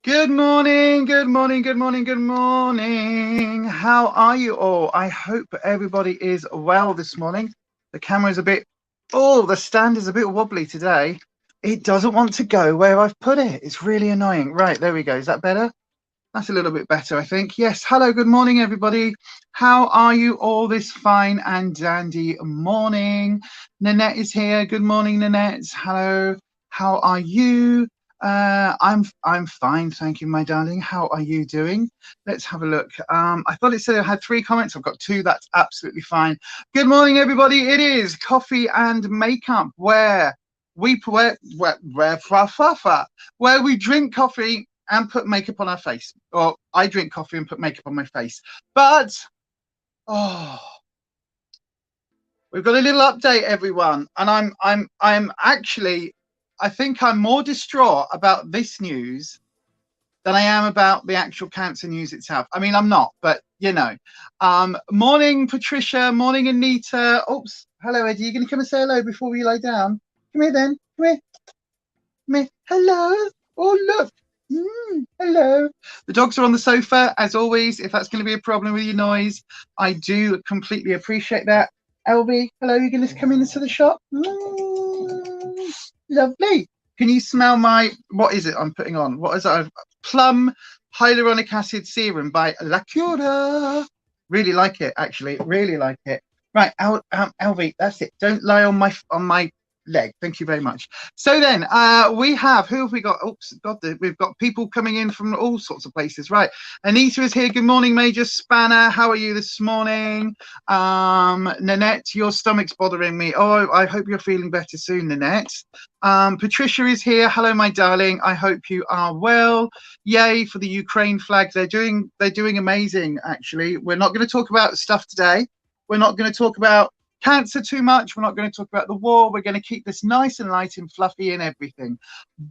Good morning, good morning, good morning, good morning. How are you all? I hope everybody is well this morning. The camera is the stand is a bit wobbly today. It doesn't want to go where I've put it. It's really annoying. Right, there we go. Is that better? That's a little bit better, I think. Yes, hello, good morning, everybody. How are you all this fine and dandy morning? Nanette is here. Good morning, Nanette. Hello, how are you? I'm fine, thank you, my darling. How are you doing? Let's have a look. I thought it said I had 3 comments. I've got 2. That's absolutely fine. Good morning, everybody. It is Coffee and Makeup, where we drink coffee and put makeup on our face, or I drink coffee and put makeup on my face. But we've got a little update, everyone, and I'm actually, I think I'm more distraught about this news than I am about the actual cancer news itself. I mean, I'm not, but you know. Morning, Patricia. Morning, Anita. Oops. Hello, Eddie. You gonna come and say hello before we lie down? Come here, then. Come here. Come here. Hello. Oh, look. Hello. The dogs are on the sofa, as always. If that's going to be a problem with your noise, I do completely appreciate that. Elvie, hello. You're going to come into the shop? Lovely. Can you smell my, what is it I'm putting on? What is it? Plum hyaluronic acid serum by La Cura. Really like it, actually. Really like it. Right, Elvie, that's it. Don't lie on my leg. Thank you very much. So then we have, who have we got? Oops, God, we've got people coming in from all sorts of places. Right, Anita is here. Good morning, Major Spanner. How are you this morning? Nanette, your stomach's bothering me. Oh, I hope you're feeling better soon, Nanette. Patricia is here. Hello, my darling. I hope you are well. Yay for the Ukraine flag. They're doing amazing, actually. We're not going to talk about stuff today. We're not going to talk about cancer too much. We're not going to talk about the war. We're going to keep this nice and light and fluffy and everything.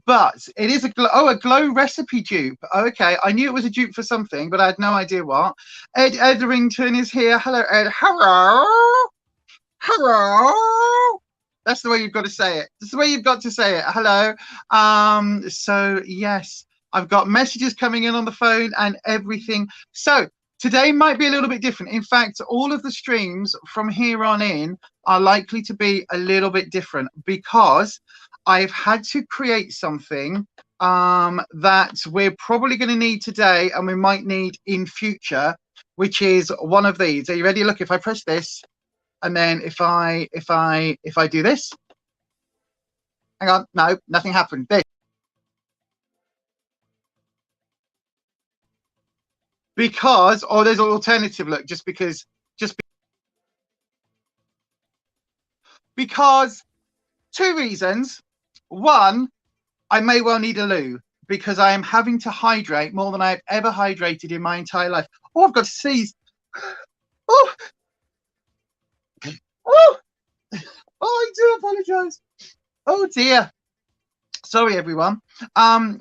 But it is a glow recipe dupe. Oh, okay, I knew it was a dupe for something, but I had no idea what. Ed Etherington is here. Hello, Ed. Hello. That's the way you've got to say it. That's the way you've got to say it. Hello. So yes, I've got messages coming in on the phone and everything. So today might be a little bit different. In fact, all of the streams from here on in are likely to be a little bit different because I've had to create something that we're probably going to need today and we might need in future, which is one of these. Are you ready? Look, if I press this and then if I do this, hang on, no, nothing happened. This. Because, or there's an alternative look, because 2 reasons. One, I may well need a loo because I am having to hydrate more than I've ever hydrated in my entire life. Oh, I've got to sneeze. Oh, I do apologize. Oh dear. Sorry, everyone.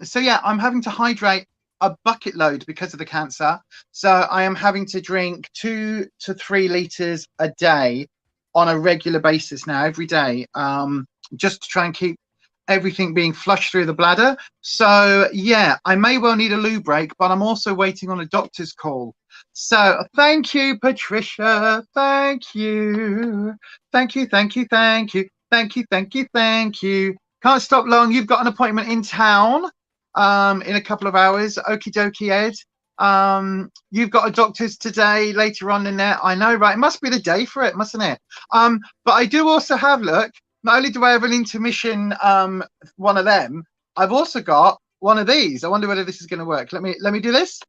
So yeah, I'm having to hydrate a bucket load because of the cancer. So I am having to drink 2 to 3 liters a day on a regular basis now, every day, just to try and keep everything being flushed through the bladder. So yeah, I may well need a loo break, but I'm also waiting on a doctor's call. So thank you, Patricia. Thank you. Thank you, thank you, thank you. Thank you, thank you, thank you. Can't stop long. You've got an appointment in town in a couple of hours. Okie dokie, Ed. You've got a doctor's today, later on in there. I know, right? It must be the day for it, mustn't it? But I do also have, look, not only do I have an intermission one of them, I've also got one of these. I wonder whether this is going to work. Let me do this.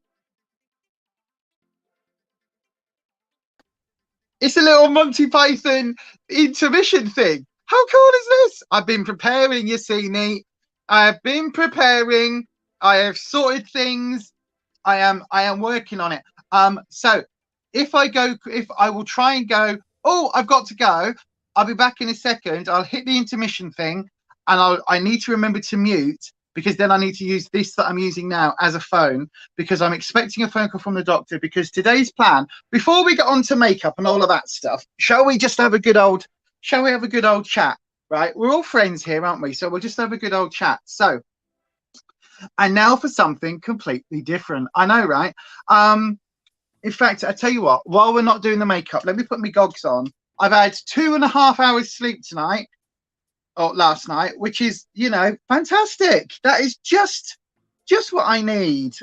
It's a little Monty Python intermission thing. How cool is this? I've been preparing, you see, Neat. I have been preparing. I have sorted things. I am working on it. So if I will try and go, oh, I've got to go. I'll be back in a second. I'll hit the intermission thing and I need to remember to mute because then I need to use this that I'm using now as a phone because I'm expecting a phone call from the doctor because today's plan, before we get on to makeup and all of that stuff, shall we have a good old chat, right? We're all friends here, aren't we? So we'll just have a good old chat. So And now for something completely different. I know, right? In fact, I tell you what, while we're not doing the makeup, let me put my goggles on. I've had 2.5 hours sleep tonight, or last night, which is, you know, fantastic. That is just what I need.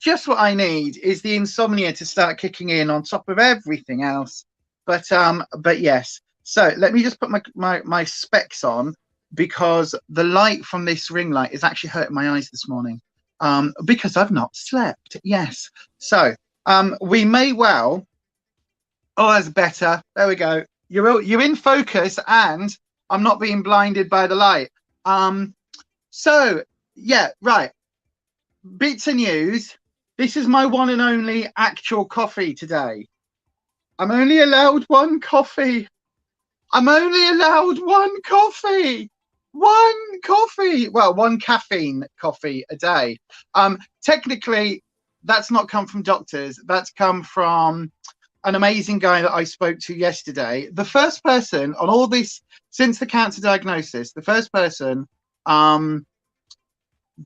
Just what I need is the insomnia to start kicking in on top of everything else. But yes. So let me just put my specs on, because the light from this ring light is actually hurting my eyes this morning, because I've not slept. Yes. So we may well. Oh, that's better. There we go. You're in focus, and I'm not being blinded by the light. So yeah, right. Bits of news. This is my one and only actual coffee today. I'm only allowed one coffee. I'm only allowed one coffee. One coffee. Well, one caffeine coffee a day. Technically, that's not come from doctors. That's come from an amazing guy that I spoke to yesterday. The first person on all this, since the cancer diagnosis, the first person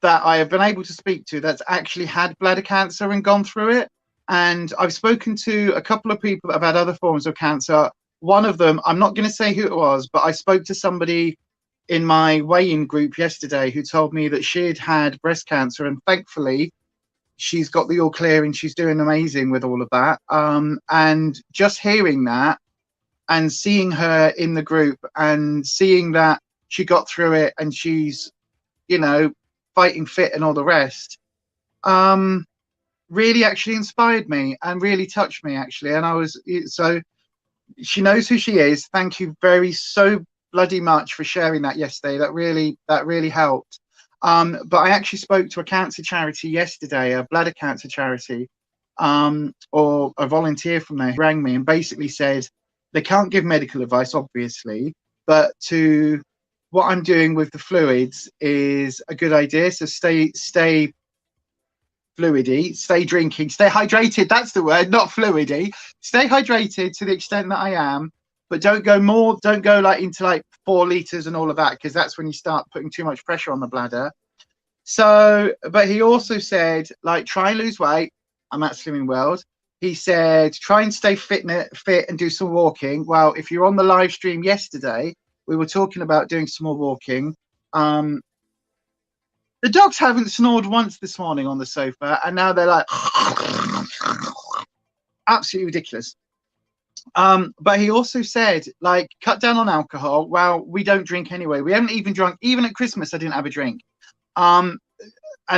that I have been able to speak to that's actually had bladder cancer and gone through it. And I've spoken to a couple of people that have had other forms of cancer. One of them, I'm not going to say who it was, but I spoke to somebody in my weigh-in group yesterday who told me that she had breast cancer, and thankfully she's got the all clear and she's doing amazing with all of that. And just hearing that and seeing her in the group and seeing that she got through it and she's, you know, fighting fit and all the rest, really actually inspired me and really touched me, actually. And I was, so she knows who she is. Thank you so bloody much for sharing that yesterday. That really helped. But I actually spoke to a cancer charity yesterday, a bladder cancer charity, or a volunteer from there who rang me and basically said they can't give medical advice, obviously, but what I'm doing with the fluids is a good idea. So stay fluidy, stay drinking, stay hydrated. That's the word, not fluidy. Stay hydrated to the extent that I am, but don't go like into like 4 liters and all of that, because that's when you start putting too much pressure on the bladder. So, but he also said, like, try and lose weight. I'm at Slimming World. He said, try and stay fit and do some walking. Well, if you're on the live stream yesterday, we were talking about doing some more walking. The dogs haven't snored once this morning on the sofa, and now they're like absolutely ridiculous. But he also said, like, cut down on alcohol. Well, we don't drink anyway. We haven't even drunk. Even at Christmas, I didn't have a drink. And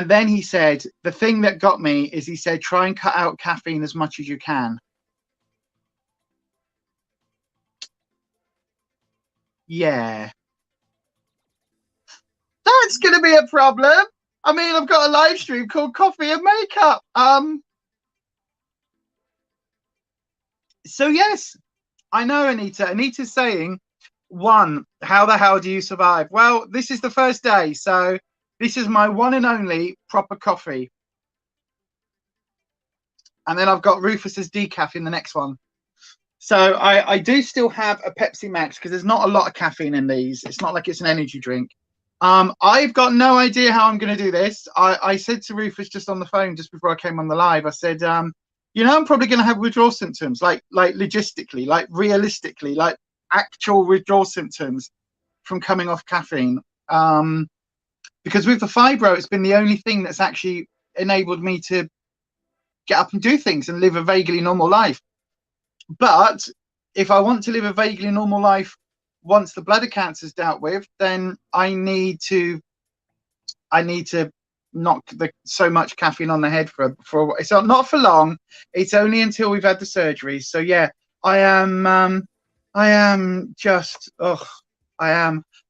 then he said, the thing that got me is he said, try and cut out caffeine as much as you can. Yeah. That's going to be a problem. I mean, I've got a live stream called Coffee and Makeup. So yes, I know, Anita. Anita's saying, one, how the hell do you survive? Well, this is the first day, so this is my one and only proper coffee. And then I've got Rufus's decaf in the next one. So I do still have a Pepsi Max, because there's not a lot of caffeine in these. It's not like it's an energy drink. I've got no idea how I'm going to do this. I said to Rufus just on the phone, just before I came on the live, I said, you know, I'm probably going to have withdrawal symptoms, like logistically, like realistically, like actual withdrawal symptoms from coming off caffeine. Because with the fibro, it's been the only thing that's actually enabled me to get up and do things and live a vaguely normal life. But if I want to live a vaguely normal life once the bladder cancer is dealt with, then I need to knock so much caffeine on the head for it's not for long. It's only until we've had the surgery. So yeah, I am just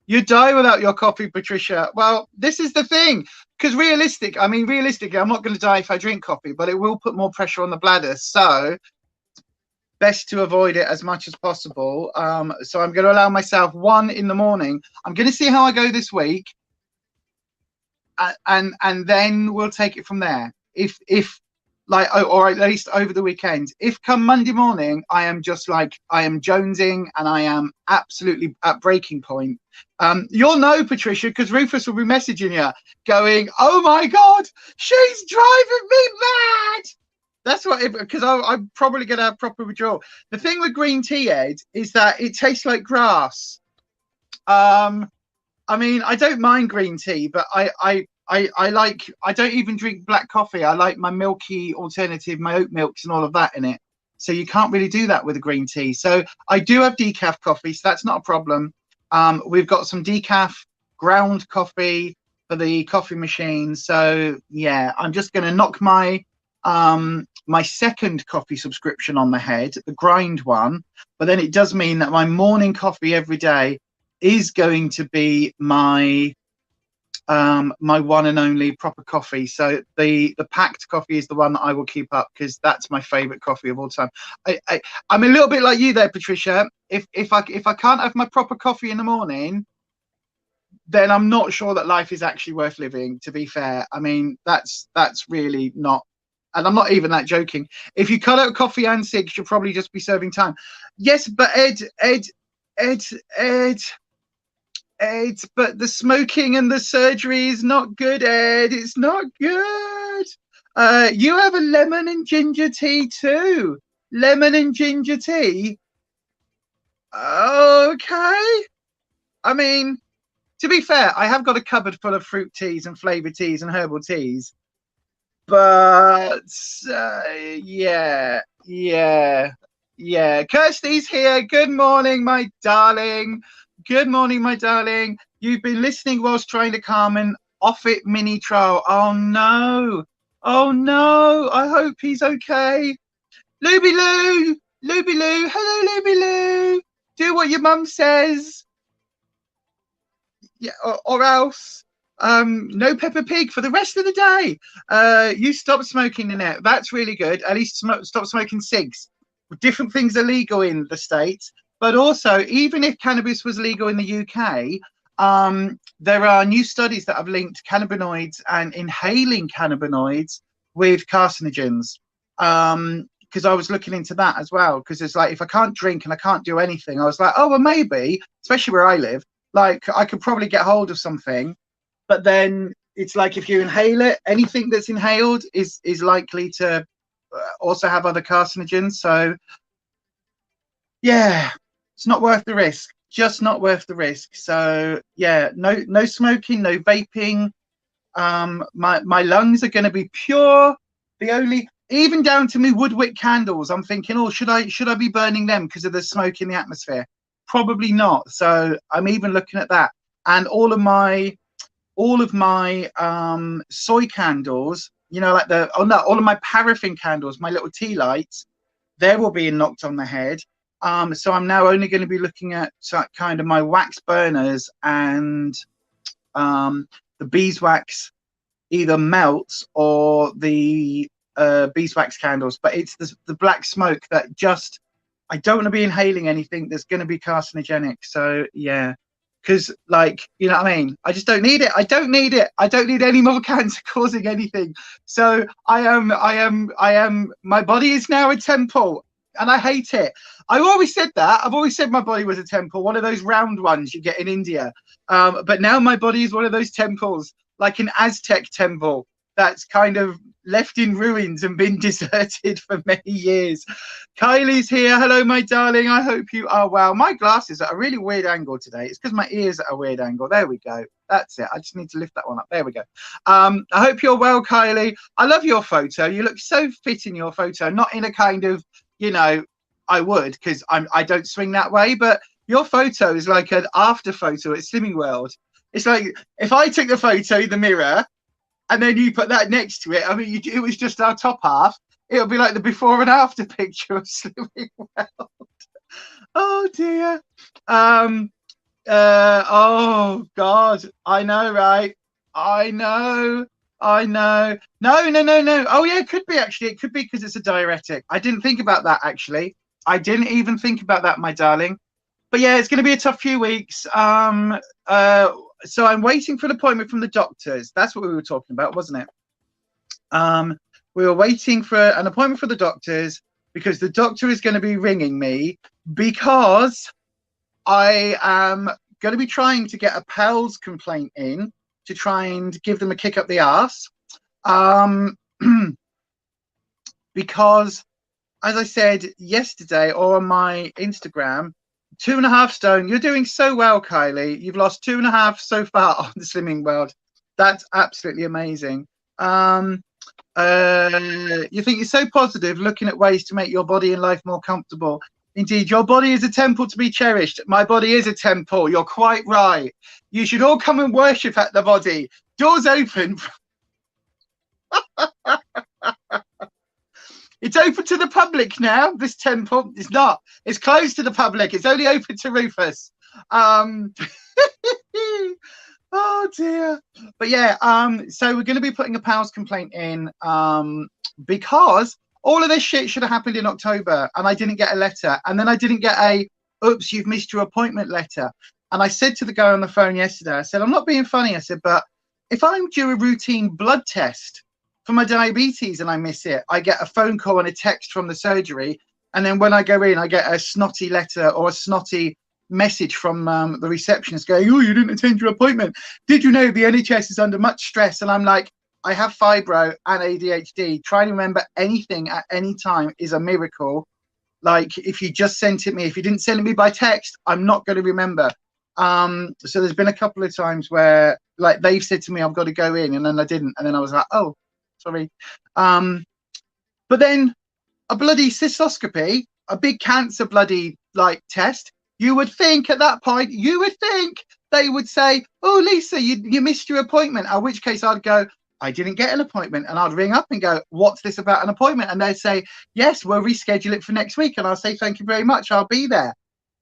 you die without your coffee, Patricia. Well, this is the thing, because realistically, I'm not going to die if I drink coffee, but it will put more pressure on the bladder. So best to avoid it as much as possible. So I'm going to allow myself one in the morning. I'm going to see how I go this week, and then we'll take it from there. If like, or at least over the weekend. If come Monday morning, I am just like, I am jonesing and I am absolutely at breaking point. You'll know, Patricia, because Rufus will be messaging you going, oh my God, she's driving me mad. That's what, because I'm probably going to have proper withdrawal. The thing with green tea, Ed, is that it tastes like grass. I mean, I don't mind green tea, but I don't even drink black coffee. I like my milky alternative, my oat milks and all of that in it. So you can't really do that with a green tea. So I do have decaf coffee, so that's not a problem. We've got some decaf ground coffee for the coffee machine. So yeah, I'm just going to knock my my second coffee subscription on the head, the grind one. But then it does mean that my morning coffee every day is going to be my my one and only proper coffee. So the packed coffee is the one that I will keep up, because that's my favorite coffee of all time. I'm a little bit like you there, Patricia. If I can't have my proper coffee in the morning, then I'm not sure that life is actually worth living, to be fair. I mean, that's really not, and I'm not even that joking. If you cut out coffee and cigs, you'll probably just be serving time. Yes, but Ed, but the smoking and the surgery is not good, Ed. It's not good. You have a lemon and ginger tea too. Lemon and ginger tea. Okay. I mean, to be fair, I have got a cupboard full of fruit teas and flavored teas and herbal teas. But yeah. Kirsty's here. Good morning, my darling. Good morning, my darling. You've been listening whilst trying to calm an off-it mini trial. Oh no. I hope he's okay. Looby Loo. Hello, Looby Loo. Do what your mum says. Yeah, or else. No Peppa Pig for the rest of the day. You stop smoking, Nanette. That's really good. At least stop smoking cigs. Different things are legal in the States. But also, even if cannabis was legal in the UK, there are new studies that have linked cannabinoids and inhaling cannabinoids with carcinogens. Because I was looking into that as well. Because it's like, if I can't drink and I can't do anything, I was like, oh, well, maybe, especially where I live, like I could probably get hold of something. But then it's like, if you inhale it, anything that's inhaled is likely to also have other carcinogens. So, yeah. It's not worth the risk, just not worth the risk. So yeah, no smoking, no vaping. My lungs are going to be pure. Even down to me woodwick candles, I'm thinking, oh, should I be burning them because of the smoke in the atmosphere? Probably not. So I'm even looking at that. And all of my soy candles, you know, like all of my paraffin candles, my little tea lights, they're all being knocked on the head. So I'm now only going to be looking at kind of my wax burners and the beeswax either melts or the beeswax candles. But it's the black smoke that just, I don't want to be inhaling anything that's going to be carcinogenic. So yeah, because like, you know what I mean? I just don't need it. I don't need any more cancer causing anything. So I am, my body is now a temple. And I hate it. I've always said that. I've always said my body was a temple, one of those round ones you get in India. But now my body is one of those temples, like an Aztec temple that's kind of left in ruins and been deserted for many years. Kylie's here. Hello, my darling. I hope you are well. My glasses are at a really weird angle today. It's because my ears are at a weird angle. There we go. That's it. I just need to lift that one up. There we go. I hope you're well, Kylie. I love your photo. You look so fit in your photo, not in a kind of, you know, I would, because I don't swing that way, but your photo is like an after photo at Slimming World. It's like if I took the photo in the mirror and then you put that next to it, I mean, it was just our top half. It'll be like the before and after picture of Slimming World. Oh dear. Oh God, I know, right? I know. No. Oh yeah, it could be actually. It could be because it's a diuretic. I didn't think about that actually. I didn't even think about that, my darling. But yeah, it's going to be a tough few weeks. So I'm waiting for an appointment from the doctors. That's what we were talking about, wasn't it? We were waiting for an appointment for the doctors because the doctor is going to be ringing me because I am going to be trying to get a PALS complaint in to try and give them a kick up the arse. Because, as I said yesterday or on my Instagram, 2.5 stone. You're doing so well, Kylie. You've lost 2.5 so far on the slimming world. That's absolutely amazing. You think you're so positive, looking at ways to make your body and life more comfortable. Indeed, your body is a temple to be cherished. My body is a temple. You're quite right. You should all come and worship at the body. Doors open. It's open to the public now, this temple. It's not. It's closed to the public. It's only open to Rufus. Oh dear. But yeah, so we're going to be putting a PALS complaint in because all of this shit should have happened in October and I didn't get a letter. And then I didn't get a, oops, you've missed your appointment letter. And I said to the guy on the phone yesterday, I said, I'm not being funny. I said, but if I'm due a routine blood test for my diabetes and I miss it, I get a phone call and a text from the surgery. And then when I go in, I get a snotty letter or a snotty message from the receptionist going, oh, you didn't attend your appointment. Did you know the NHS is under much stress? And I'm like, I have fibro and ADHD. Trying to remember anything at any time is a miracle. Like, if you just sent it me, if you didn't send it me by text, I'm not going to remember. So there's been a couple of times where, like, they've said to me, I've got to go in, and then I didn't. And then I was like, oh, sorry. But then a bloody cystoscopy, a big cancer bloody, like, test, you would think at that point, you would think they would say, oh, Lisa, you missed your appointment. At which case I'd go, I didn't get an appointment. And I'd ring up and go, what's this about an appointment? And they'd say, yes, we'll reschedule it for next week. And I'll say, thank you very much. I'll be there.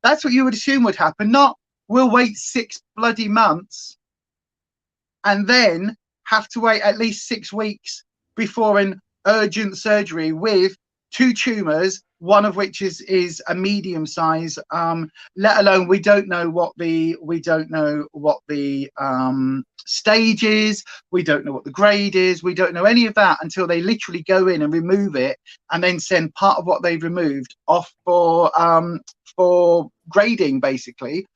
That's what you would assume would happen. Not, we'll wait 6 bloody months and then have to wait at least 6 weeks before an urgent surgery with 2 tumors, one of which is a medium size, let alone we don't know what the stage is, we don't know what the grade is, we don't know any of that until they literally go in and remove it and then send part of what they've removed off for grading, basically.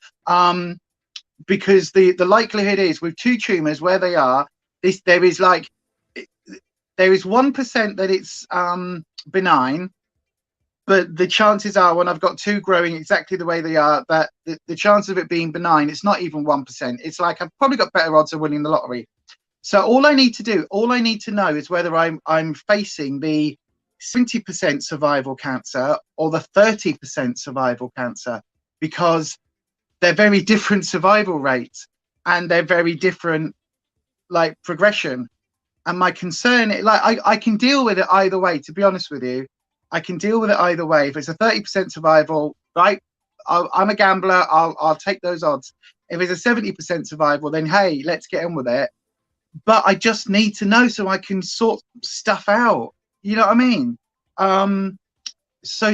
Because the likelihood is with 2 tumors where they are, there is 1% that it's benign, but the chances are, when I've got 2 growing exactly the way they are, that the chance of it being benign, it's not even 1%. It's like I've probably got better odds of winning the lottery. So all I need to know is whether I'm facing the 70% survival cancer or the 30% survival cancer, because they're very different survival rates and they're very different, like, progression. And my concern, like, I can deal with it either way, to be honest with you. I can deal with it either way. If it's a 30% survival, right, I'm a gambler, I'll take those odds. If it's a 70% survival, then hey, let's get on with it. But I just need to know so I can sort stuff out. You know what I mean? So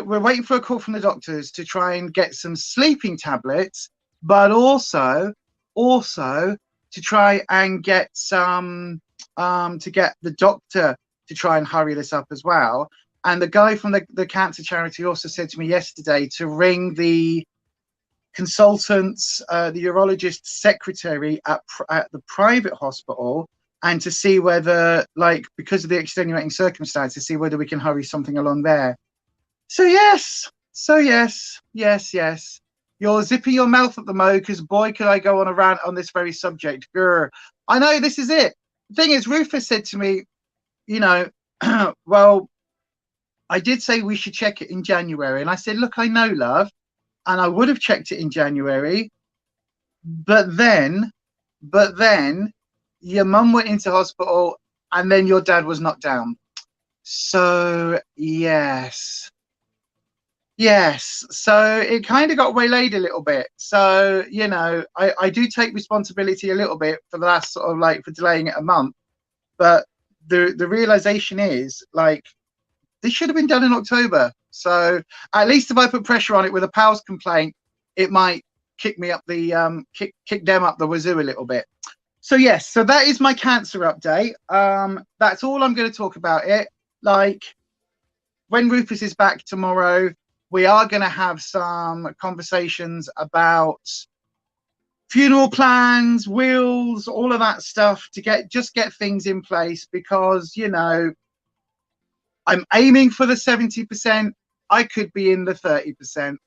we're waiting for a call from the doctors to try and get some sleeping tablets, but also to try and get some to get the doctor to try and hurry this up as well. And the guy from the cancer charity also said to me yesterday to ring the consultant's, the urologist's secretary at the private hospital, and to see whether, like, because of the extenuating circumstances, see whether we can hurry something along there. So yes. You're zipping your mouth at the mo, because boy, could I go on a rant on this very subject. Grr. I know, this is it. The thing is, Rufus said to me, you know, well, I did say we should check it in January. And I said, look, I know, love, and I would have checked it in January. But then your mum went into hospital and then your dad was knocked down. So yes, so it kind of got waylaid a little bit. So, you know, I do take responsibility a little bit for the last sort of, like, for delaying it a month. But the realization is, like, this should have been done in October. So at least if I put pressure on it with a PALS complaint, it might kick me up the kick them up the wazoo a little bit. So yes, so that is my cancer update. That's all I'm going to talk about it. Like, when Rufus is back tomorrow, we are going to have some conversations about funeral plans, wills, all of that stuff to get things in place, because, you know, I'm aiming for the 70%. I could be in the 30%.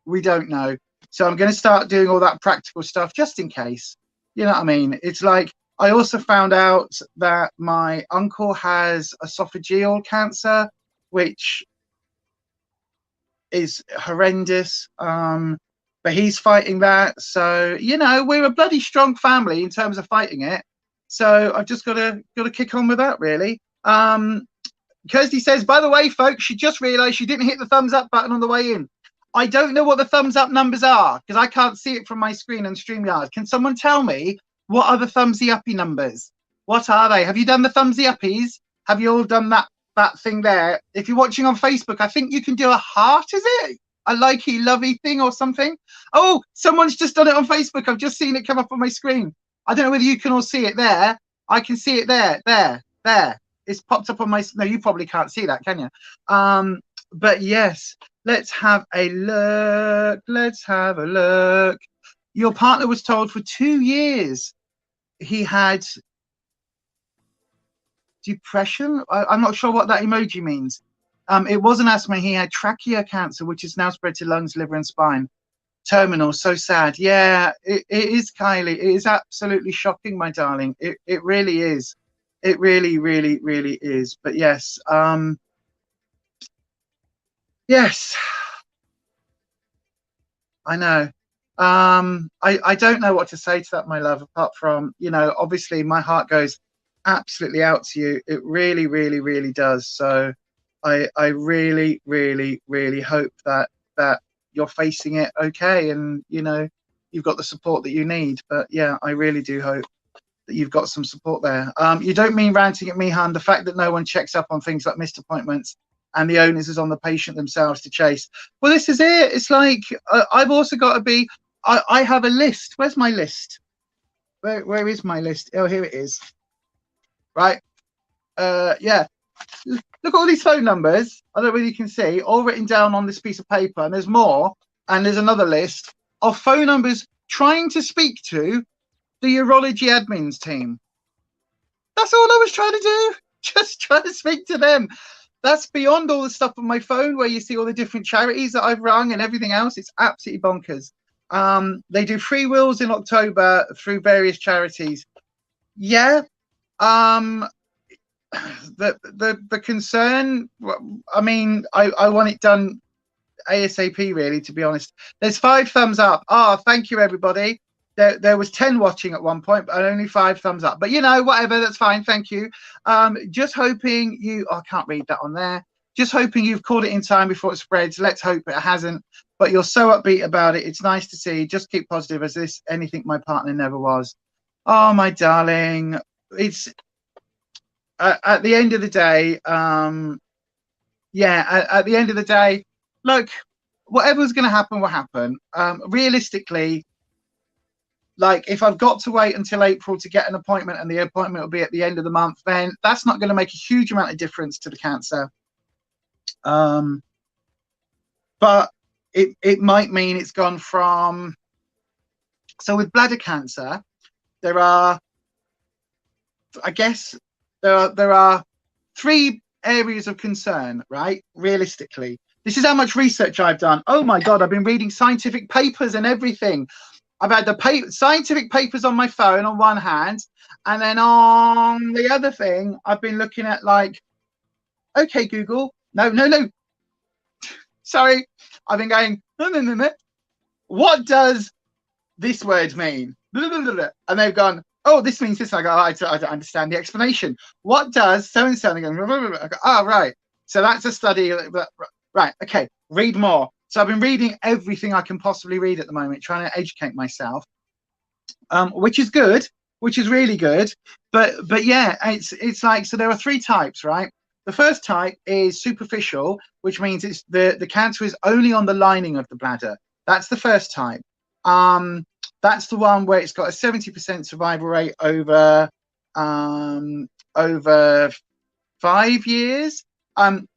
We don't know. So I'm going to start doing all that practical stuff just in case. You know what I mean? It's like, I also found out that my uncle has esophageal cancer, which is horrendous. But he's fighting that. So, you know, we're a bloody strong family in terms of fighting it. So I've just got to kick on with that, really. Kirsty says, by the way, folks, she just realized she didn't hit the thumbs up button on the way in. I don't know what the thumbs up numbers are because I can't see it from my screen on StreamYard. Can someone tell me what are the thumbsy uppy numbers? What are they? Have you done the thumbsy uppies? Have you all done that thing there? If you're watching on Facebook, I think you can do a heart, is it? A likey, lovey thing or something? Oh, someone's just done it on Facebook. I've just seen it come up on my screen. I don't know whether you can all see it there. I can see it there. It's popped up on my... No, you probably can't see that, can you? But yes, let's have a look. Let's have a look. Your partner was told for 2 years he had depression. I'm not sure what that emoji means. It wasn't asthma. He had trachea cancer, which is now spread to lungs, liver, and spine. Terminal. So sad. Yeah, it is, Kylie. It is absolutely shocking, my darling. It really is. It really, really, really is. But yes, yes, I know. I don't know what to say to that, my love, apart from, you know, obviously my heart goes absolutely out to you. It really, really, really does. So I really, really, really hope that you're facing it okay, and, you know, you've got the support that you need. But yeah, I really do hope that you've got some support there. You don't mean ranting at me, Han. The fact that no one checks up on things like missed appointments and the onus is on the patient themselves to chase. Well, this is it. It's like, I've also got to be, I have a list. Where's my list? Where is my list? Oh, here it is. Right. Yeah. Look at all these phone numbers. I don't know whether you can see, all written down on this piece of paper. And there's more. And there's another list of phone numbers trying to speak to the urology admins team. That's all I was trying to do. Just trying to speak to them. That's beyond all the stuff on my phone where you see all the different charities that I've rung and everything else. It's absolutely bonkers. They do free wills in October through various charities. Yeah. The concern, I mean, I want it done ASAP, really, to be honest. There's 5 thumbs up. Oh, thank you, everybody. There was 10 watching at one point, but only 5 thumbs up. But, you know, whatever, that's fine. Thank you. Just hoping you... Oh, I can't read that on there. Just hoping you've caught it in time before it spreads. Let's hope it hasn't. But you're so upbeat about it. It's nice to see. Just keep positive, as this anything my partner never was. Oh, my darling. It's... at the end of the day, yeah, at the end of the day, look, whatever's going to happen will happen. Realistically, like, if I've got to wait until April to get an appointment and the appointment will be at the end of the month, then that's not going to make a huge amount of difference to the cancer. But it might mean it's gone from... So with bladder cancer, there are, I guess, there are 3 areas of concern, right? Realistically, this is how much research I've done. Oh my God, I've been reading scientific papers and everything. I've had the scientific papers on my phone on one hand, and then on the other thing, I've been looking at, like, okay, Google, no. Sorry, I've been going, no. What does this word mean? And they've gone, oh, this means this. I go, oh, I don't understand the explanation. What does so-and-so? And I go, oh, right. So that's a study. Right, okay, read more. So I've been reading everything I can possibly read at the moment, trying to educate myself, which is good, which is really good. But yeah, it's like, so there are 3 types, right? The first type is superficial, which means it's the cancer is only on the lining of the bladder. That's the first type. That's the one where it's got a 70% survival rate over 5 years.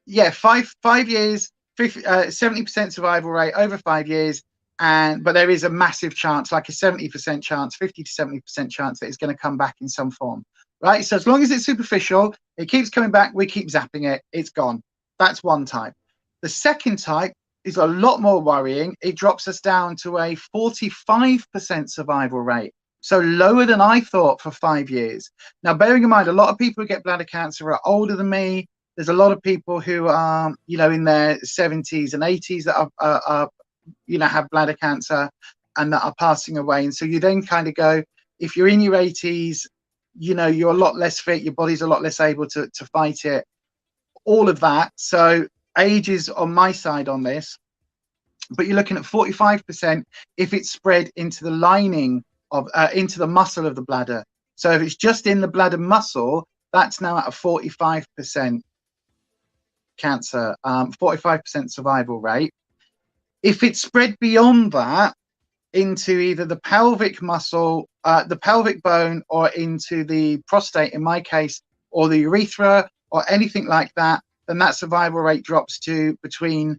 Yeah, five years, 70% survival rate over 5 years. But there is a massive chance, like a 70% chance, 50 to 70% chance that it's going to come back in some form, right? So as long as it's superficial, it keeps coming back, we keep zapping it, it's gone. That's one type. The second type is a lot more worrying. It drops us down to a 45% survival rate. So lower than I thought for 5 years. Now, bearing in mind, a lot of people who get bladder cancer are older than me. There's a lot of people who are, you know, in their 70s and 80s that are you know, have bladder cancer and that are passing away. And so you then kind of go, if you're in your 80s, you know, you're a lot less fit, your body's a lot less able to fight it, all of that. So age is on my side on this, but you're looking at 45% if it's spread into the lining of into the muscle of the bladder. So if it's just in the bladder muscle, that's now at a 45% cancer, 45% survival rate. If it's spread beyond that into either the pelvic muscle, the pelvic bone, or into the prostate, in my case, or the urethra, or anything like that, then that survival rate drops to between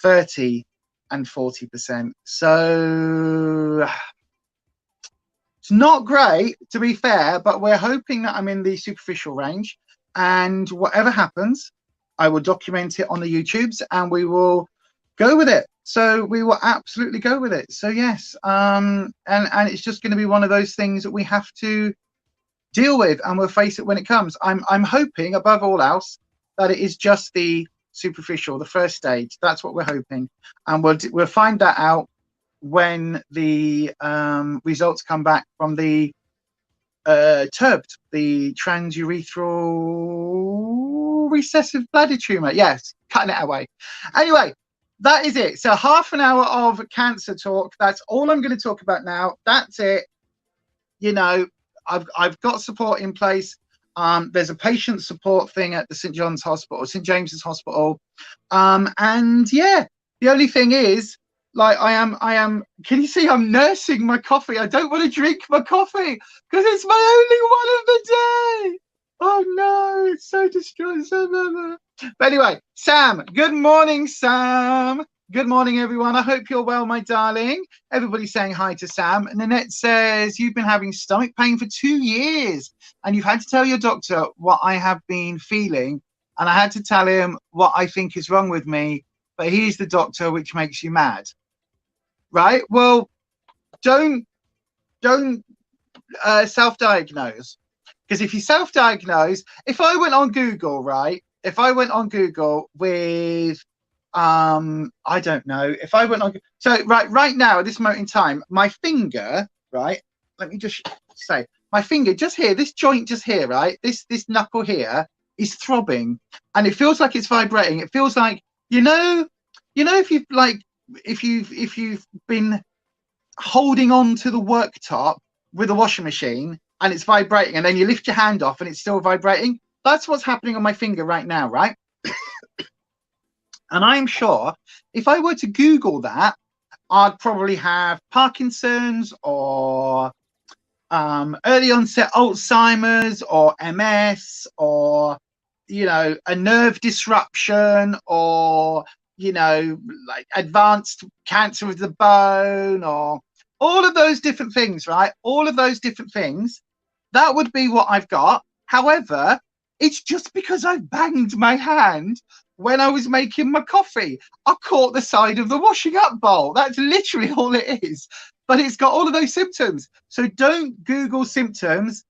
30 and 40%. So it's not great, to be fair, but we're hoping that I'm in the superficial range, and whatever happens, I will document it on the YouTubes and we will go with it. So we will absolutely go with it. So yes, and it's just going to be one of those things that we have to deal with, and we'll face it when it comes. I'm hoping above all else that it is just the superficial, the first stage. That's what we're hoping, and we'll find that out when the results come back from the TURBT, the transurethral recessive bladder tumor. Yes, cutting it away. Anyway, that is it. So half an hour of cancer talk. That's all I'm going to talk about now. That's it. You know, I've got support in place. There's a patient support thing at the St. John's Hospital, St. James's Hospital. And yeah, the only thing is, like, I am, can you see I'm nursing my coffee? I don't want to drink my coffee because it's my only one of the day. Oh no, it's so distressing. But anyway, Sam, good morning, Sam. Good morning, everyone. I hope you're well, my darling. Everybody's saying hi to Sam. And Nanette says, you've been having stomach pain for 2 years and you've had to tell your doctor what I have been feeling. And I had to tell him what I think is wrong with me, but he's the doctor, which makes you mad. Right? Well, don't self-diagnose. Because if you self-diagnose, if I went on Google, right? If I went on Google with, I don't know, if I went on, so right now at this moment in time, my finger, right? Let me just say, my finger just here, this joint just here, right? This knuckle here is throbbing, and it feels like it's vibrating. It feels like, you know, if you've been holding on to the worktop with a washing machine and it's vibrating, and then you lift your hand off and it's still vibrating. That's what's happening on my finger right now, right? And I'm sure if I were to Google that, I'd probably have Parkinson's or early onset Alzheimer's or MS, or, you know, a nerve disruption, or, you know, like advanced cancer of the bone, or all of those different things, right? All of those different things, that would be what I've got. However, it's just because I banged my hand when I was making my coffee. I caught the side of the washing up bowl. That's literally all it is. But it's got all of those symptoms. So don't Google symptoms.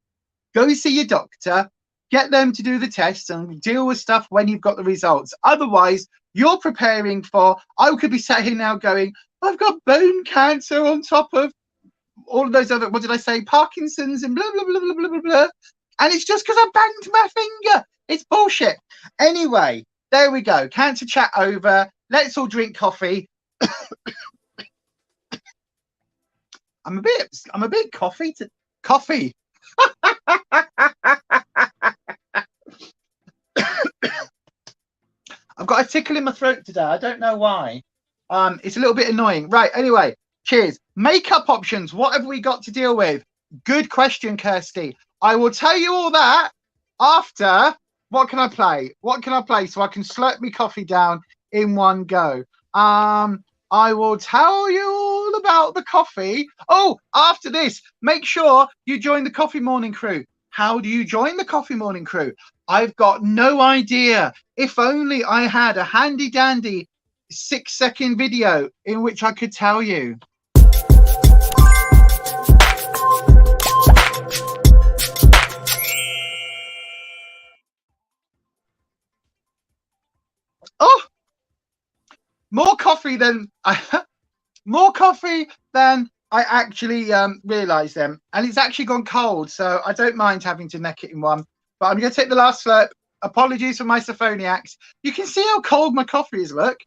Go see your doctor. Get them to do the tests and deal with stuff when you've got the results. Otherwise, you're preparing for, I could be sat here now going, I've got bone cancer on top of all of those other, what did I say, Parkinson's and blah, blah, blah, blah, blah, blah, blah. And it's just because I banged my finger. It's bullshit. Anyway, there we go. Cancer chat over. Let's all drink coffee. I'm a bit coffee. I've got a tickle in my throat today. I don't know why. It's a little bit annoying. Right. Anyway, Cheers. Makeup options. What have we got to deal with? Good question, Kirsty. I will tell you all that after. What can I play? What can I play so I can slurp my coffee down in one go? I will tell you all about the coffee. Oh, after this, make sure you join the Coffee Morning Crew. How do you join the Coffee Morning Crew? I've got no idea. If only I had a handy dandy 6-second video in which I could tell you. Oh, more coffee than more coffee than I actually realised then. And it's actually gone cold, so I don't mind having to neck it in one. But I'm going to take the last slurp. Apologies for my sophoniacs. You can see how cold my coffee is, look.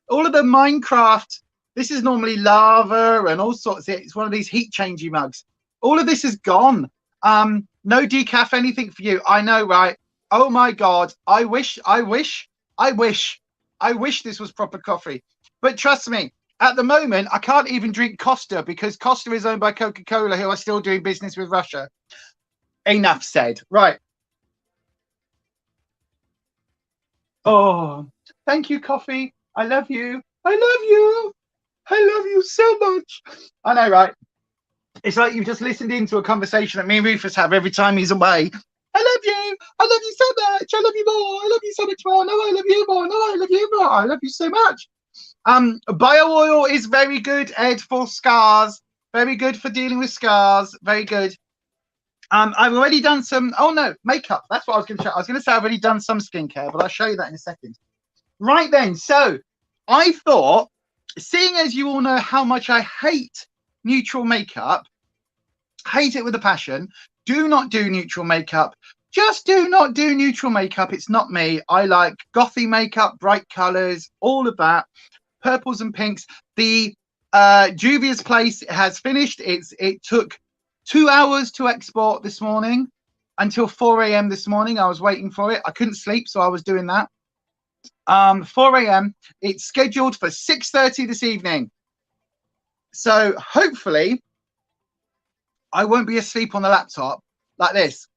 All of the Minecraft, this is normally lava and all sorts. It's one of these heat-changing mugs. All of this is gone. No decaf, anything for you. I know, right? Oh, my God. I wish this was proper coffee. But trust me, at the moment, I can't even drink Costa because Costa is owned by Coca-Cola, who are still doing business with Russia. Enough said. Right. Oh, thank you, coffee. I love you. I love you. I love you so much. I know, right? It's like you've just listened into a conversation that me and Rufus have every time he's away. I love you. I love you so much. I love you more. I love you so much more. No, I love you more. No, I love you more. I love you so much. Bio oil is very good, Ed, for scars. Very good for dealing with scars. Very good. I've already done some. Oh no, makeup. That's what I was going to show. I was going to say I've already done some skincare, but I'll show you that in a second. Right then. So I thought, seeing as you all know how much I hate neutral makeup, hate it with a passion. Do not do neutral makeup. Just do not do neutral makeup. It's not me. I like gothy makeup, bright colors, all of that. Purples and pinks. The Juvia's Place has finished. It took 2 hours to export this morning until 4 a.m. this morning. I was waiting for it. I couldn't sleep, so I was doing that. 4 a.m. It's scheduled for 6:30 this evening. So hopefully I won't be asleep on the laptop like this.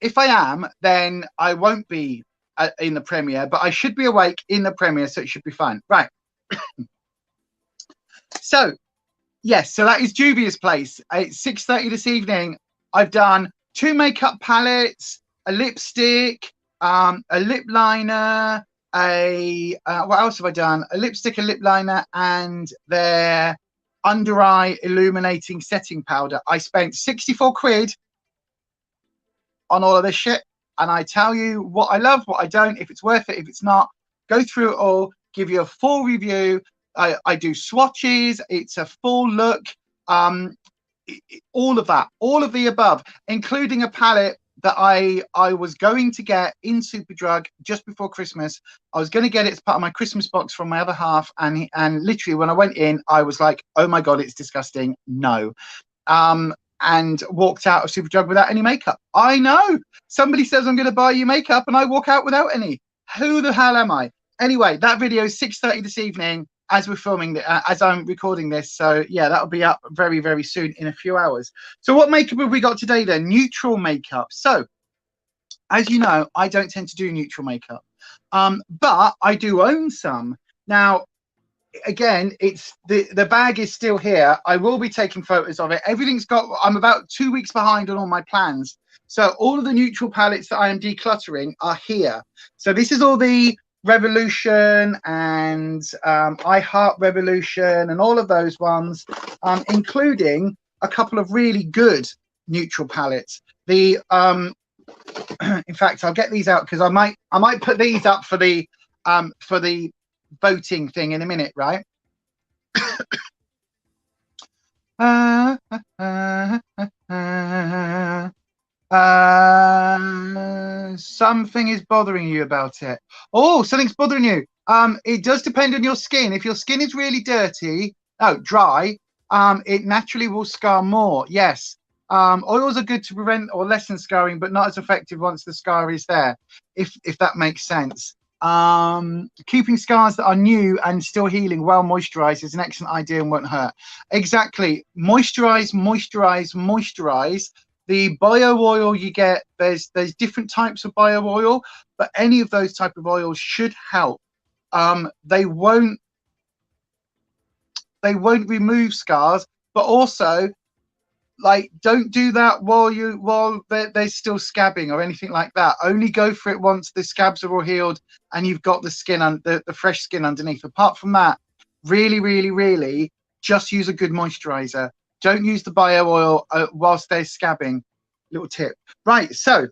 If I am, then I won't be in the premiere, but I should be awake in the premiere, so it should be fine. Right. So yes, so that is Juvia's Place. It's 6:30 this evening. I've done 2 makeup palettes, a lipstick, a lip liner, what else have I done? A lipstick, a lip liner, and their under eye illuminating setting powder. I spent 64 quid on all of this shit, and I tell you what I love, what I don't, if it's worth it, if it's not. Go through it all, give you a full review. I do swatches. It's a full look. All of that, all of the above, including a palette that I was going to get in Superdrug just before Christmas. I was going to get it as part of my Christmas box from my other half, and literally when I went in, I was like, oh my God, it's disgusting. No. And walked out of Superdrug without any makeup. I know. Somebody says I'm going to buy you makeup and I walk out without any. Who the hell am I? Anyway, that video is 6:30 this evening as we're filming, as I'm recording this. So yeah, that'll be up very, very soon in a few hours. So what makeup have we got today then? Neutral makeup. So as you know, I don't tend to do neutral makeup, but I do own some. Now, again, it's the bag is still here. I will be taking photos of it. Everything's got, I'm about 2 weeks behind on all my plans. So all of the neutral palettes that I am decluttering are here. So this is all the Revolution and I Heart Revolution and all of those ones, including a couple of really good neutral palettes. The in fact, I'll get these out because I might put these up for the voting thing in a minute, right? Something is bothering you about it. Oh, something's bothering you. It does depend on your skin. If your skin is really dirty, dry, it naturally will scar more. Yes. Oils are good to prevent or lessen scarring, but not as effective once the scar is there, if that makes sense. Keeping scars that are new and still healing well moisturized is an excellent idea and won't hurt. Exactly. Moisturize, moisturize, moisturize. The bio oil you get, there's different types of bio oil, but any of those type of oils should help. They won't remove scars, but also, like, don't do that while they're still scabbing or anything like that. Only go for it once the scabs are all healed and you've got the skin and the fresh skin underneath. Apart from that, really just use a good moisturizer. Don't use the bio oil whilst they're scabbing. Little tip. Right, so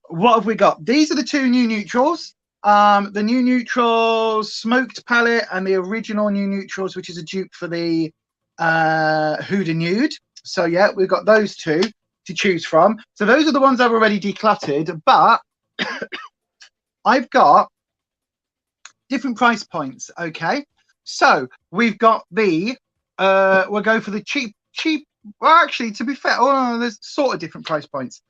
what have we got? These are the two new neutrals. The new neutrals smoked palette and the original new neutrals, which is a dupe for the Huda Nude. So yeah, we've got those two to choose from. So those are the ones I've already decluttered, but I've got different price points. Okay, so we've got the we'll go for the cheap. Well, actually, to be fair, there's sort of different price points.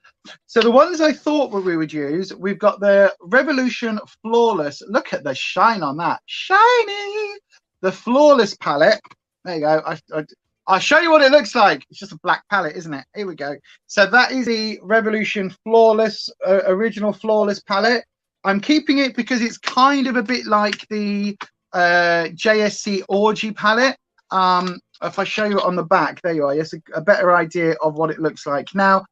So the ones I thought we would use, we've got the Revolution Flawless. Look at the shine on that, shiny. The Flawless palette. There you go. I'll show you what it looks like. It's just a black palette, isn't it? Here we go. So that is the Revolution Flawless, original Flawless palette. I'm keeping it because it's kind of a bit like the JSC Orgy palette. If I show you it on the back, there you are. Yes, a better idea of what it looks like. Now,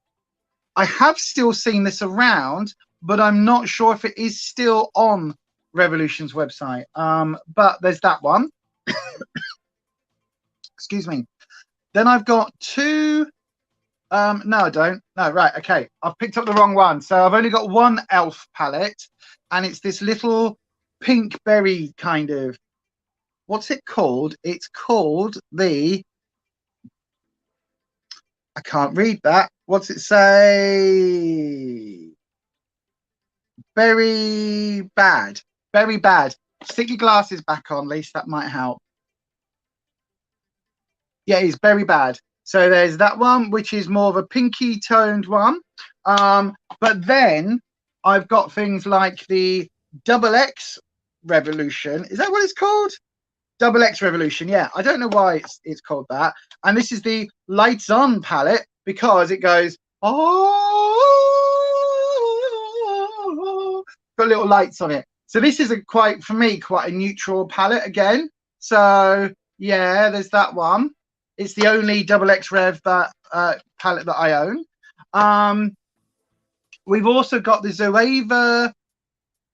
I have still seen this around, but I'm not sure if it is still on Revolution's website. But there's that one. Excuse me. Then I've got two. No, I don't. No, right. Okay. I've picked up the wrong one. So I've only got one elf palette, and it's this little pink berry kind of. What's it called? It's called the. I can't read that. What's it say? Very bad. Very bad. Stick your glasses back on, Lisa. That might help. Yeah, it's very bad. So there's that one, which is more of a pinky toned one. But then I've got things like the XX Revolution. Is that what it's called? XX Revolution. Yeah, I don't know why it's called that. And this is the Lights On palette because it goes, oh, got little lights on it. So this is quite a neutral palette again. So yeah, there's that one. It's the only XX Rev palette that I own. We've also got the Zoeva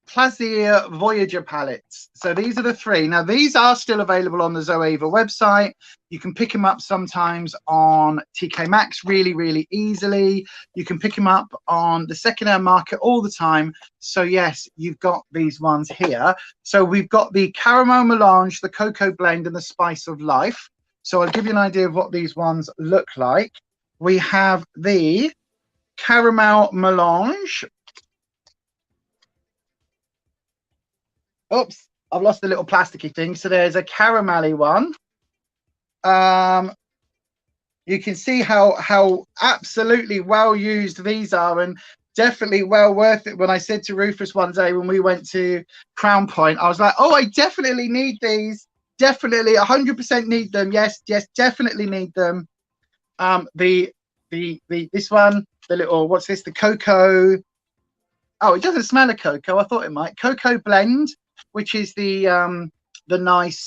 Plaisir Voyager palettes. So these are the three. Now, these are still available on the Zoeva website. You can pick them up sometimes on TK Maxx really easily. You can pick them up on the secondhand market all the time. So yes, you've got these ones here. So we've got the Caramel Melange, the Cocoa Blend, and the Spice of Life. So I'll give you an idea of what these ones look like. We have the Caramel Melange. Oops, I've lost the little plasticky thing. So there's a caramelly one. You can see how absolutely well used these are, and definitely well worth it. When I said to Rufus one day when we went to Crown Point, I was like, oh, I definitely need these. Definitely 100% need them. Yes, definitely need them. This one, the little, what's this? The cocoa. Oh, it doesn't smell of cocoa. I thought it might. Cocoa Blend, which is the nice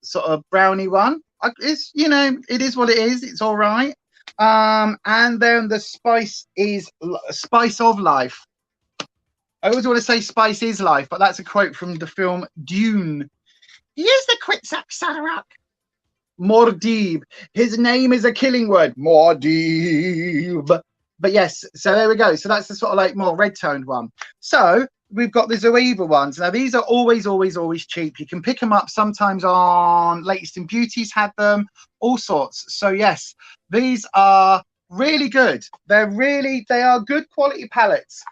sort of brownie one. It's, you know, it is what it is. It's all right. And then the Spice of Life. I always want to say Spice is Life, but that's a quote from the film Dune. Here's the Quetzalcoatl Sadarach. Mordib. His name is a killing word. Mordib. But yes, so there we go. So that's the sort of like more red-toned one. So we've got the Zoeva ones. Now, these are always cheap. You can pick them up sometimes on Latest in Beauty's had them, all sorts. So yes, these are really good. They are good quality palettes.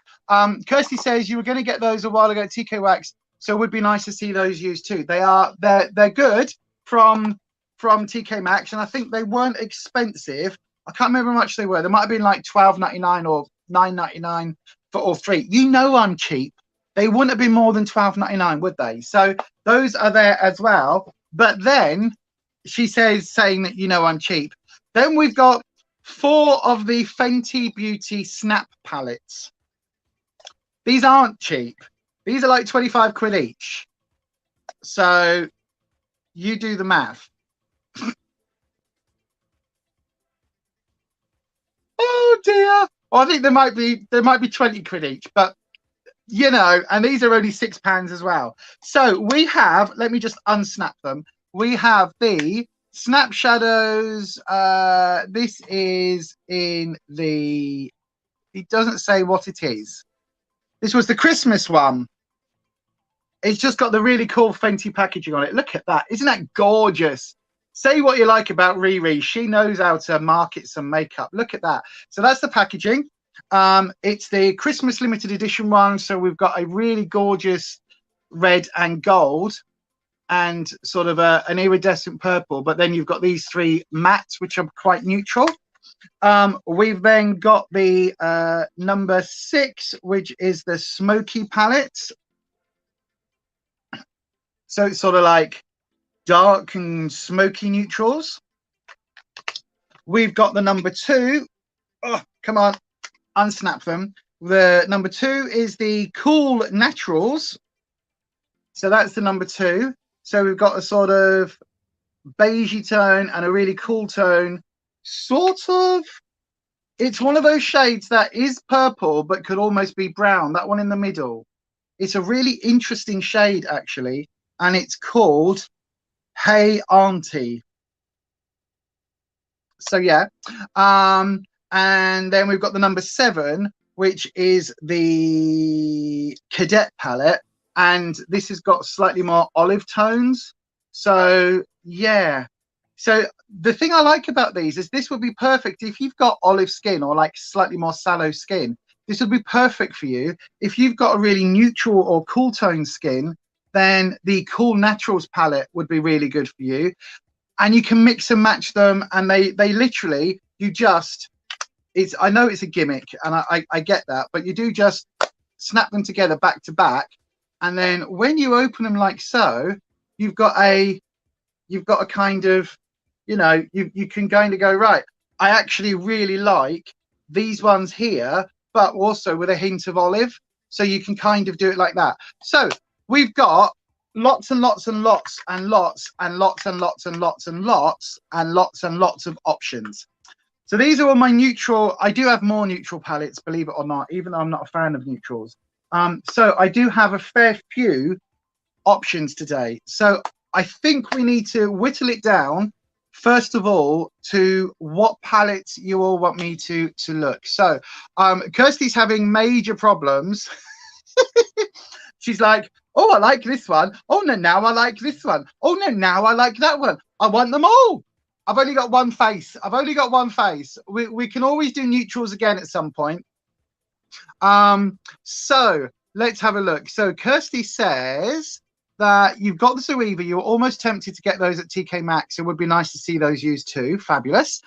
Kirsty says you were going to get those a while ago at TK Wax. So it would be nice to see those used too. They're good from TK Maxx, and I think they weren't expensive. I can't remember how much they were. They might have been like $12.99 or $9.99 for all three. You know I'm cheap. they wouldn't have been more than £12.99, would they? So those are there as well. But then she says, saying that, you know, I'm cheap. Then we've got 4 of the Fenty Beauty Snap palettes. These aren't cheap. These are like 25 quid each. So you do the math. Oh dear. Well, I think there might be 20 quid each, but you know, and these are only £6 as well. So we have, let me just unsnap them. We have the Snap Shadows. This is in the, it doesn't say what it is. This was the Christmas one. It's just got the really cool Fenty packaging on it. Look at that. Isn't that gorgeous? Say what you like about Riri. She knows how to market some makeup. Look at that. So that's the packaging. It's the Christmas limited edition one. So we've got a really gorgeous red and gold and sort of an iridescent purple. But then you've got these 3 mattes, which are quite neutral. We've then got the number 6, which is the smoky palette. So it's sort of like dark and smoky neutrals. We've got the number 2. Oh, come on, unsnap them. The number 2 is the cool naturals. So that's the number 2. So we've got a sort of beigey tone and a really cool tone. Sort of, it's one of those shades that is purple but could almost be brown. That one in the middle. It's a really interesting shade actually, and it's called Hey Auntie. So yeah, and then we've got the number 7, which is the Cadet palette, and this has got slightly more olive tones. So yeah, so the thing I like about these is this would be perfect if you've got olive skin or like slightly more sallow skin. This would be perfect for you. If you've got a really neutral or cool tone skin, then the Cool Naturals palette would be really good for you. And you can mix and match them, and they literally, you just, it's, I know it's a gimmick and I get that, but you do just snap them together back to back, and then when you open them like so, you've got a kind of, you know, you can kind of go, right, I actually really like these ones here, but also with a hint of olive. So you can kind of do it like that. So we've got lots and lots and lots and lots and lots and lots and lots and lots and lots and lots of options. So these are all my neutral. I do have more neutral palettes, believe it or not, even though I'm not a fan of neutrals. So I do have a fair few options today. So I think we need to whittle it down, first of all, to what palettes you all want me to look. So Kirsty's having major problems. She's like, oh, I like this one. Oh, no, now I like this one. Oh, no, now I like that one. I want them all. I've only got one face. I've only got one face. We can always do neutrals again at some point. So let's have a look. So Kirsty says that you've got the Zoeva. You were almost tempted to get those at TK Maxx. It would be nice to see those used too. Fabulous.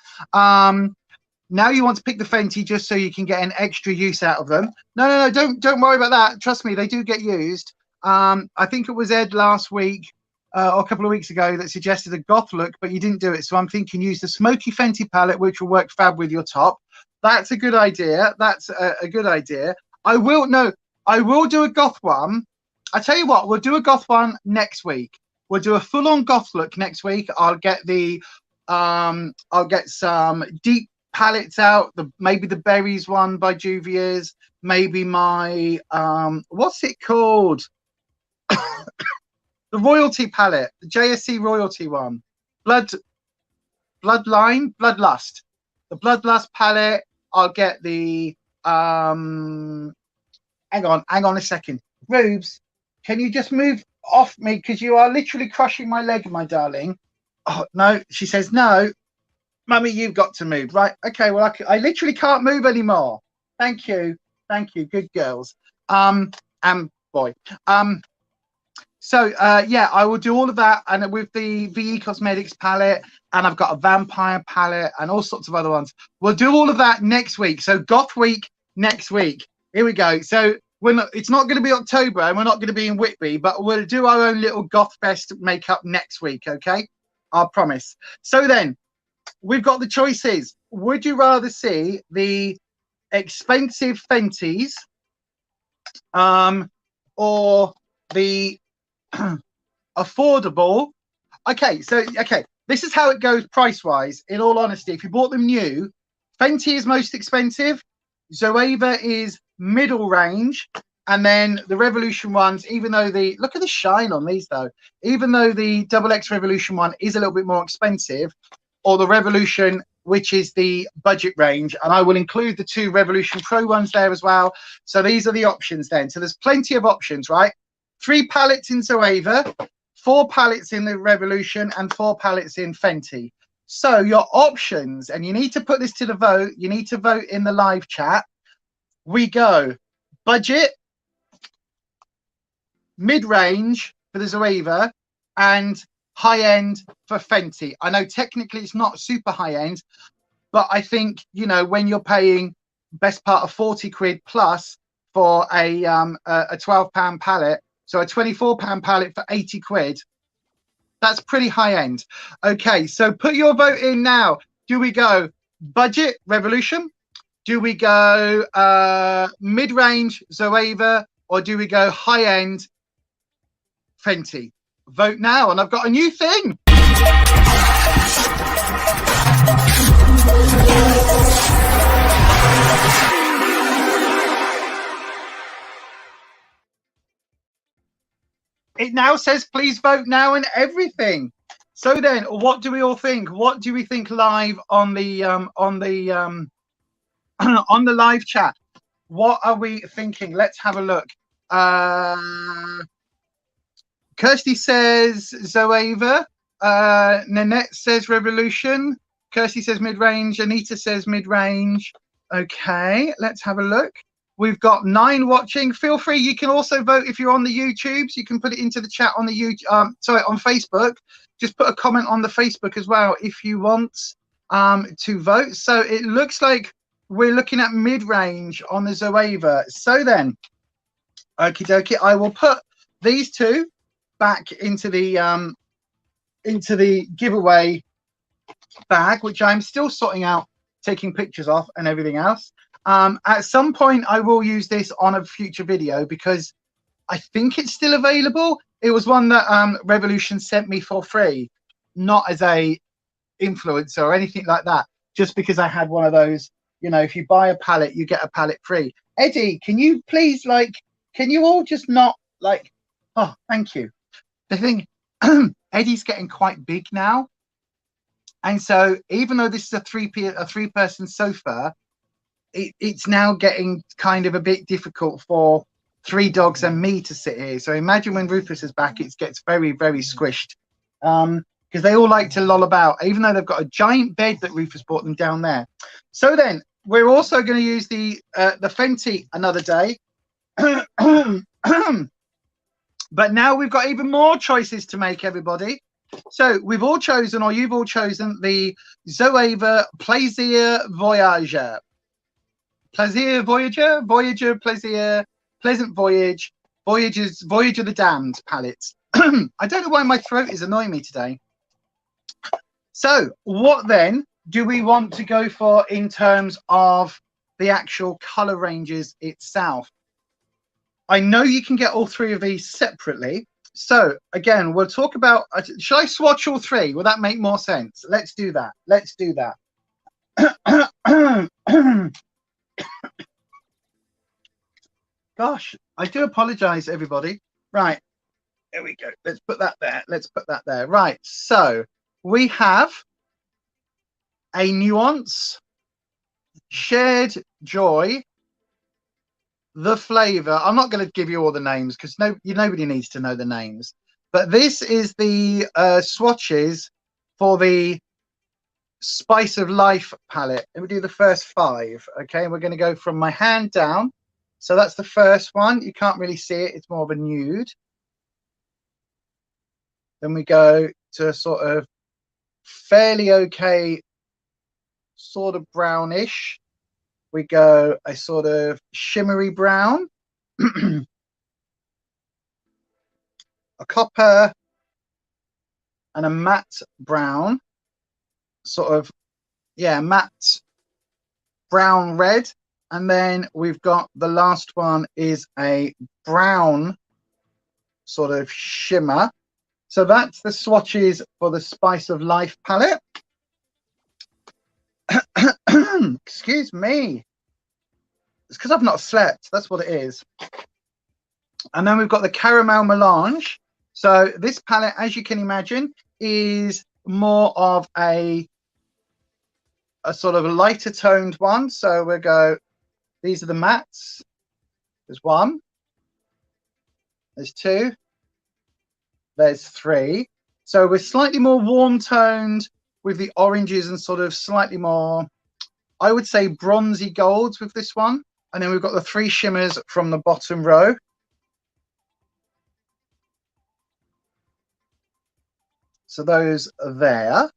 Now you want to pick the Fenty just so you can get an extra use out of them. No, don't worry about that. Trust me, they do get used. I think it was Ed last week or a couple of weeks ago that suggested a goth look, but you didn't do it. So I'm thinking use the smoky Fenty palette, which will work fab with your top. That's a good idea. That's a good idea. I will do a goth one. I tell you what, we'll do a goth one next week. We'll do a full-on goth look next week. I'll get some deep palettes out, maybe the berries one by Juvia's, maybe my what's it called, the royalty palette, the JSC royalty one, bloodlust, the bloodlust palette. I'll get the hang on a second, Rubes, can you just move off me, because you are literally crushing my leg, my darling. Oh no, she says no, Mummy, you've got to move. Right, okay, well, I literally can't move anymore. Thank you, good girls, and boy. So yeah, I will do all of that, and with the VE Cosmetics palette, and I've got a vampire palette and all sorts of other ones. We'll do all of that next week. So goth week next week. Here we go. So it's not going to be October and we're not going to be in Whitby, but we'll do our own little Goth Fest makeup next week, okay? I promise. So then, we've got the choices. Would you rather see the expensive Fenties or the affordable? Okay, this is how it goes price-wise, in all honesty. If you bought them new, Fenty is most expensive, Zoeva is middle range, and then the Revolution ones, even though look at the shine on these though, even though the XX Revolution one is a little bit more expensive, or the Revolution, which is the budget range, and I will include the 2 Revolution Pro ones there as well. So these are the options then. So there's plenty of options, right? 3 palettes in Zoeva, 4 palettes in the Revolution, and 4 palettes in Fenty. So your options, and you need to put this to the vote, you need to vote in the live chat. We go budget, mid-range for the Zoeva, and high-end for Fenty. I know technically it's not super high-end, but I think, you know, when you're paying best part of 40 quid plus for a £12 palette, so a £24 palette for 80 quid, that's pretty high-end. Okay, so put your vote in now. Do we go budget Revolution? Do we go mid-range Zoeva? Or do we go high-end Fenty? Vote now, and I've got a new thing. It now says please vote now and everything. So then, what do we all think? What do we think live on the on the live chat? What are we thinking? Let's have a look. Kirsty says Zoeva. Nanette says Revolution. Kirsty says mid-range. Anita says mid-range. Okay, let's have a look. We've got 9 watching. Feel free. You can also vote if you're on the YouTubes. You can put it into the chat on the YouTube. Sorry, on Facebook. Just put a comment on the Facebook as well if you want to vote. So it looks like we're looking at mid-range on the Zoeva. So then, okie dokie, I will put these 2 back into the giveaway bag, which I'm still sorting out, taking pictures of and everything else. At some point I will use this on a future video because I think it's still available. It was one that Revolution sent me for free, not as a influencer or anything like that, just because I had one of those, you know, if you buy a palette you get a palette free. Eddie, can you please, like, can you all just not, like, oh, thank you. The thing, Eddie's getting quite big now, and so even though this is a three-person sofa, it's now getting kind of a bit difficult for 3 dogs and me to sit here. So imagine when Rufus is back, it gets very, very squished, because they all like to loll about, even though they've got a giant bed that Rufus bought them down there. So then we're also going to use the Fenty another day. But now we've got even more choices to make, everybody. So we've all chosen, or you've all chosen, the Zoeva Plaisir Voyager. Plaisir Voyager? Voyager, Plaisir, Pleasant Voyage, Voyage of the Damned palettes. I don't know why my throat is annoying me today. So what then do we want to go for in terms of the actual colour ranges itself? I know you can get all 3 of these separately. So again, we'll talk about, should I swatch all 3? Will that make more sense? Let's do that. Let's do that. Gosh, I do apologize, everybody. Right, there we go. Let's put that there. Let's put that there. Right, so we have a Nuance, Shared Joy, The Flavor. I'm not going to give you all the names because nobody needs to know the names. But this is the swatches for the Spice of Life palette. Let me do the first 5. Okay, we're going to go from my hand down. So that's the first one. You can't really see it. It's more of a nude. Then we go to a sort of fairly okay, sort of brownish. We go a sort of shimmery brown. a copper and a matte brown, sort of, yeah, matte brown red. And then we've got the last one is a brown sort of shimmer. So that's the swatches for the Spice of Life palette. Excuse me. It's because I've not slept. That's what it is. And then we've got the Caramel Melange. So this palette, as you can imagine, is more of a sort of a lighter toned one. So we'll go, these are the mattes. There's one. There's two. There's three. So we're slightly more warm toned with the oranges and sort of slightly more, I would say, bronzy golds with this one. And then we've got the three shimmers from the bottom row. So those are there.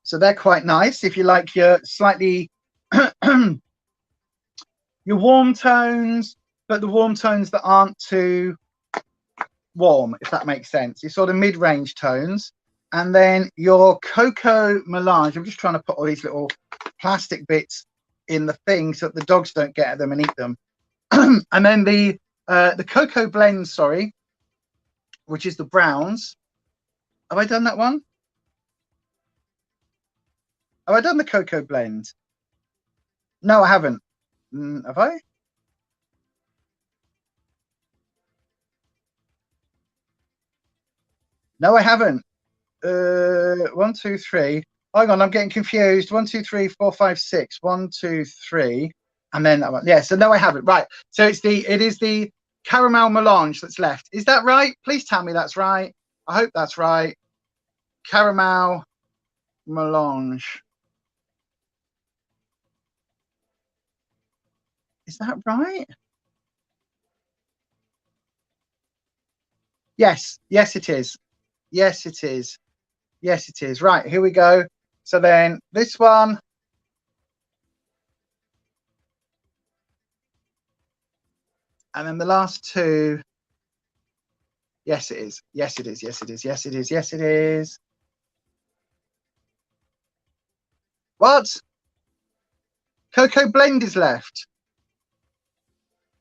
So they're quite nice if you like your slightly your warm tones, but the warm tones that aren't too warm, if that makes sense. Your sort of mid-range tones. And then your Cocoa Melange. I'm just trying to put all these little plastic bits in the thing so that the dogs don't get at them and eat them. And then the Cocoa Blend, sorry, which is the browns. Have I done that one? Have I done the Cocoa Blend? No, I haven't. Have I? No, I haven't. 1, 2, 3. Hang on, I'm getting confused. 1, 2, 3, 4, 5, 6. 1, 2, 3. And then that one. Yeah, so no, I haven't. Right. So it is the Caramel Melange that's left. Is that right? Please tell me that's right. I hope that's right. Caramel Melange. Is that right? Yes. Yes, it is. Yes, it is. Yes, it is. Right, here we go. So then this one. And then the last two. Yes, it is. Yes, it is. Yes, it is. Yes, it is. Yes, it is. What? Cocoa Blend is left.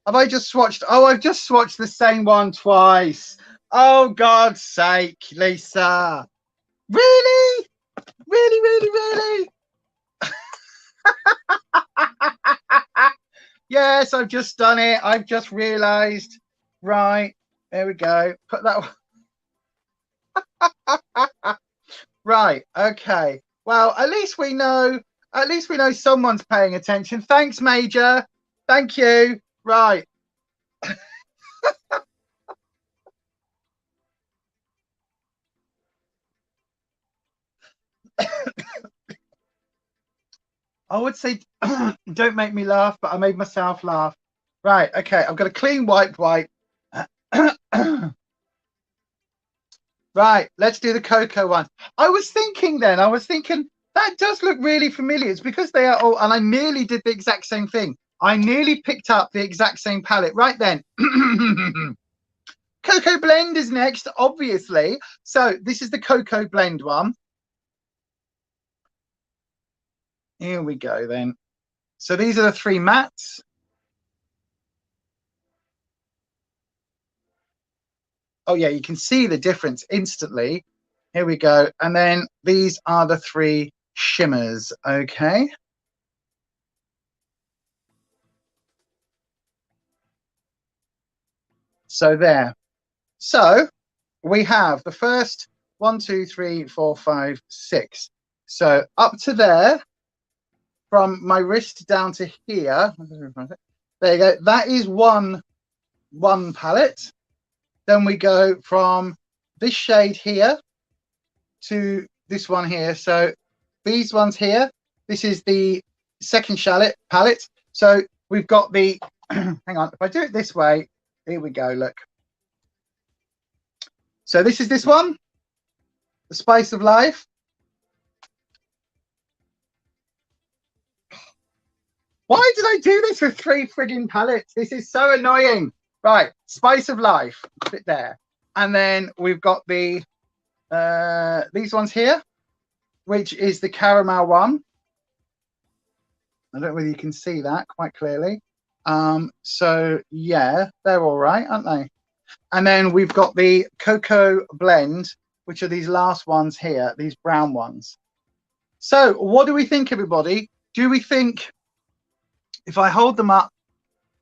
Have I just swatched? Oh, I've just swatched the same one twice. Oh, God's sake, Lisa. Really? Really, really, really? Yes, I've just done it. I've just realised. Right. There we go. Put that one. Right. Okay. Well, at least we know someone's paying attention. Thanks, Major. Thank you. Right. I would say don't make me laugh, but I made myself laugh. Right. Okay. I've got a clean wipe. Right. Let's do the cocoa one. I was thinking that does look really familiar. It's because they are all, and I nearly did the exact same thing. I nearly picked up the exact same palette right then. Cocoa Blend is next, obviously. So this is the Cocoa Blend one. Here we go then. So these are the three mattes. Oh yeah, you can see the difference instantly. Here we go. And then these are the three shimmers. Okay. So there. So we have the first 1, 2, 3, 4, 5, 6. So up to there, from my wrist down to here. There you go. That is one palette. Then we go from this shade here to this one here. So these ones here, this is the second palette. So we've got the, hang on, if I do it this way, here we go, look. So this is this one, the Spice of Life. Why Why did I do this with 3 frigging palettes? This is so annoying. Right, Spice of Life, put it there. And then we've got the these ones here, which is the caramel one. I don't know whether you can see that quite clearly. So yeah, they're all right, aren't they? And then we've got the cocoa blend, which are these last ones here, these brown ones. So what do we think, everybody? Do we think, if I hold them up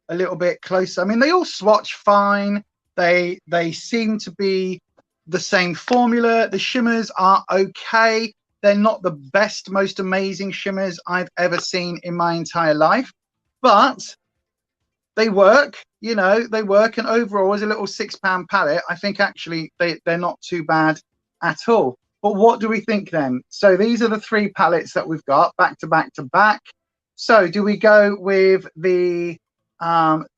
a little bit closer, I mean, they all swatch fine. They seem to be the same formula. The shimmers are okay. They're not the best, most amazing shimmers I've ever seen in my entire life, but they work, you know, they work. And overall, as a little £6 palette, I think actually they're not too bad at all. But what do we think then? So these are the 3 palettes that we've got back to back to back. So do we go with the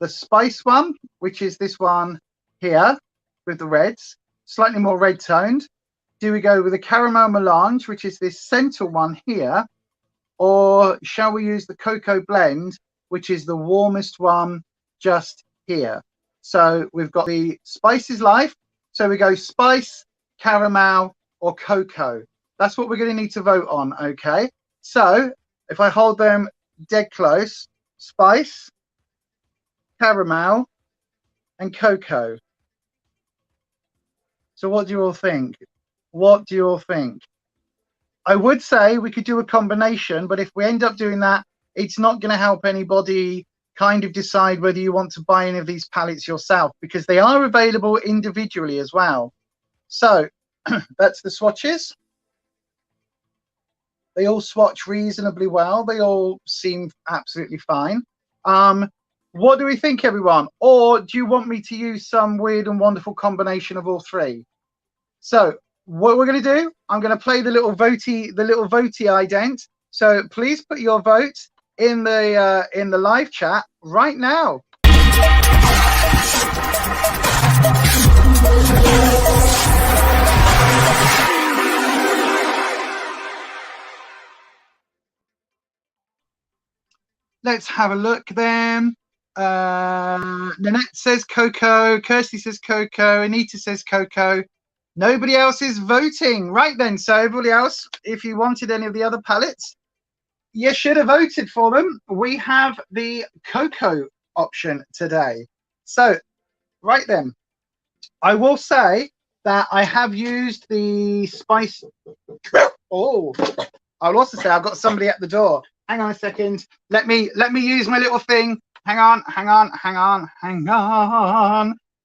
spice one, which is this one here with the reds, slightly more red toned? Do we go with the caramel melange, which is this center one here, or shall we use the cocoa blend, which is the warmest one just here? So we've got the Spice is Life. So we go spice, caramel, or cocoa. That's what we're going to need to vote on. Okay. So if I hold them dead close, spice, caramel, and cocoa. So what do you all think? What do you all think? I would say we could do a combination, but if we end up doing that, it's not going to help anybody kind of decide whether you want to buy any of these palettes yourself, because they are available individually as well. So that's the swatches. They all swatch reasonably well. They all seem absolutely fine. What do we think, everyone? Or do you want me to use some weird and wonderful combination of all 3? So what we're going to do, I'm going to play the little votey ident. So please put your vote in the live chat right now. Let's have a look then. Nanette says cocoa. Kirsty says cocoa. Anita says cocoa. Nobody else is voting. Right then. So everybody else, if you wanted any of the other palettes, you should have voted for them. We have the cocoa option today. So right then, I will say that I have used the spice. Oh, I'll also say I've got somebody at the door. Hang on a second. Let me use my little thing. Hang on.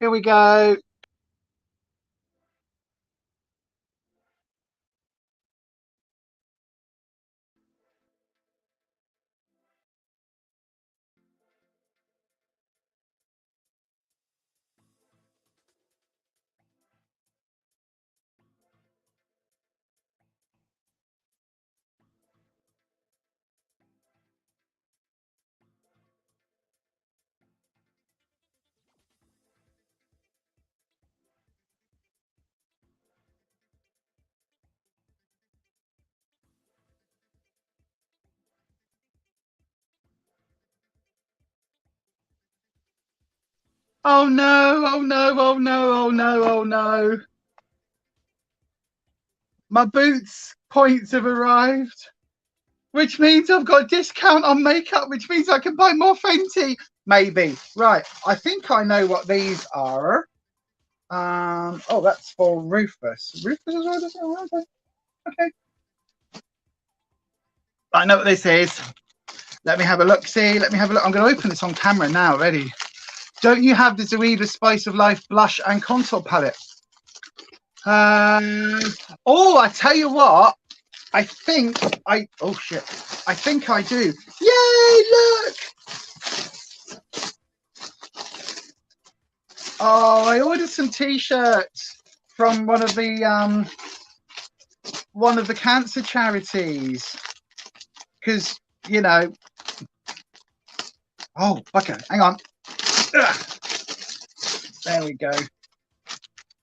Here we go. Oh no, oh no, oh no, oh no, oh no. My boots points have arrived, which means I've got a discount on makeup, which means I can buy more Fenty. Maybe. Right. I think I know what these are. Oh, that's for Rufus. Rufus as well? Okay. I know what this is. Let me have a look. See, let me have a look. I'm going to open this on camera now. Ready? Don't you have the Zoeva Spice of Life blush and contour palette? Oh, I tell you what. I think I. Oh shit! I think I do. Yay! Look. Oh, I ordered some T-shirts from one of the cancer charities, because you know. Oh, okay. Hang on. Ugh. There we go.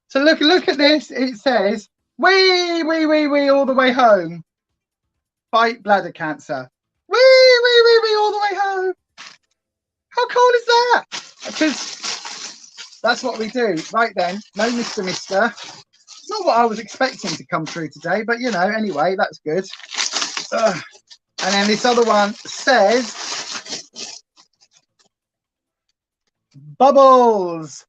So look at this. It says, wee all the way home. Fight bladder cancer. Wee all the way home. How cool is that? Because that's what we do. Right then, no Mr. Mister. It's not what I was expecting to come through today, but you know, anyway, that's good. And then this other one says bubbles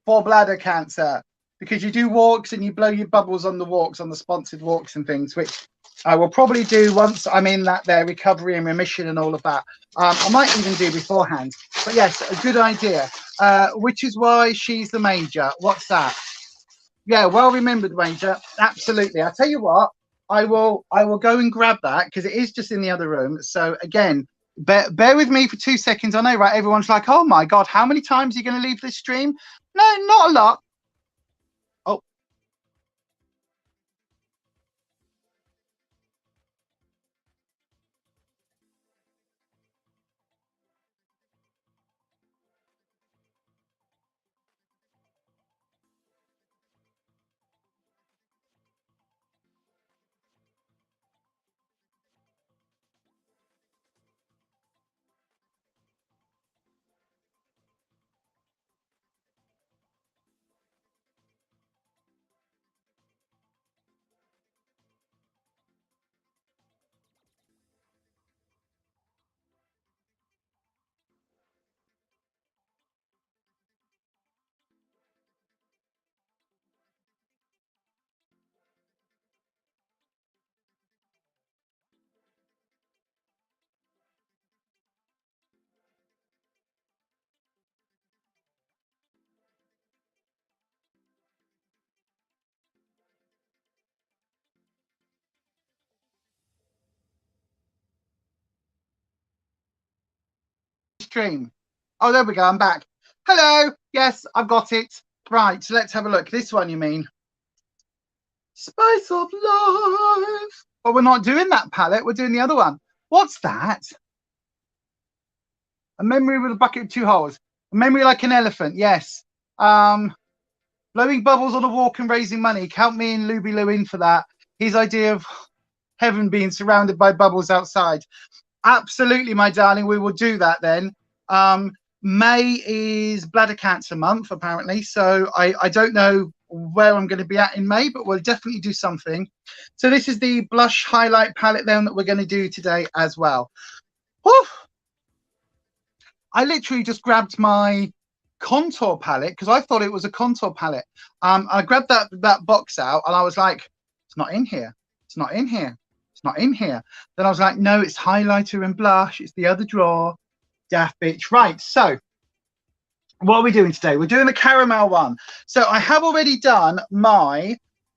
for bladder cancer, because you do walks and you blow your bubbles on the walks, on the sponsored walks and things, which I will probably do once I'm in that there recovery and remission and all of that. I might even do beforehand, but yes, a good idea. Which is why she's the major. What's that? Yeah, well remembered, Major. Absolutely. I tell you what, I will go and grab that because it is just in the other room. So again, bear with me for 2 seconds. I know, right? Everyone's like, oh my God, how many times are you going to leave this stream? No, not a lot. Oh. Stream. Oh, there we go. I'm back. Hello. Yes, I've got it. Right. So let's have a look. This one, you mean? Spice of Life. But we're not doing that palette. We're doing the other one. What's that? A memory with a bucket with 2 holes. A memory like an elephant. Yes. Blowing bubbles on a walk and raising money. Count me and Luby Lou in for that. His idea of heaven being surrounded by bubbles outside. Absolutely, my darling. We will do that then. May is bladder cancer month, apparently. So I don't know where I'm going to be at in May, but we'll definitely do something. So this is the blush highlight palette then that we're going to do today as well. Whew. I literally just grabbed my contour palette because I thought it was a contour palette. I grabbed that box out and I was like, it's not in here. It's not in here. It's not in here. Then I was like, no, it's highlighter and blush. It's the other drawer. Daft bitch. Right. So what are we doing today? We're doing the caramel one. So I have already done my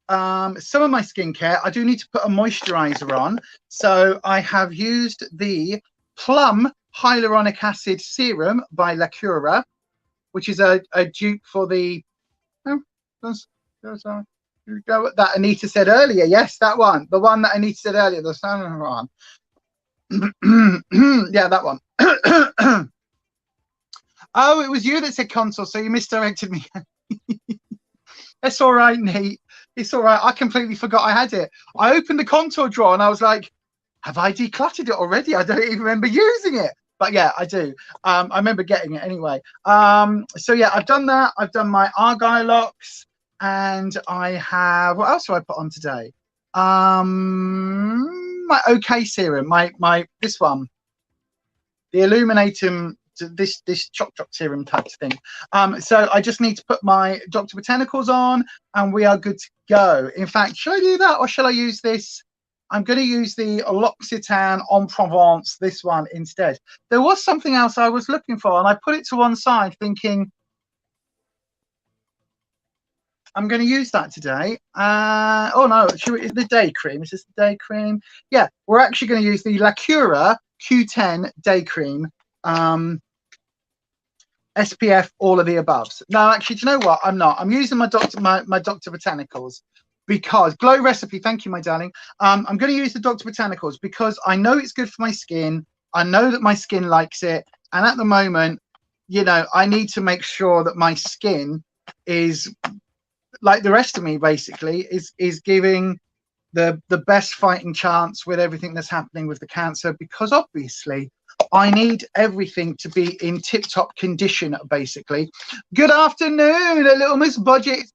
some of my skincare. I do need to put a moisturizer on. So I have used the Plum Hyaluronic Acid Serum by Lacura, which is a dupe for the that Anita said earlier. Yes, that one. The one that Anita said earlier, the sun one. Yeah, that one. Oh, it was you that said console, so you misdirected me. That's all right, Nate. It's all right. I completely forgot I had it. I opened the contour drawer and I was like, have I decluttered it already? I don't even remember using it. But yeah, I do. I remember getting it anyway. So yeah, I've done that. I've done my Argyle locks, and I have, what else do I put on today? My OK serum, my this one, the Illuminatum, this chop serum type thing. So I just need to put my Dr. Botanicals on and we are good to go. In fact, should I do that or shall I use this? I'm going to use the L'Occitane en Provence, this one instead. There was something else I was looking for and I put it to one side thinking I'm going to use that today. Oh no, the day cream. Is this the day cream? Yeah, we're actually going to use the Lacura Q10 day cream. SPF, all of the above. No, actually, do you know what? I'm not. I'm using my Dr. Botanicals because Glow Recipe. Thank you, my darling. I'm going to use the Dr. Botanicals because I know it's good for my skin. I know that my skin likes it, and at the moment, you know, I need to make sure that my skin is like the rest of me. Basically, is giving the best fighting chance with everything that's happening with the cancer, because obviously I need everything to be in tip-top condition, basically. Good afternoon, a little Miss Budget.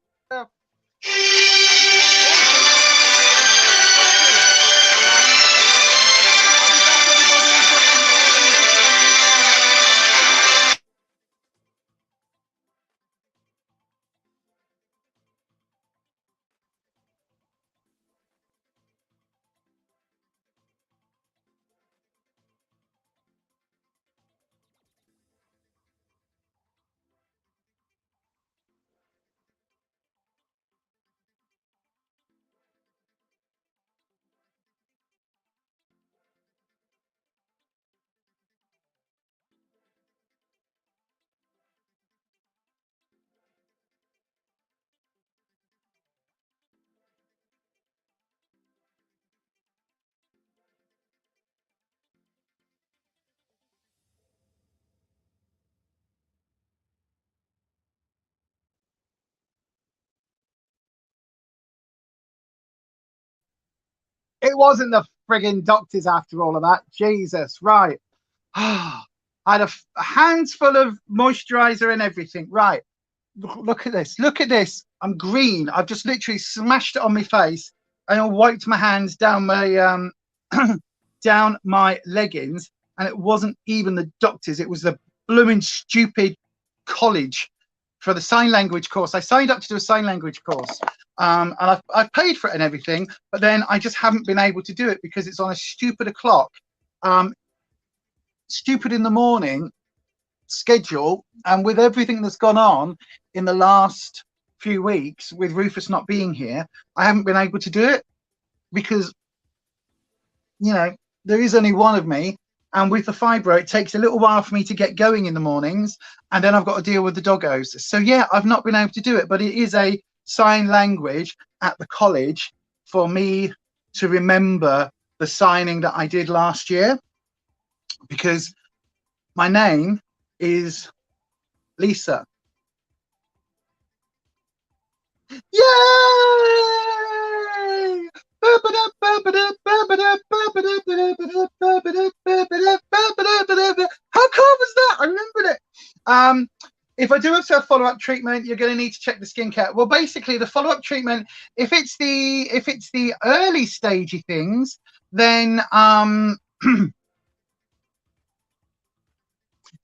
It wasn't the frigging doctors after all of that. Jesus, right. I had a hands full of moisturizer and everything. Right. Look at this. Look at this. I'm green. I've just literally smashed it on my face and I wiped my hands down my down my leggings, and it wasn't even the doctors. It was the blooming stupid college for the sign language course. I signed up to do a sign language course, and I've paid for it and everything, but then I just haven't been able to do it because it's on a stupid o'clock, stupid in the morning schedule. And with everything that's gone on in the last few weeks with Rufus not being here, I haven't been able to do it because, you know, there is only one of me, and with the fibro it takes a little while for me to get going in the mornings, and then I've got to deal with the doggos. So yeah, I've not been able to do it, but it is a sign language at the college for me to remember the signing that I did last year, because my name is Lisa. Yay! How cool was that? I remembered it. If I do a follow-up treatment, you're going to need to check the skincare. Well, basically, the follow-up treatment, if it's the early stagey things, then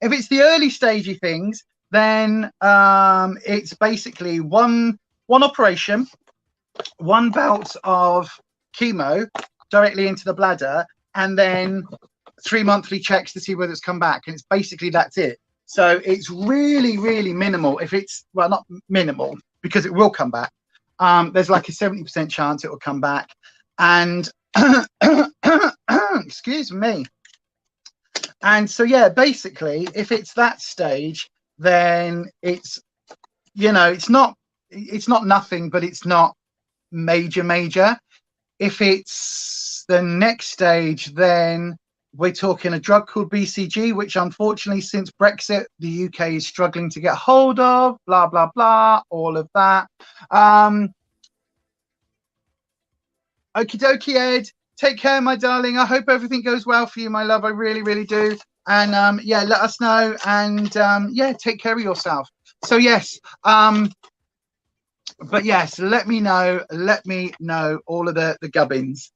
if it's the early stagey things, then it's basically one operation, one bout of chemo directly into the bladder, and then 3 monthly checks to see whether it's come back. And it's basically, that's it. So it's really, really minimal. If it's, well, not minimal, because it will come back. There's like a 70% chance it will come back. And excuse me. And so, yeah, basically, if it's that stage, then it's, you know, it's not nothing, but it's not major. If it's the next stage, then we're talking a drug called BCG, which unfortunately, since Brexit, the UK is struggling to get hold of, blah, blah, blah, all of that. Okie dokie, Ed. Take care, my darling. I hope everything goes well for you, my love. I really, really do. And yeah, let us know. And yeah, take care of yourself. So yes, but yes, let me know all of the gubbins.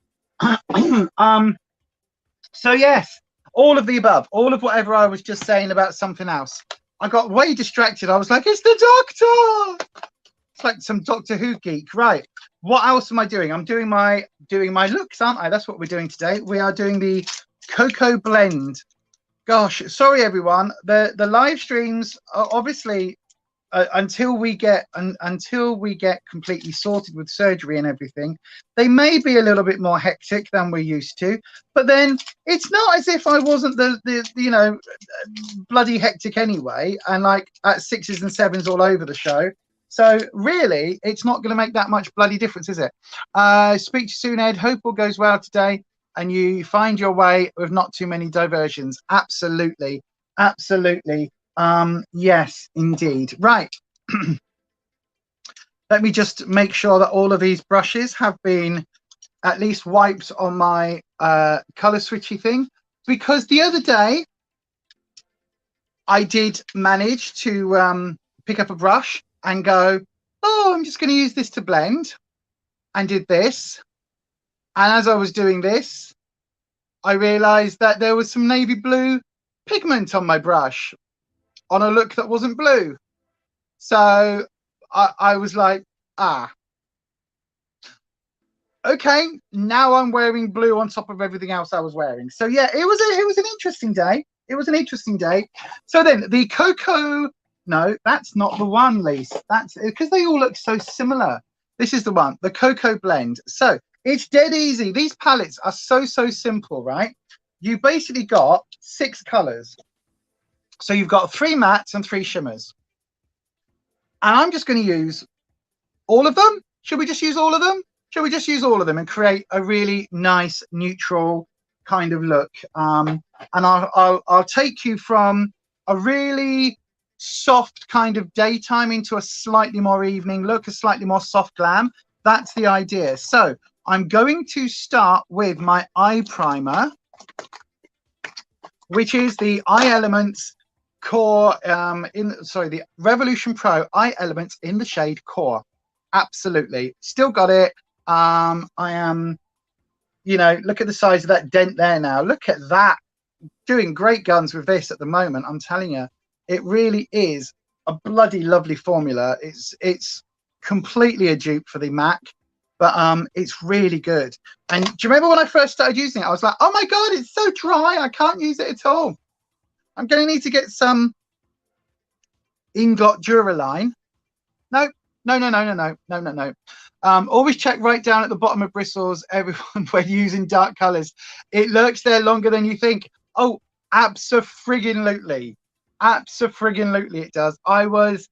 So yes, all of the above, all of whatever I was just saying about something else. I got way distracted. I was like, it's the doctor. It's like some Doctor Who geek. Right. What else am I doing? I'm doing my looks, aren't I? That's what we're doing today. We are doing the cocoa blend. Gosh, sorry everyone. The live streams are obviously until we get completely sorted with surgery and everything, they may be a little bit more hectic than we're used to. But then it's not as if I wasn't the you know, bloody hectic anyway, and like at 6s and 7s all over the show. So really, it's not going to make that much bloody difference, is it? Speak to you soon, Ed. Hope all goes well today, and you find your way with not too many diversions. Absolutely, absolutely. Yes, indeed. Right. Let me just make sure that all of these brushes have been at least wiped on my color switchy thing, because the other day I did manage to pick up a brush and go, oh, I'm just going to use this to blend, and did this. And as I was doing this, I realized that there was some navy blue pigment on my brush on a look that wasn't blue. So I was like, okay, now I'm wearing blue on top of everything else I was wearing. So yeah, it was an interesting day. It was an interesting day. So then the cocoa, no, that's not the one, Lise. That's because they all look so similar. This is the one, the cocoa blend. So it's dead easy. These palettes are so simple, right? You basically got 6 colors. So you've got 3 mattes and 3 shimmers. And I'm just going to use all of them. Should we just use all of them? Should we just use all of them and create a really nice neutral kind of look? And I'll take you from a really soft kind of daytime into a slightly more evening look, a slightly more soft glam. That's the idea. So I'm going to start with my eye primer, which is the Eye Elements Core the Revolution Pro Eye Elements in the shade Core. Absolutely, still got it. I am, you know, look at the size of that dent there now. Look at that. Doing great guns with this at the moment. I'm telling you, it really is a bloody lovely formula. It's completely a dupe for the MAC, but it's really good. And do you remember when I first started using it, I was like, oh my god, it's so dry, I can't use it at all. I'm going to need to get some Inglot Duraline. No. Always check right down at the bottom of bristles, everyone, when using dark colors. It lurks there longer than you think. Oh, abso-friggin-lutely. Abso-friggin-lutely it does. I was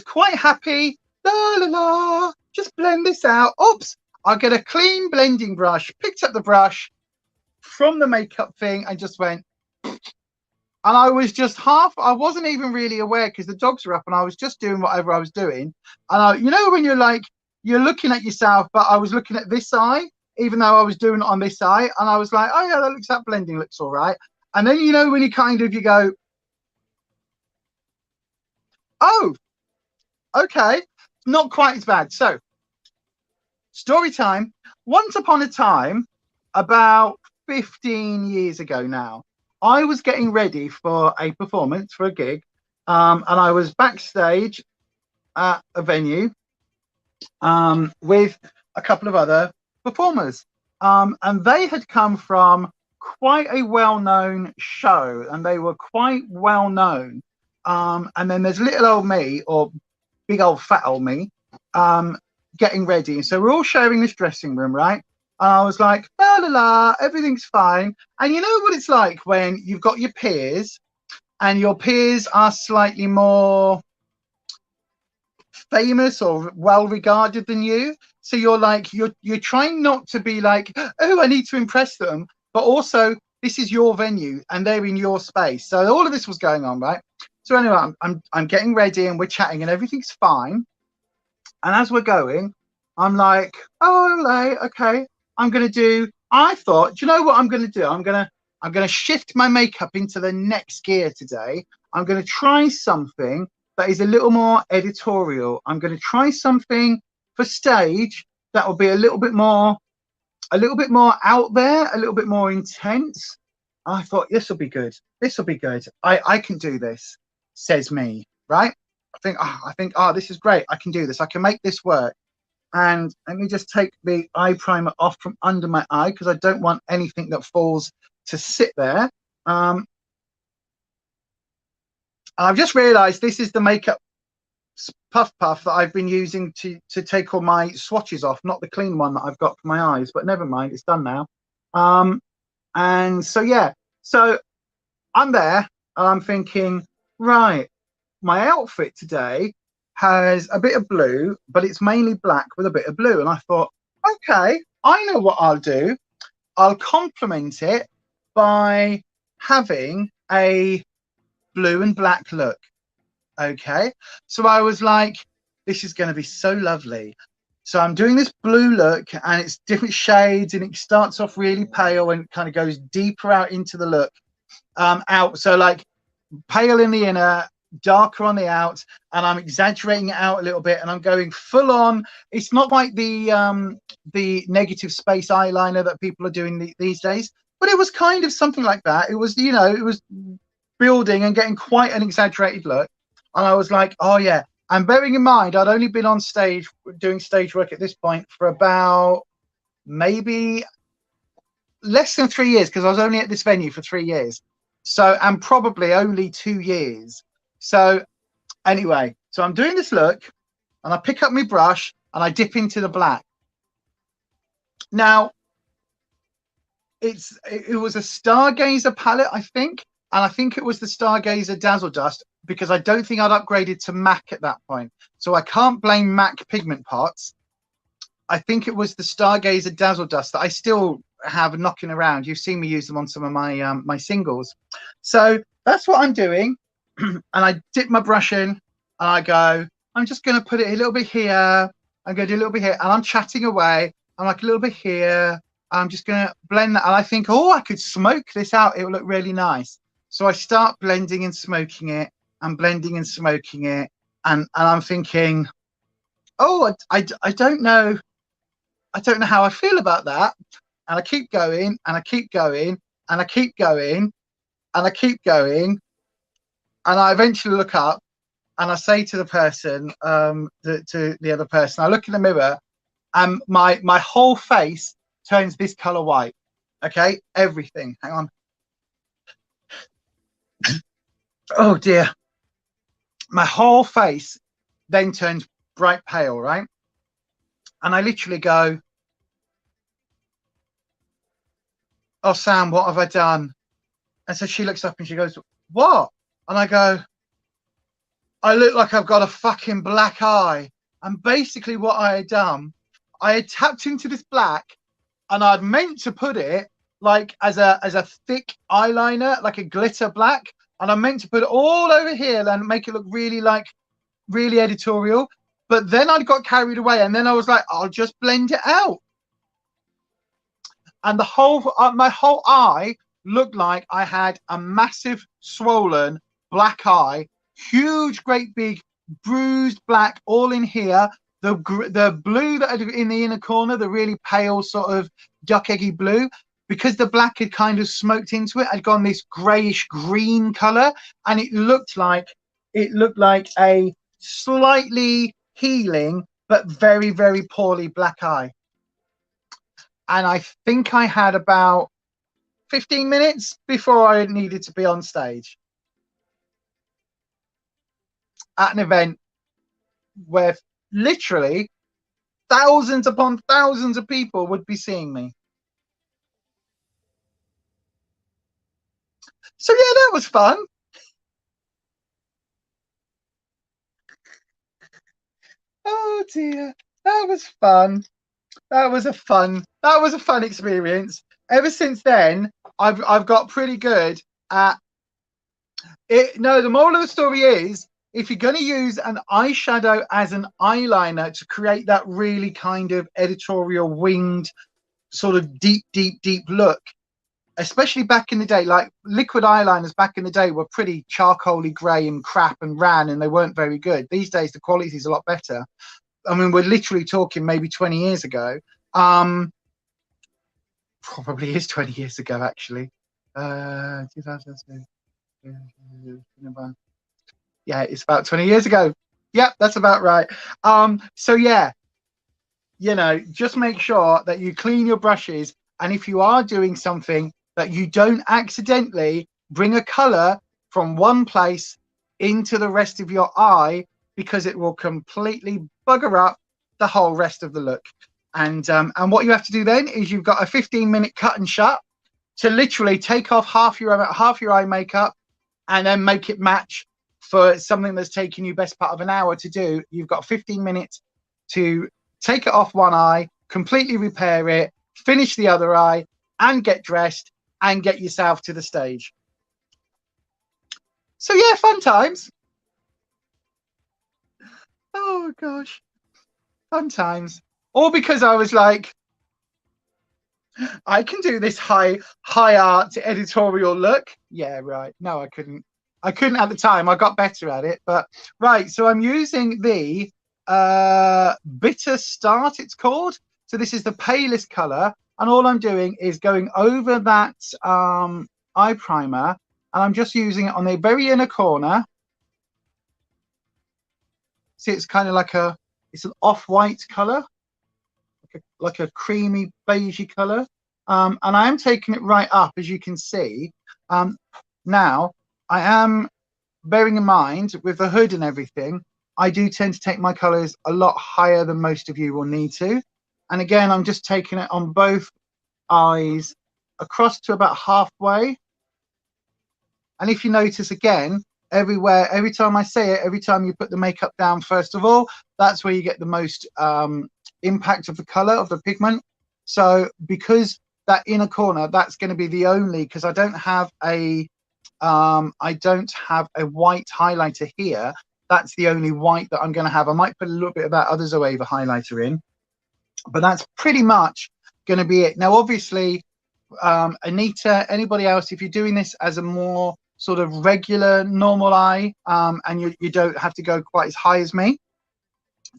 quite happy. La la la. Just blend this out. Oops. I'll get a clean blending brush. Picked up the brush from the makeup thing and just went. And I was just I wasn't even really aware because the dogs were up and I was just doing whatever I was doing. And you know, when you're like, you're looking at yourself, but I was looking at this eye, even though I was doing it on this eye. And I was like, oh yeah, that blending looks all right. And then, you know, when you go, oh, okay, not quite as bad. So story time. Once upon a time, about 15 years ago now, I was getting ready for a performance, for a gig, and I was backstage at a venue with a couple of other performers, and they had come from quite a well-known show, and they were quite well-known. And then there's little old me, or big old fat old me, getting ready. So we're all sharing this dressing room, right? And I was like, la la la, everything's fine. And you know what it's like when you've got your peers and your peers are slightly more famous or well regarded than you. So you're like, you're trying not to be like, oh, I need to impress them. But also, this is your venue and they're in your space. So all of this was going on, right? So anyway, I'm getting ready and we're chatting and everything's fine. And as we're going, I'm like, oh, okay. I thought, do you know what I'm going to do? I'm going to shift my makeup into the next gear today. I'm going to try something that is a little more editorial. I'm going to try something for stage that will be a little bit more out there, a little bit more intense. I thought, this will be good. This will be good. I can do this, says me, right? I think, this is great. I can do this. I can make this work. And let me just take the eye primer off from under my eye because I don't want anything that falls to sit there. I've just realized this is the makeup puff that I've been using to take all my swatches off, not the clean one that I've got for my eyes, but never mind, it's done now. And so yeah, so I'm there and I'm thinking, right, my outfit today has a bit of blue, but it's mainly black with a bit of blue. And I thought, okay, I know what I'll do. I'll complement it by having a blue and black look. Okay, so I was like, this is going to be so lovely. So I'm doing this blue look and it's different shades and it starts off really pale and kind of goes deeper out into the look. So like pale in the inner, darker on the out, and I'm exaggerating it out a little bit, and I'm going full on. It's not quite the negative space eyeliner that people are doing these days, but it was kind of something like that. It was, you know, it was building and getting quite an exaggerated look. And I was like, oh yeah. And bearing in mind, I'd only been on stage doing stage work at this point for about maybe less than 3 years, because I was only at this venue for 3 years. So, and probably only 2 years. So anyway, so I'm doing this look, and I pick up my brush and I dip into the black. Now, it was a Stargazer palette, I think. And I think it was the Stargazer Dazzle Dust, because I don't think I'd upgraded to MAC at that point. So I can't blame MAC pigment pots. I think it was the Stargazer Dazzle Dust that I still have knocking around. You've seen me use them on some of my my singles. So that's what I'm doing. And I dip my brush in and I go, I'm just going to put it a little bit here. I'm going to do a little bit here. And I'm chatting away. I'm like a little bit here. I'm just going to blend that. And I think, oh, I could smoke this out. It will look really nice. So I start blending and smoking it and blending and smoking it. And I'm thinking, oh, I don't know. I don't know how I feel about that. And I keep going and I keep going and I keep going and I keep going. And I eventually look up and I say to the person, to the other person, I look in the mirror and my whole face turns this color white. Okay, everything. Hang on. Oh dear. My whole face then turns bright pale, right? And I literally go, oh, Sam, what have I done? And so she looks up and she goes, what? And I go, I look like I've got a fucking black eye. And basically what I had done, I had tapped into this black and I'd meant to put it like as a thick eyeliner, like a glitter black. And I meant to put it all over here and make it look really like really editorial. But then I got carried away and then I was like, I'll just blend it out. And the whole, my whole eye looked like I had a massive swollen black eye, huge, great big bruised black all in here. The blue that had in the inner corner, the really pale sort of duck eggy blue, because the black had kind of smoked into it, had gone this grayish green color, and it looked like a slightly healing but very, very poorly black eye. And I think I had about 15 minutes before I needed to be on stage at an event where literally thousands upon thousands of people would be seeing me. So yeah, that was fun. Oh dear, that was fun. That was a fun experience. Ever since then, I've got pretty good at it. No, the moral of the story is, if you're going to use an eyeshadow as an eyeliner to create that really kind of editorial winged sort of deep look, especially back in the day, like liquid eyeliners back in the day were pretty charcoaly grey and crap and ran, and they weren't very good. These days the quality is a lot better. I mean, we're literally talking maybe 20 years ago. Probably is 20 years ago, actually. 2002. Yeah, it's about 20 years ago. Yep, that's about right. So yeah, you know, just make sure that you clean your brushes, and if you are doing something, that you don't accidentally bring a color from one place into the rest of your eye, because it will completely bugger up the whole rest of the look. And what you have to do then is, you've got a 15-minute cut and shut to literally take off half your eye makeup and then make it match for something that's taking you best part of an hour to do. You've got 15 minutes to take it off one eye, completely repair it, finish the other eye, and get dressed and get yourself to the stage. So yeah, fun times. Oh gosh, fun times. All because I was like, I can do this high art editorial look. Yeah, right. No, I couldn't. I couldn't at the time. I got better at it. But right, so I'm using the Bitter Start, it's called. So this is the palest color. And all I'm doing is going over that eye primer. And I'm just using it on the very inner corner. See, it's kind of like it's an off-white color, like a creamy beigey color. And I am taking it right up, as you can see. Now, I am bearing in mind with the hood and everything, I do tend to take my colors a lot higher than most of you will need to. And again, I'm just taking it on both eyes across to about halfway. And if you notice again, everywhere, every time I say it, every time you put the makeup down, first of all, that's where you get the most impact of the color of the pigment. So because that inner corner, that's going to be the only, because I don't have a white highlighter here. That's the only white that I'm going to have. I might put a little bit of that Others Away highlighter in, but that's pretty much going to be it. Now, obviously, Anita, anybody else, if you're doing this as a more sort of regular, normal eye, and you don't have to go quite as high as me,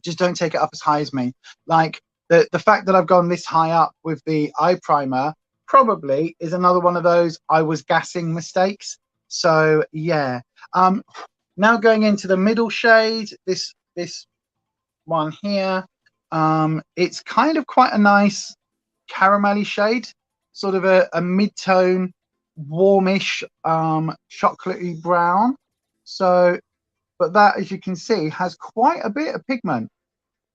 just don't take it up as high as me. Like the fact that I've gone this high up with the eye primer probably is another one of those I was gassing mistakes. So yeah, now going into the middle shade, this one here, it's kind of quite a nice caramelly shade, sort of a mid-tone, warmish, chocolatey brown. So, but that, as you can see, has quite a bit of pigment.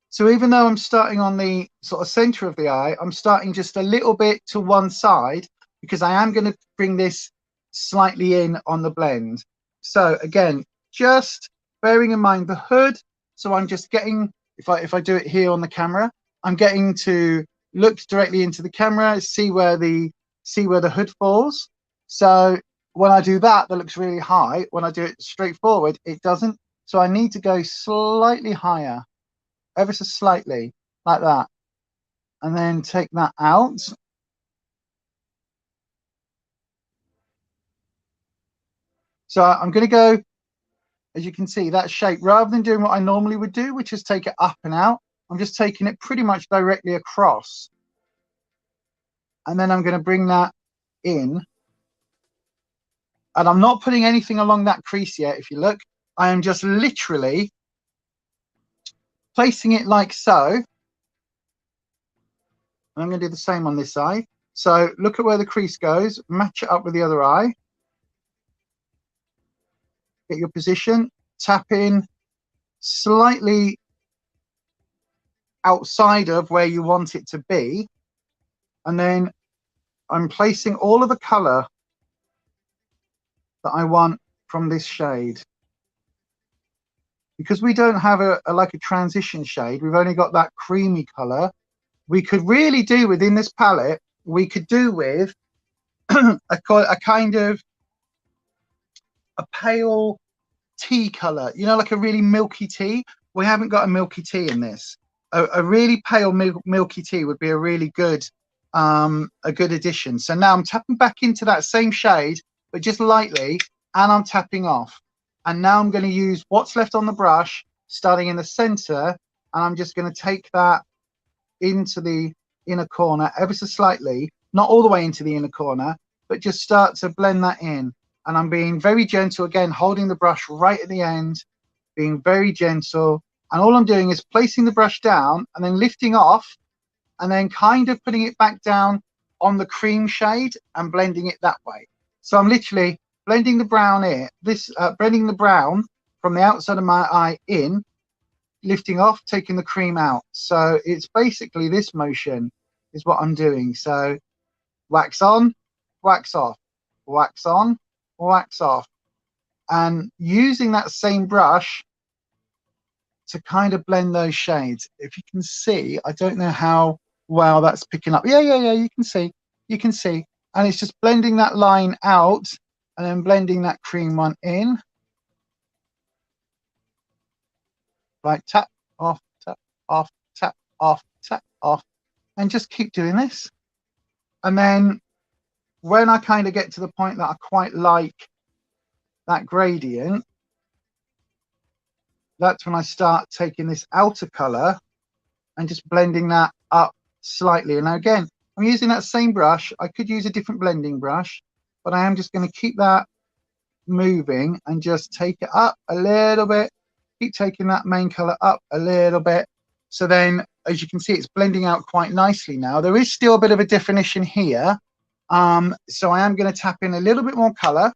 So even though I'm starting on the sort of center of the eye, I'm starting just a little bit to one side because I am going to bring this slightly in on the blend. So again, just bearing in mind the hood. So I'm just getting, if I do it here on the camera, I'm getting to look directly into the camera, see where the hood falls. So when I do that, that looks really high. When I do it straight forward, it doesn't. So I need to go slightly higher, ever so slightly, like that, and then take that out. So I'm going to go, as you can see, that shape, rather than doing what I normally would do, which is take it up and out, I'm just taking it pretty much directly across. And then I'm going to bring that in. And I'm not putting anything along that crease yet. If you look, I am just literally placing it like so. And I'm going to do the same on this side. So look at where the crease goes, match it up with the other eye. Get your position, tap in slightly outside of where you want it to be. And then I'm placing all of the color that I want from this shade. Because we don't have like a transition shade, we've only got that creamy color. We could really do within this palette, we could do with a kind of a pale tea color, you know, like a really milky tea. We haven't got a milky tea in this. A really pale milky tea would be a really good addition. So now I'm tapping back into that same shade, but just lightly, and I'm tapping off. And now I'm going to use what's left on the brush, starting in the center, and I'm just going to take that into the inner corner ever so slightly, not all the way into the inner corner, but just start to blend that in. And I'm being very gentle, again, holding the brush right at the end, being very gentle. And all I'm doing is placing the brush down and then lifting off and then kind of putting it back down on the cream shade and blending it that way. So I'm literally blending the brown in, blending the brown from the outside of my eye in, lifting off, taking the cream out. So it's basically this motion is what I'm doing. So wax on, wax off, wax on, wax off, and using that same brush to kind of blend those shades. If you can see, I don't know how well that's picking up. Yeah, you can see, and it's just blending that line out and then blending that cream one in. Like tap off, tap off, tap off, tap off, and just keep doing this. And then when I kind of get to the point that I quite like that gradient, that's when I start taking this outer color and just blending that up slightly. And again, I'm using that same brush. I could use a different blending brush, but I am just going to keep that moving and just take it up a little bit. Keep taking that main color up a little bit. So then, as you can see, it's blending out quite nicely now. There is still a bit of a definition here. So I am going to tap in a little bit more color,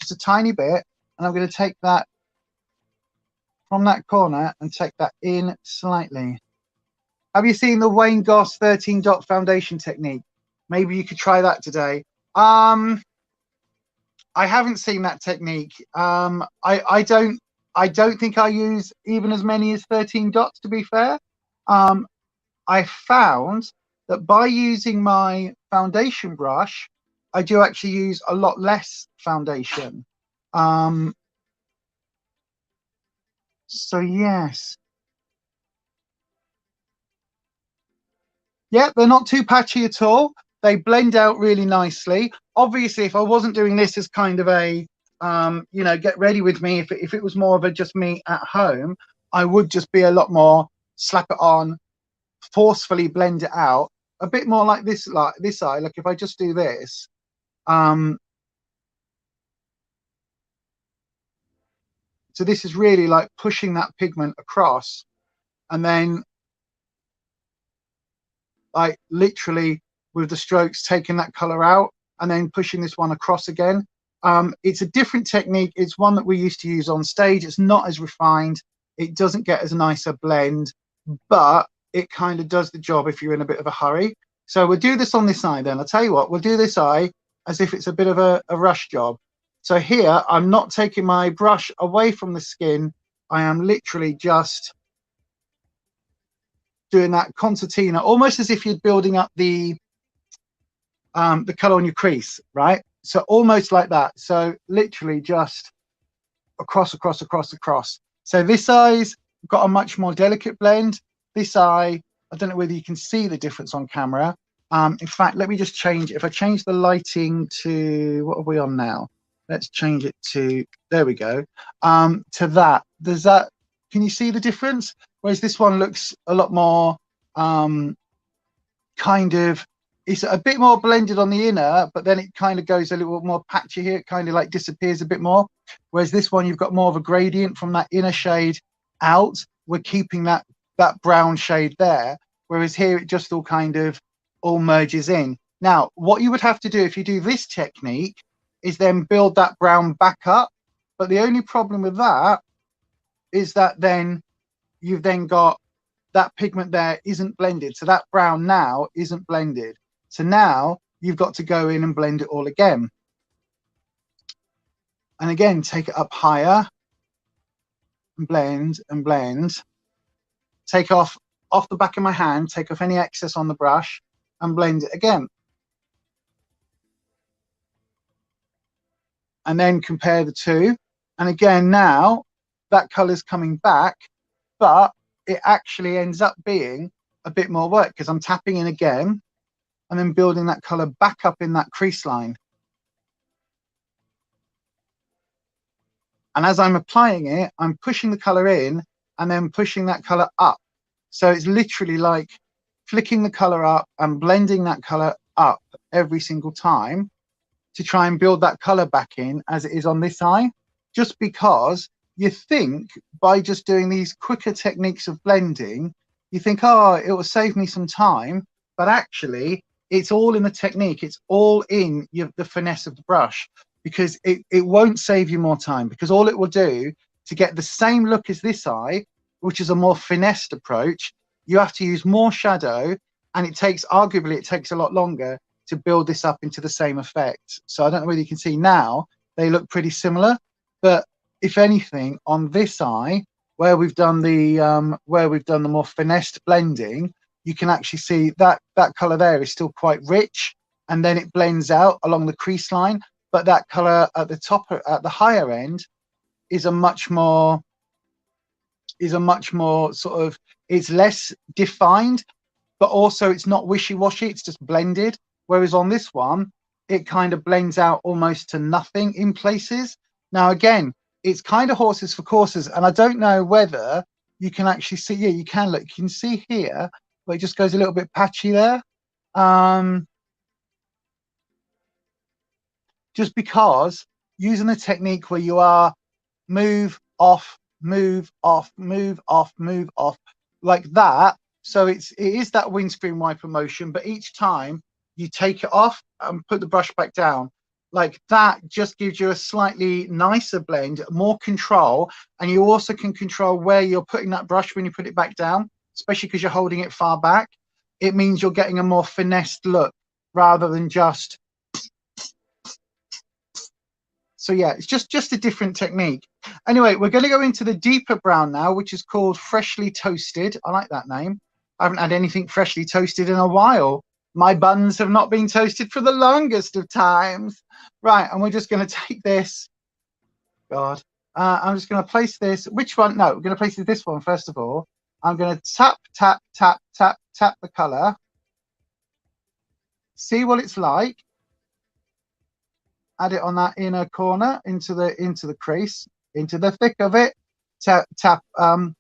just a tiny bit, and I'm going to take that from that corner and take that in slightly. Have you seen the Wayne Goss 13 dot foundation technique? Maybe you could try that today. I haven't seen that technique. I don't think I use even as many as 13 dots, to be fair. I found that by using my foundation brush, I do actually use a lot less foundation. So yes. Yeah, they're not too patchy at all. They blend out really nicely. Obviously, if I wasn't doing this as kind of a, you know, get ready with me, if it was more of a just me at home, I would just be a lot more slap it on, forcefully blend it out, a bit more like this eye. Look, if I just do this, so this is really like pushing that pigment across, and then like literally with the strokes taking that color out and then pushing this one across again. It's a different technique. It's one that we used to use on stage. It's not as refined. It doesn't get as nice a blend, but it kind of does the job if you're in a bit of a hurry. So we'll do this on this eye then. I'll tell you what, we'll do this eye as if it's a bit of a rush job. So here, I'm not taking my brush away from the skin. I am literally just doing that concertina, almost as if you're building up the color on your crease, right? So almost like that. So literally just across. So this eye's got a much more delicate blend. This eye, I don't know whether you can see the difference on camera. In fact, let me just change. If I change the lighting to, what are we on now? Let's change it to, there we go. To that, does that, can you see the difference? Whereas this one looks a lot more kind of, it's a bit more blended on the inner, but then it kind of goes a little more patchy here. It kind of like disappears a bit more. Whereas this one, you've got more of a gradient from that inner shade out. We're keeping that brown shade there. Whereas here, it just all kind of all merges in. Now, what you would have to do if you do this technique is then build that brown back up. But the only problem with that is that then you've then got that pigment there isn't blended. So that brown now isn't blended. So now you've got to go in and blend it all again. And again, take it up higher and blend and blend. Take off the back of my hand, take off any excess on the brush and blend it again. And then compare the two. And again, now that color's coming back, but it actually ends up being a bit more work because I'm tapping in again and then building that color back up in that crease line. And as I'm applying it, I'm pushing the color in and then pushing that color up. So it's literally like flicking the color up and blending that color up every single time to try and build that color back in as it is on this eye, just because you think by just doing these quicker techniques of blending, you think, oh, it will save me some time, but actually it's all in the technique. It's all in the finesse of the brush, because it won't save you more time, because all it will do to get the same look as this eye, which is a more finessed approach, you have to use more shadow, and arguably it takes a lot longer to build this up into the same effect. So I don't know whether you can see now, they look pretty similar, but if anything, on this eye, where we've done the more finessed blending, you can actually see that color there is still quite rich, and then it blends out along the crease line. But that color at the top, at the higher end, is a much more sort of, it's less defined, but also it's not wishy-washy, it's just blended. Whereas on this one, it kind of blends out almost to nothing in places. Now, again, it's kind of horses for courses, and I don't know whether you can actually see. Yeah, you can look. You can see here where it just goes a little bit patchy there. Just because using the technique where you are move off, move off, move off, move off, like that. So it is that windscreen wiper motion, but each time you take it off and put the brush back down, like that just gives you a slightly nicer blend, more control, and you also can control where you're putting that brush when you put it back down, especially because you're holding it far back. It means you're getting a more finessed look rather than just. So yeah, it's just a different technique. Anyway, we're going to go into the deeper brown now, which is called Freshly Toasted. I like that name. I haven't had anything freshly toasted in a while. My buns have not been toasted for the longest of times. Right, and we're just going to take this. God, I'm just going to place this. Which one? No, we're going to place this one first of all. I'm going to tap, tap, tap, tap, tap the color. See what it's like. Add it on that inner corner into the crease, into the thick of it. Tap, tap, tap,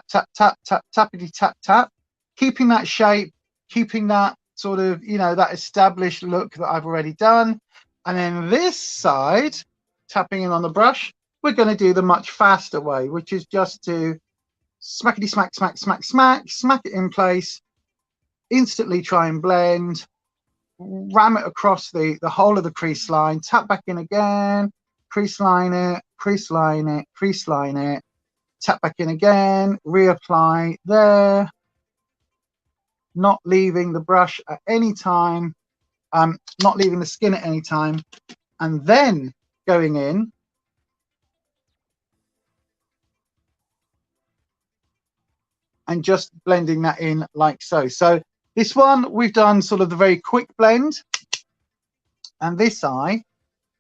tap, tap, tap, tappity, tap, tap. Keeping that shape, keeping that sort of, you know, that established look that I've already done. And then this side, tapping in on the brush, we're going to do the much faster way, which is just to smackety smack, smack, smack, smack, smack it in place, instantly try and blend, ram it across the whole of the crease line, tap back in again, crease line it, crease line it, crease line it, tap back in again, reapply there, not leaving the brush at any time, not leaving the skin at any time, and then going in and just blending that in like so. So this one we've done sort of the very quick blend, and this eye,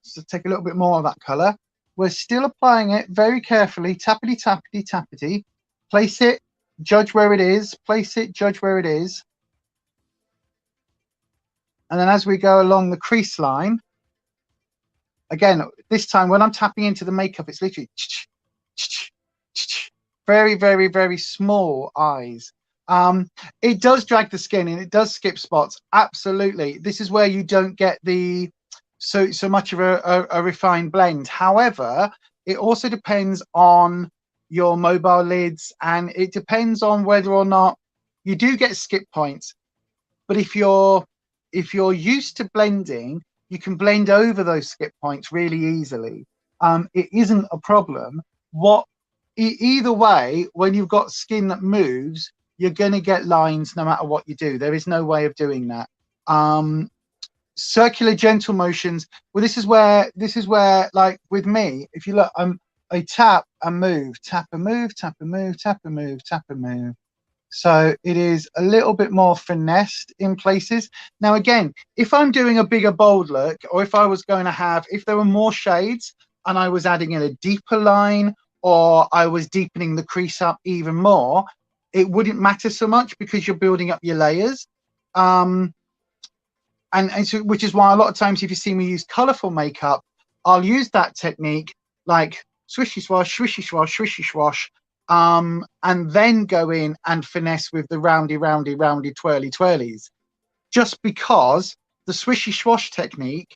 so take a little bit more of that color, we're still applying it very carefully, tappity tappity tappity, place it, judge where it is, place it, judge where it is, and then as we go along the crease line, again, this time when I'm tapping into the makeup, it's literally very, very, very small eyes. It does drag the skin and it does skip spots, absolutely. This is where you don't get the so much of a refined blend. However, it also depends on your mobile lids, and it depends on whether or not you do get skip points. But if you're used to blending, you can blend over those skip points really easily. It isn't a problem. Either way, when you've got skin that moves, you're going to get lines no matter what you do. There is no way of doing that. Circular gentle motions, well, this is where like with me, if you look, I tap and move, tap and move, tap and move, tap and move, tap and move. So it is a little bit more finessed in places. Now again, if I'm doing a bigger bold look, or if I was going to have, if there were more shades and I was adding in a deeper line, or I was deepening the crease up even more, it wouldn't matter so much because you're building up your layers. And so, which is why a lot of times if you see me use colorful makeup, I'll use that technique, like swishy swash, swishy swash, swishy swash, and then go in and finesse with the roundy twirly twirlies, just because the swishy swash technique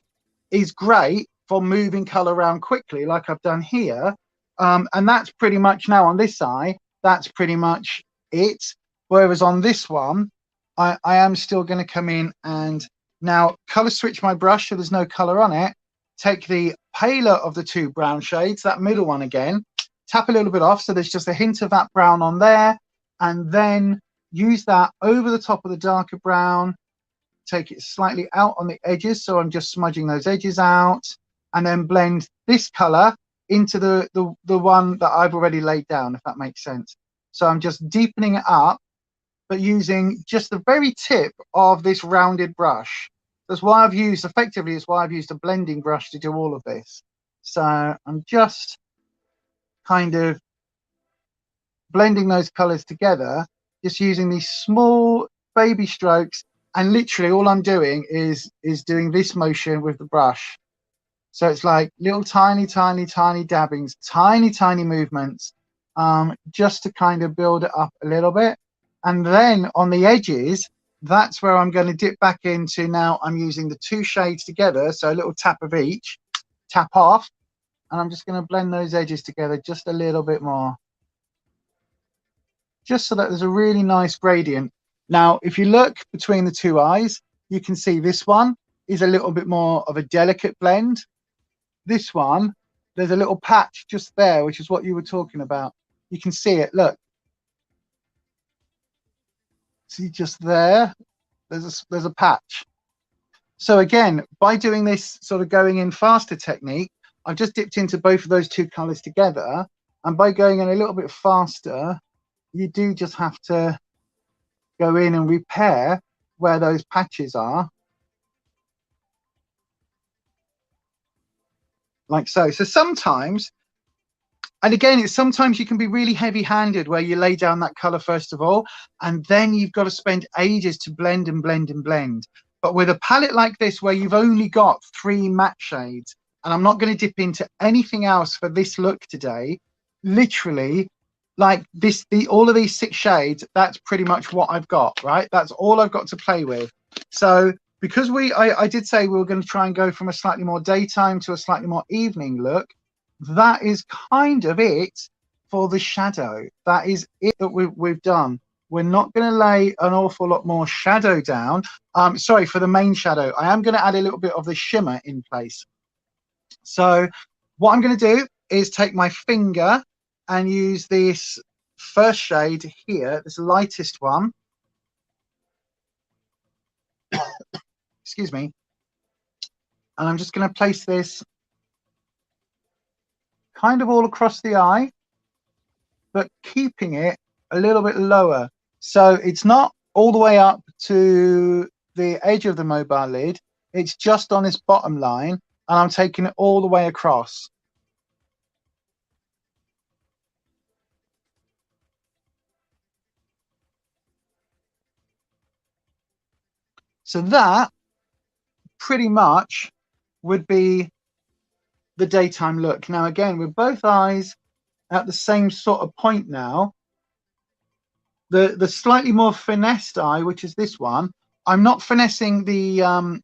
is great for moving color around quickly, like I've done here. And that's pretty much now on this eye, that's pretty much it. Whereas on this one, I am still going to come in and now color switch my brush so there's no color on it, take the paler of the two brown shades, that middle one again, tap a little bit off so there's just a hint of that brown on there, and then use that over the top of the darker brown, take it slightly out on the edges, so I'm just smudging those edges out, and then blend this color into the one that I've already laid down, if that makes sense. So I'm just deepening it up, but using just the very tip of this rounded brush. That's why I've used, effectively, it's why I've used a blending brush to do all of this. So I'm just kind of blending those colors together, just using these small baby strokes, and literally all I'm doing is doing this motion with the brush. So it's like little tiny dabbings, tiny movements, just to kind of build it up a little bit. And then on the edges, that's where I'm going to dip back into. Now I'm using the 2 shades together, so a little tap of each, tap off, and I'm just going to blend those edges together just a little bit more, just so that there's a really nice gradient. Now if you look between the 2 eyes, you can see this one is a little bit more of a delicate blend. This one, there's a little patch just there, which is what you were talking about. You can see it, look, see just there, there's a patch. So again, by doing this sort of going in faster technique, I've just dipped into both of those 2 colors together, and by going in a little bit faster, you do just have to go in and repair where those patches are, like so. So sometimes, and again, it's sometimes you can be really heavy-handed where you lay down that color first of all, and then you've got to spend ages to blend and blend and blend. But with a palette like this, where you've only got 3 matte shades, and I'm not going to dip into anything else for this look today, literally, like this, all of these 6 shades, that's pretty much what I've got, right? That's all I've got to play with. So because I did say we were going to try and go from a slightly more daytime to a slightly more evening look, that is kind of it for the shadow. That is it that we've done. We're not going to lay an awful lot more shadow down. Sorry, for the main shadow. I am going to add a little bit of the shimmer in place. So what I'm going to do is take my finger and use this first shade here, this lightest one. Excuse me. And I'm just going to place this kind of all across the eye, but keeping it a little bit lower. So it's not all the way up to the edge of the mobile lid. It's just on this bottom line, and I'm taking it all the way across. So that pretty much would be the daytime look. Now again, with both eyes at the same sort of point now, the slightly more finessed eye, which is this one, I'm not finessing the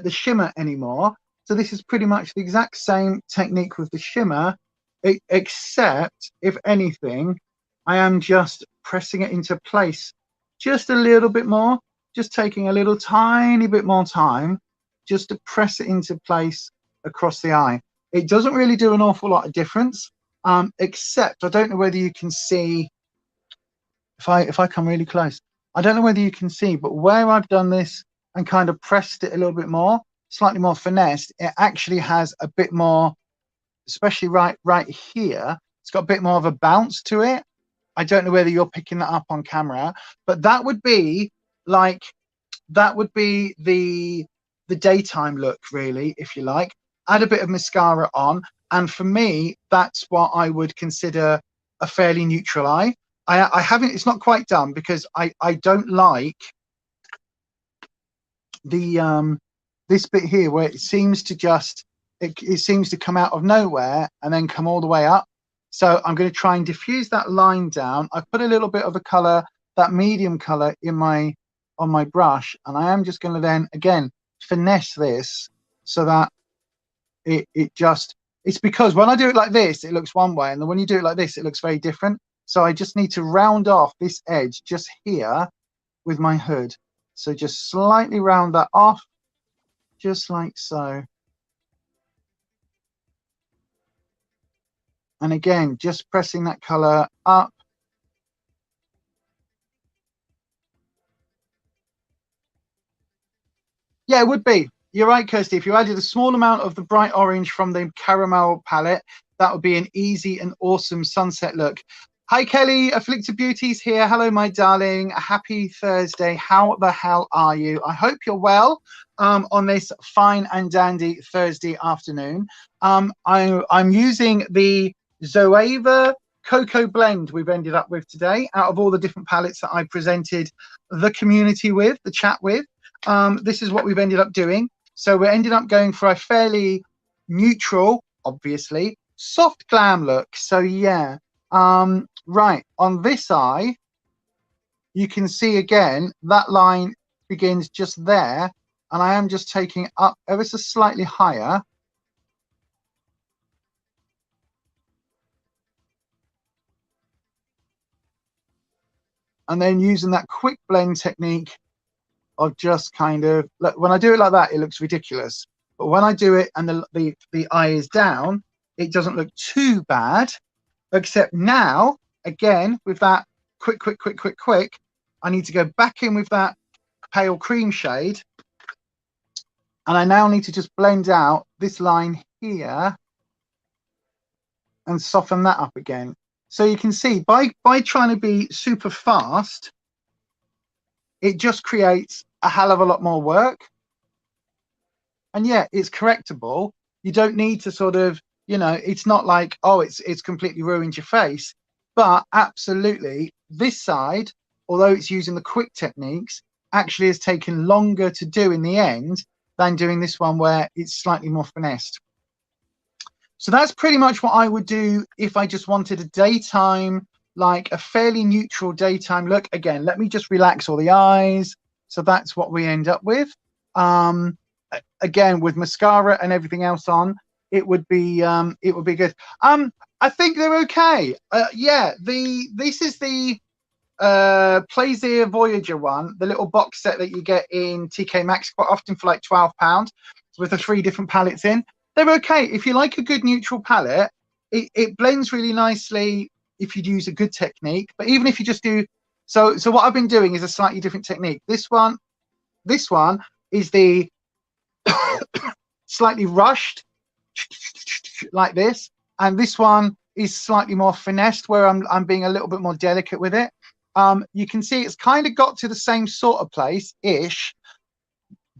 shimmer anymore. So this is pretty much the exact same technique with the shimmer, except if anything, I am just pressing it into place just a little bit more, just taking a little tiny bit more time just to press it into place across the eye. It doesn't really do an awful lot of difference, except I don't know whether you can see, if I come really close, I don't know whether you can see, but where I've done this and kind of pressed it a little bit more, slightly more finessed, it actually has a bit more, especially right here, it's got a bit more of a bounce to it. I don't know whether you're picking that up on camera, but that would be like, that would be the daytime look, really, if you like. Add a bit of mascara on, and for me, that's what I would consider a fairly neutral eye. I haven't, it's not quite done because I don't like the this bit here where it seems to just it seems to come out of nowhere and then come all the way up. So I'm going to try and diffuse that line down. I put a little bit of a color, that medium color, in on my brush, and I am just going to then again finesse this so that it's because when I do it like this, it looks one way, and then when you do it like this, it looks very different. So I just need to round off this edge just here with my hood. So just slightly round that off, just like so. And again, just pressing that color up. Yeah, it would be. You're right, Kirsty. If you added a small amount of the bright orange from the caramel palette, that would be an easy and awesome sunset look. Hi, Kelly. Afflicted Beauties here. Hello, my darling. Happy Thursday. How the hell are you? I hope you're well on this fine and dandy Thursday afternoon. I'm using the Zoeva Cocoa Blend we've ended up with today out of all the different palettes that I presented the community with, the chat with. This is what we've ended up doing. So we ended up going for a fairly neutral, obviously, soft glam look. So yeah, right, on this eye, you can see again, that line begins just there, and I am just taking it up ever so slightly higher. And then using that quick blend technique of just kind of, look, when I do it like that, it looks ridiculous. But when I do it and the eye is down, it doesn't look too bad. Except now, again, with that quick, I need to go back in with that pale cream shade. And I now need to just blend out this line here and soften that up again. So you can see by trying to be super fast, it just creates a hell of a lot more work. And yeah, it's correctable. You don't need to sort of, you know, it's not like, oh, it's completely ruined your face. But absolutely, this side, although it's using the quick techniques, actually has taken longer to do in the end than doing this one where it's slightly more finessed. So that's pretty much what I would do if I just wanted a daytime, like a fairly neutral daytime look. Again, let me just relax all the eyes. So that's what we end up with. Again, with mascara and everything else on, it would be good. I think they're okay. Yeah, this is the Plaisir Voyager one, the little box set that you get in TK Maxx quite often for like £12 with the 3 different palettes in. They're okay. If you like a good neutral palette, it blends really nicely if you use a good technique. But even if you just do, so what I've been doing is a slightly different technique. This one is the slightly rushed like this, and this one is slightly more finessed where I'm being a little bit more delicate with it. You can see it's kind of got to the same sort of place ish,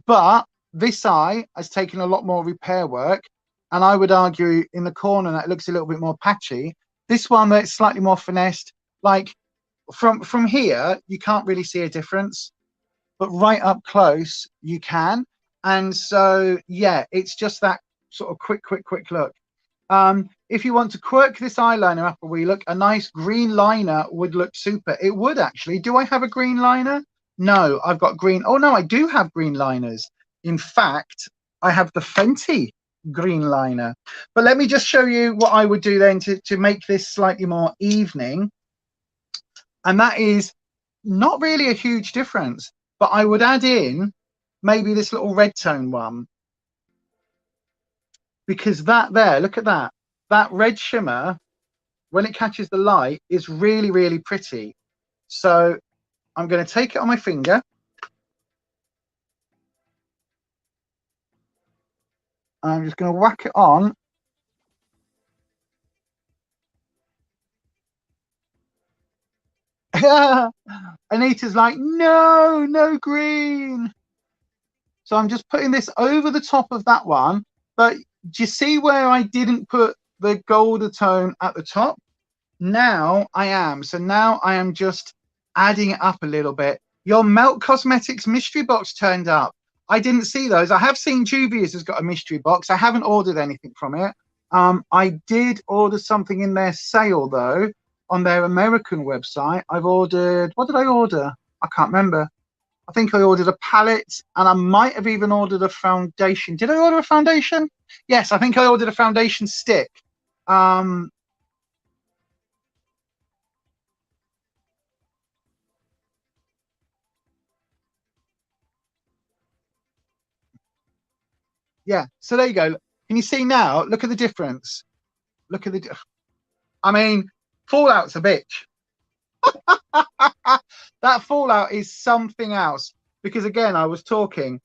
but this eye has taken a lot more repair work, and I would argue in the corner that it looks a little bit more patchy. This one that's slightly more finessed, like from here you can't really see a difference, but right up close you can. And so yeah, it's just that sort of quick look. If you want to quirk this eyeliner up a wee look, a nice green liner would look super. It would actually. Do I have a green liner? No, I've got green. Oh no, I do have green liners. In fact, I have the Fenty green liner. But let me just show you what I would do then to make this slightly more evening. And that is not really a huge difference, but I would add in maybe this little red tone one, because that there, look at that, that red shimmer when it catches the light is really pretty. So I'm going to take it on my finger, I'm just going to whack it on. Anita's like, no green. So I'm just putting this over the top of that one. But do you see where I didn't put the golden tone at the top? Now I am. So now I am just adding it up a little bit. Your Melt Cosmetics mystery box turned up. I didn't see those. I have seen Juvia's has got a mystery box. I haven't ordered anything from it. I did order something in their sale though, on their American website. I've ordered, what did I order? I can't remember. I think I ordered a palette, and I might have even ordered a foundation. Did I order a foundation? Yes, I think I ordered a foundation stick. Yeah, so there you go. Can you see now? Look at the difference. Look at the, I mean, Fallout's a bitch. That Fallout is something else, because again, I was talking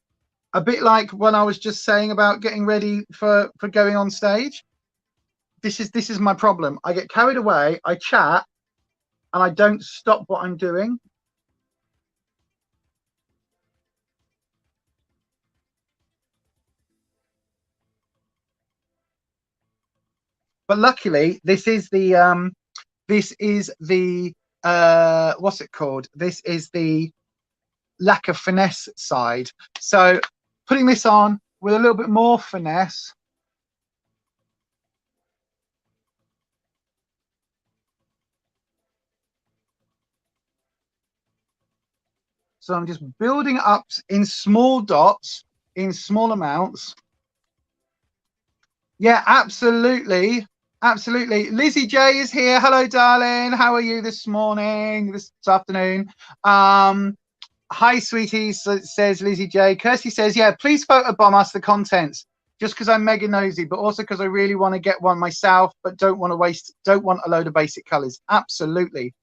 a bit like when I was just saying about getting ready for going on stage. This is my problem. I get carried away, I chat, and I don't stop what I'm doing. But luckily, this is the what's it called? This is the lack of finesse side. So putting this on with a little bit more finesse, So I'm just building it up in small dots, in small amounts. Yeah, absolutely. Absolutely. Lizzie J is here. Hello, darling. How are you this morning, this afternoon? Hi, sweetie, says Lizzie J. Kirsty says, yeah, please photobomb us the contents. Just because I'm mega nosy, but also because I really want to get one myself, but don't want a load of basic colors. Absolutely.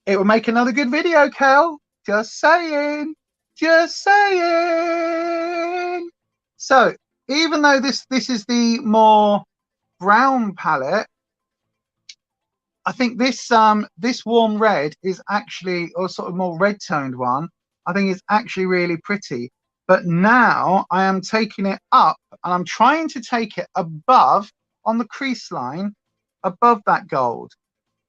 It will make another good video, Kel. Just saying. Just saying. So even though this is the more brown palette, I think this this warm red is actually, or sort of more red toned one, I think is actually really pretty. But now I am taking it up and I'm trying to take it above on the crease line, above that gold.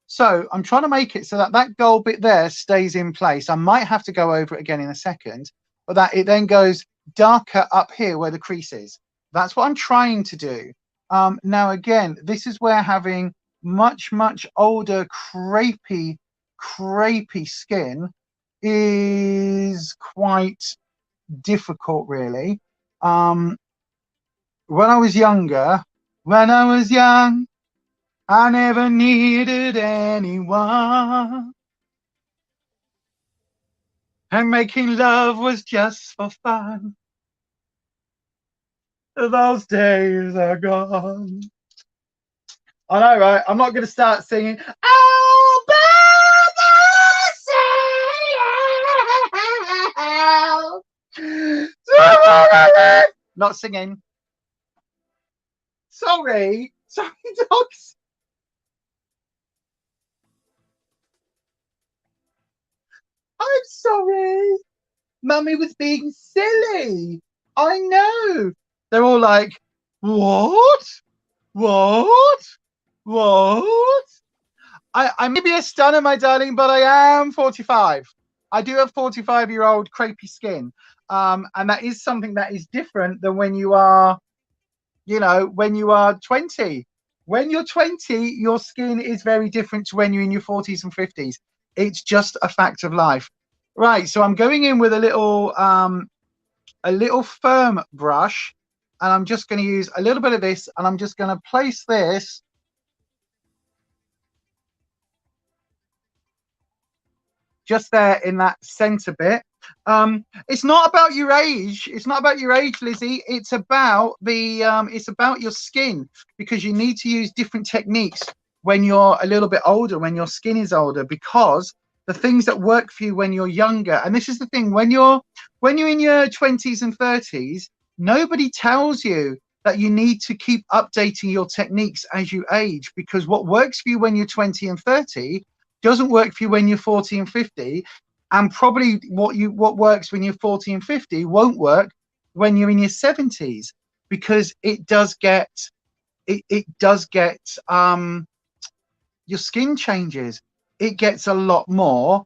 So I'm trying to make it so that that gold bit there stays in place. I might have to go over it again in a second, but that it then goes darker up here where the crease is. That's what I'm trying to do. Now, again, this is where having much older crepey skin is quite difficult, really. When I was younger, I never needed anyone, and making love was just for fun. Those days are gone. I know, right? I'm not going to start singing. Oh, not singing. Sorry, dogs. I'm sorry. Mummy was being silly. I know. They're all like, what? What? What? I may be a stunner, my darling, but I am 45. I do have 45-year-old crepey skin. And that is something that is different than when you are, you know, when you are 20. When you're 20, your skin is very different to when you're in your 40s and 50s. It's just a fact of life. Right, so I'm going in with a little firm brush, and I'm just going to use a little bit of this, and I'm just going to place this just there in that center bit. It's not about your age. It's not about your age, Lizzie. It's about the it's about your skin, because you need to use different techniques when you're a little bit older, when your skin is older, because the things that work for you when you're younger, and this is the thing, when you're in your 20s and 30s, nobody tells you that you need to keep updating your techniques as you age, because what works for you when you're 20 and 30 doesn't work for you when you're 40 and 50, and probably what works when you're 40 and 50 won't work when you're in your 70s, because it does get your skin changes. It gets a lot more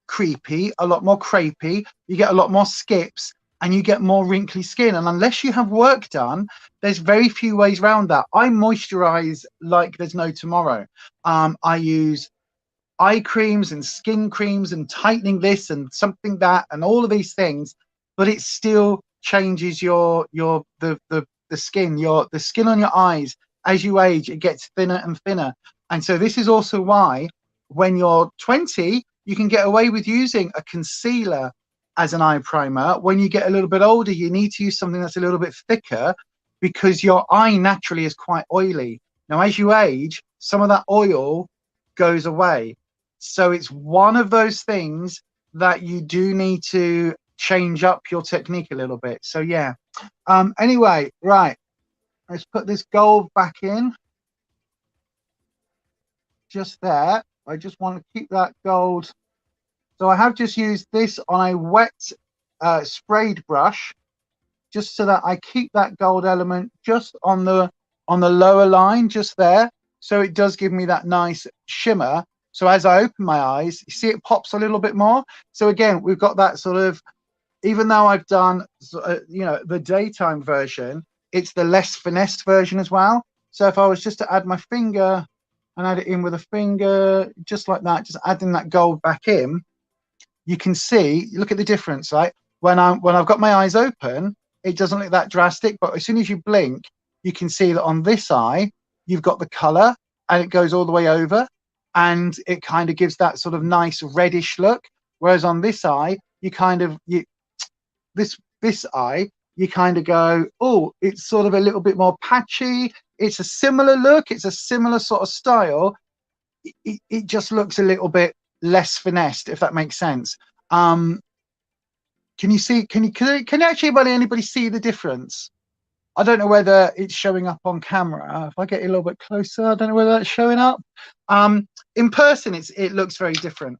creepy, a lot more crepey. You get a lot more skips, and you get more wrinkly skin. And unless you have work done, there's very few ways around that. I moisturize like there's no tomorrow. I use eye creams and skin creams and tightening this and something that and all of these things, but it still changes the skin, the skin on your eyes. As you age, it gets thinner and thinner. And so this is also why when you're 20, you can get away with using a concealer as an eye primer. When you get a little bit older, you need to use something that's a little bit thicker, because your eye naturally is quite oily. Now, as you age, some of that oil goes away. So it's one of those things that you do need to change up your technique a little bit. So yeah. Anyway, right. Let's put this gold back in. Just there. I just want to keep that gold. So I have just used this on a wet sprayed brush, just so that I keep that gold element just on the lower line, just there. So it does give me that nice shimmer. So as I open my eyes, you see it pops a little bit more. So again, we've got that sort of, even though I've done, you know, the daytime version, it's the less finessed version as well. So if I was just to add my finger and add it in with a finger, just like that, just adding that gold back in, you can see, look at the difference, right? When I've got my eyes open, it doesn't look that drastic, but as soon as you blink, you can see that on this eye, you've got the color and it goes all the way over and it kind of gives that sort of nice reddish look. Whereas on this eye, you kind of, this eye, you kind of go, oh, it's sort of a little bit more patchy. It's a similar look. It's a similar sort of style. It just looks a little bit less finessed, if that makes sense. Can you see, can actually anybody see the difference? I don't know whether it's showing up on camera. If I get a little bit closer, I don't know whether that's showing up. In person, it looks very different.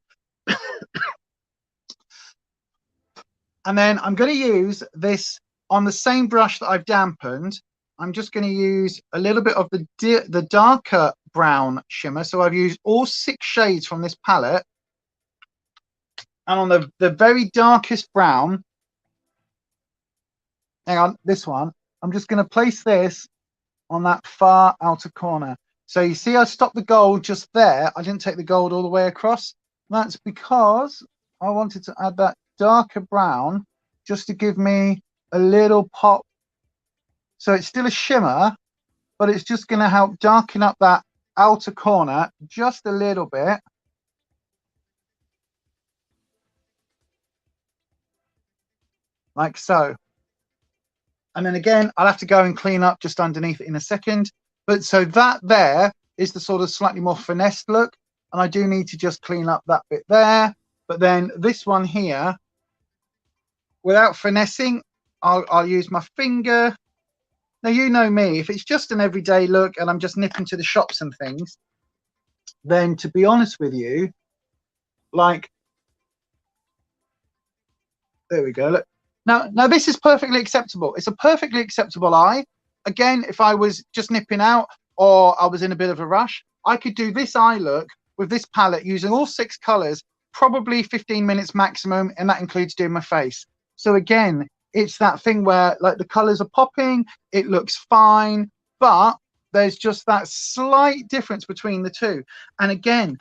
And then I'm going to use this on the same brush that I've dampened. I'm just going to use a little bit of the darker brown shimmer. So I've used all 6 shades from this palette. And on the very darkest brown, hang on, this one, I'm just going to place this on that far outer corner. So you see I stopped the gold just there. I didn't take the gold all the way across. That's because I wanted to add that darker brown just to give me a little pop. So it's still a shimmer, but it's just going to help darken up that outer corner just a little bit. Like so. And then again, I'll have to go and clean up just underneath it in a second. But so that there is the sort of slightly more finessed look. And I do need to just clean up that bit there. But then this one here, without finessing, I'll use my finger. Now, you know me, if it's just an everyday look and I'm just nipping to the shops and things, then to be honest with you, like, there we go. Look. Now this is perfectly acceptable. It's a perfectly acceptable eye. Again, if I was just nipping out or I was in a bit of a rush, I could do this eye look with this palette using all 6 colors, probably 15 minutes maximum, and that includes doing my face. So again, it's that thing where like the colors are popping, it looks fine, but there's just that slight difference between the two. And again,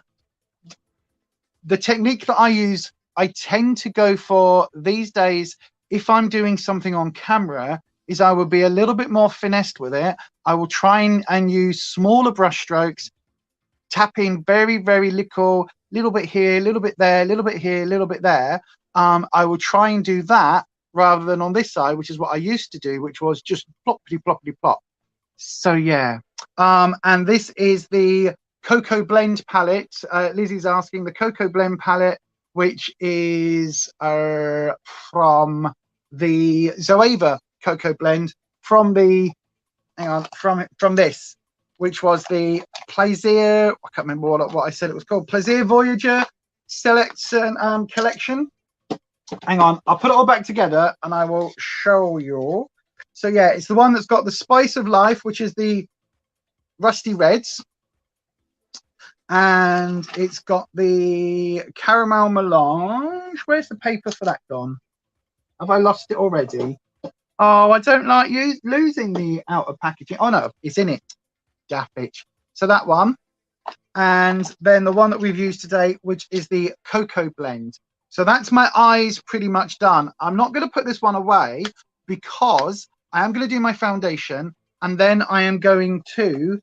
the technique that I use, I tend to go for these days, if I'm doing something on camera, is I will be a little bit more finessed with it. I will try and use smaller brush strokes, tap in very, very little bit here, a little bit there, a little bit here, a little bit there. I will try and do that rather than on this side, which is what I used to do, which was just ploppity, ploppity, plop. So yeah. And this is the Cocoa Blend palette. Lizzie's asking the Cocoa Blend palette, which is from the Zoeva Cocoa Blend from the, hang on, from this, which was the Plaisir, I can't remember what I said it was called, Plaisir Voyager Selection collection. Hang on, I'll put it all back together and I will show you. So yeah, it's the one that's got the Spice of Life, which is the Rusty Reds. And it's got the Caramel Melange. Where's the paper for that gone? Have I lost it already? Oh, I don't like losing the outer packaging. Oh no, it's in it. Daft bitch. So that one. And then the one that we've used today, which is the Cocoa Blend. So that's my eyes pretty much done. I'm not going to put this one away because I am going to do my foundation. And then I am going to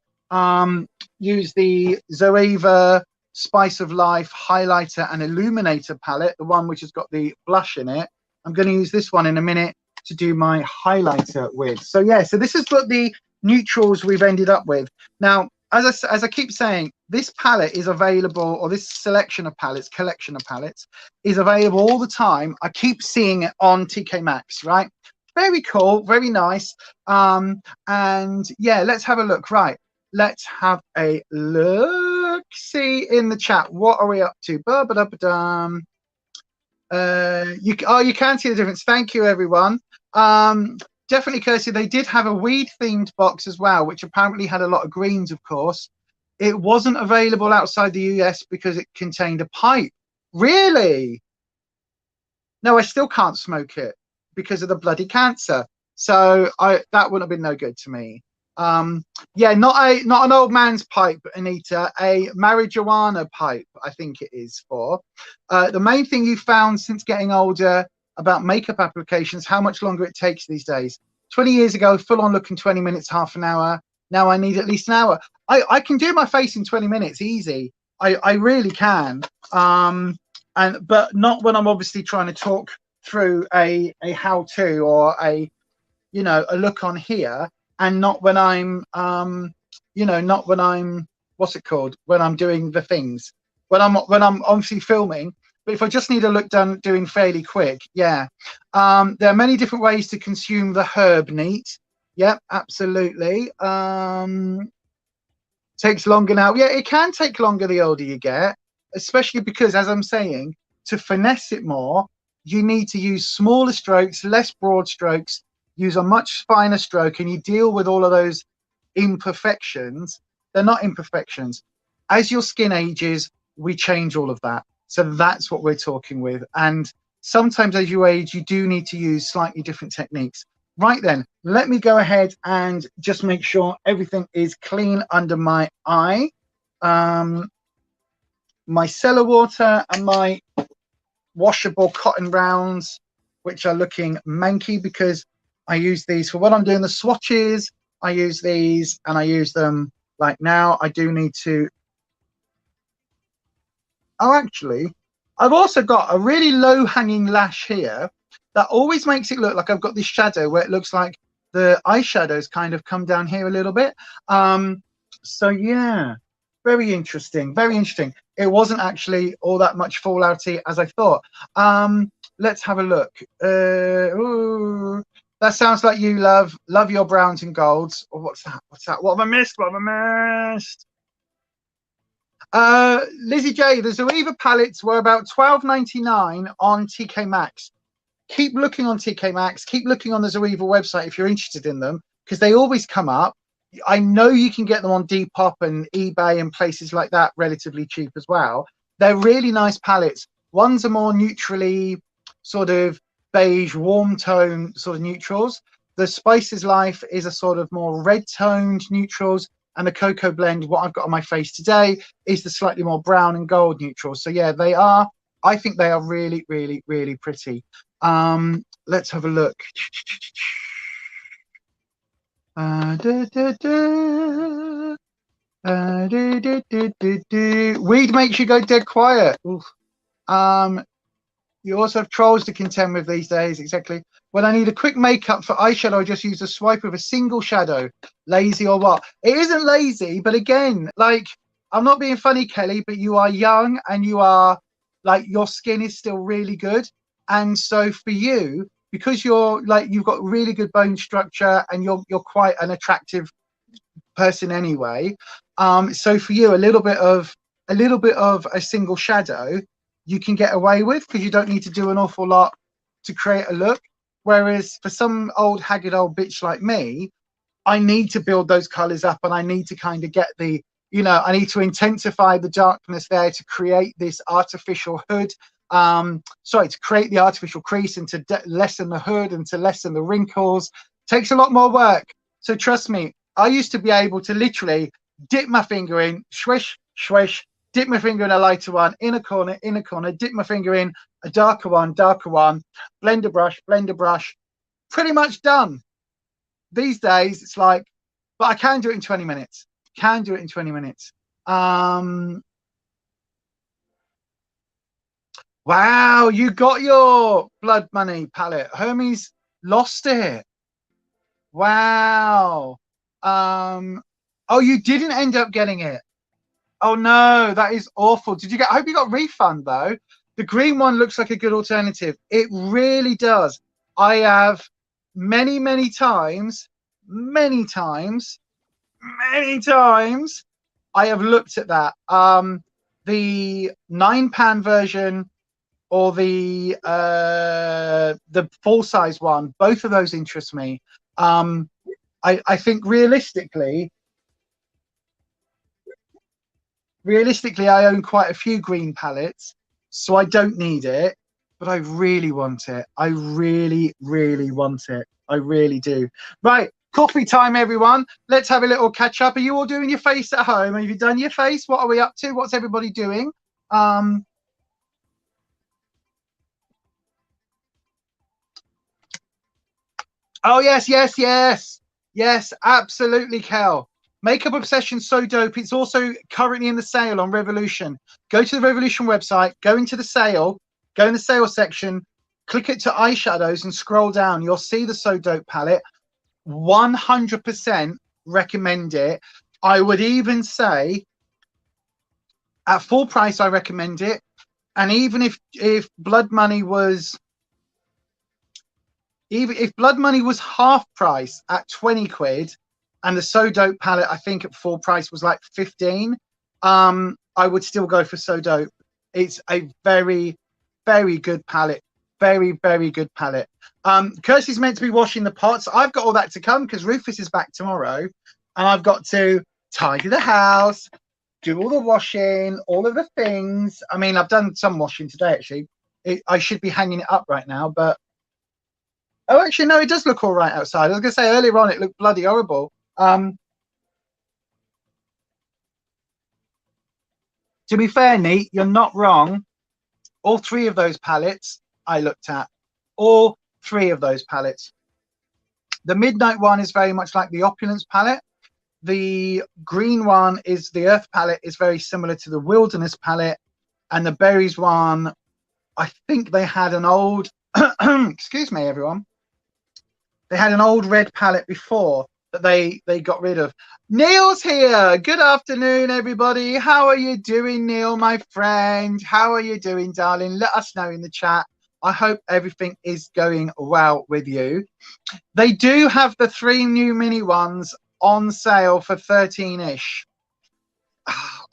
use the Zoeva Spice of Life highlighter and illuminator palette, the one which has got the blush in it. I'm going to use this one in a minute to do my highlighter with. So yeah, so this is what the neutrals we've ended up with. Now, as I keep saying, this palette is available, or this selection of palettes, collection of palettes, is available all the time. I keep seeing it on TK Maxx, right? Very cool, very nice. And yeah, let's have a look. Right, let's have a look. See in the chat, what are we up to? You can see the difference. Thank you, everyone. Definitely, Kirsty, they did have a weed themed box as well, which apparently had a lot of greens, of course. It wasn't available outside the US because it contained a pipe. Really? No, I still can't smoke it because of the bloody cancer. So that wouldn't have been no good to me. Yeah, not an old man's pipe, Anita, a marijuana pipe, I think it is for. The main thing you found since getting older about makeup applications, how much longer it takes these days. 20 years ago, full on look in 20 minutes, half an hour. Now I need at least an hour. I can do my face in 20 minutes, easy. I really can. But not when I'm obviously trying to talk through a how-to or a look on here, and not when I'm not when I'm what's it called, when I'm doing the things, when I'm obviously filming. But if I just need a look done doing fairly quick, yeah. There are many different ways to consume the herb neat. Yep, absolutely. Takes longer now. Yeah, it can take longer the older you get, especially because, as I'm saying, to finesse it more, you need to use smaller strokes, less broad strokes, use a much finer stroke, and you deal with all of those imperfections. They're not imperfections. As your skin ages, we change all of that. So that's what we're talking with. And sometimes as you age, you do need to use slightly different techniques. Right then, let me go ahead and just make sure everything is clean under my eye. My cellar water and my washable cotton rounds, which are looking manky because I use these for when I'm doing the swatches. I use these and I use them like now. I do need to. Oh, actually, I've also got a really low hanging lash here that always makes it look like I've got this shadow where it looks like the eyeshadows kind of come down here a little bit. So yeah, very interesting, very interesting. It wasn't actually all that much fallouty as I thought. Let's have a look. Ooh, that sounds like you love your browns and golds. Or what's that? What's that? What have I missed? What have I missed? Lizzie J, the Zoeva palettes were about $12.99 on TK Maxx. Keep looking on TK Maxx. Keep looking on the Zoeva website if you're interested in them, because they always come up. I know you can get them on Depop and eBay and places like that relatively cheap as well. They're really nice palettes. Ones are more neutrally sort of beige, warm tone sort of neutrals. The Spices Life is a sort of more red toned neutrals. And the Cocoa Blend, what I've got on my face today, is the slightly more brown and gold neutral. So yeah, they are. I think they are really, really, really pretty. Let's have a look. Weed makes you go dead quiet. You also have trolls to contend with these days. Exactly. When I need a quick makeup for eyeshadow, I just use a swipe of a single shadow. Lazy or what? It isn't lazy, but again, like, I'm not being funny, Kelly, but you are young and you are like, your skin is still really good. And so for you, because you're like, you've got really good bone structure and you're quite an attractive person anyway. So for you, a little bit of a single shadow you can get away with, because you don't need to do an awful lot to create a look. Whereas for some old haggard old bitch like me, I need to build those colors up, and I need to kind of get the, I need to intensify the darkness there to create this artificial hood. To create the artificial crease and to lessen the hood and to lessen the wrinkles. Takes a lot more work. So trust me, I used to be able to literally dip my finger in, swish, swish, dip my finger in a lighter one, in a corner, dip my finger in a darker one, blender brush, pretty much done. These days, it's like, but I can do it in 20 minutes. Wow, you got your Blood Money palette. Hermes lost it. Wow. Oh, you didn't end up getting it. Oh no, that is awful. Did you get? I hope you got a refund though. The green one looks like a good alternative. It really does. I have many times. I have looked at that. The 9-pan version or the full size one. Both of those interest me. I think realistically, I own quite a few green palettes, so I don't need it, but I really want it. I really want it. I really do. Right, Coffee time, everyone. Let's have a little catch up. Are you all doing your face at home? Have you done your face? What are we up to? What's everybody doing? Oh, yes, absolutely, Kel. Makeup Obsession, so dope. It's also currently in the sale on Revolution. Go to the Revolution website, go into the sale, go in the sale section, click it to eyeshadows and scroll down. You'll see the So Dope palette. 100% recommend it. I would even say at full price, I recommend it. And even if Blood Money was half price at 20 quid, and the So Dope palette, I think at full price was like 15, I would still go for So Dope. It's a very, very good palette. Very, very good palette. Kirsty's meant to be washing the pots. I've got all that to come because Rufus is back tomorrow, and I've got to tidy the house, do all the washing, all of the things. I mean, I've done some washing today, actually. I should be hanging it up right now, but... Oh, actually, no, it does look all right outside. I was going to say earlier on, it looked bloody horrible. To be fair, Neat, you're not wrong. All three of those palettes I looked at. All three of those palettes. The Midnight one is very much like the Opulence palette. The green one is the Earth palette, is very similar to the Wilderness palette. And the Berries one, I think they had an old... excuse me, everyone. They had an old red palette before that they got rid of. Neil's here. Good afternoon, everybody. How are you doing, Neil, my friend? How are you doing, darling? Let us know in the chat. I hope everything is going well with you. They do have the 3 new mini ones on sale for 13-ish.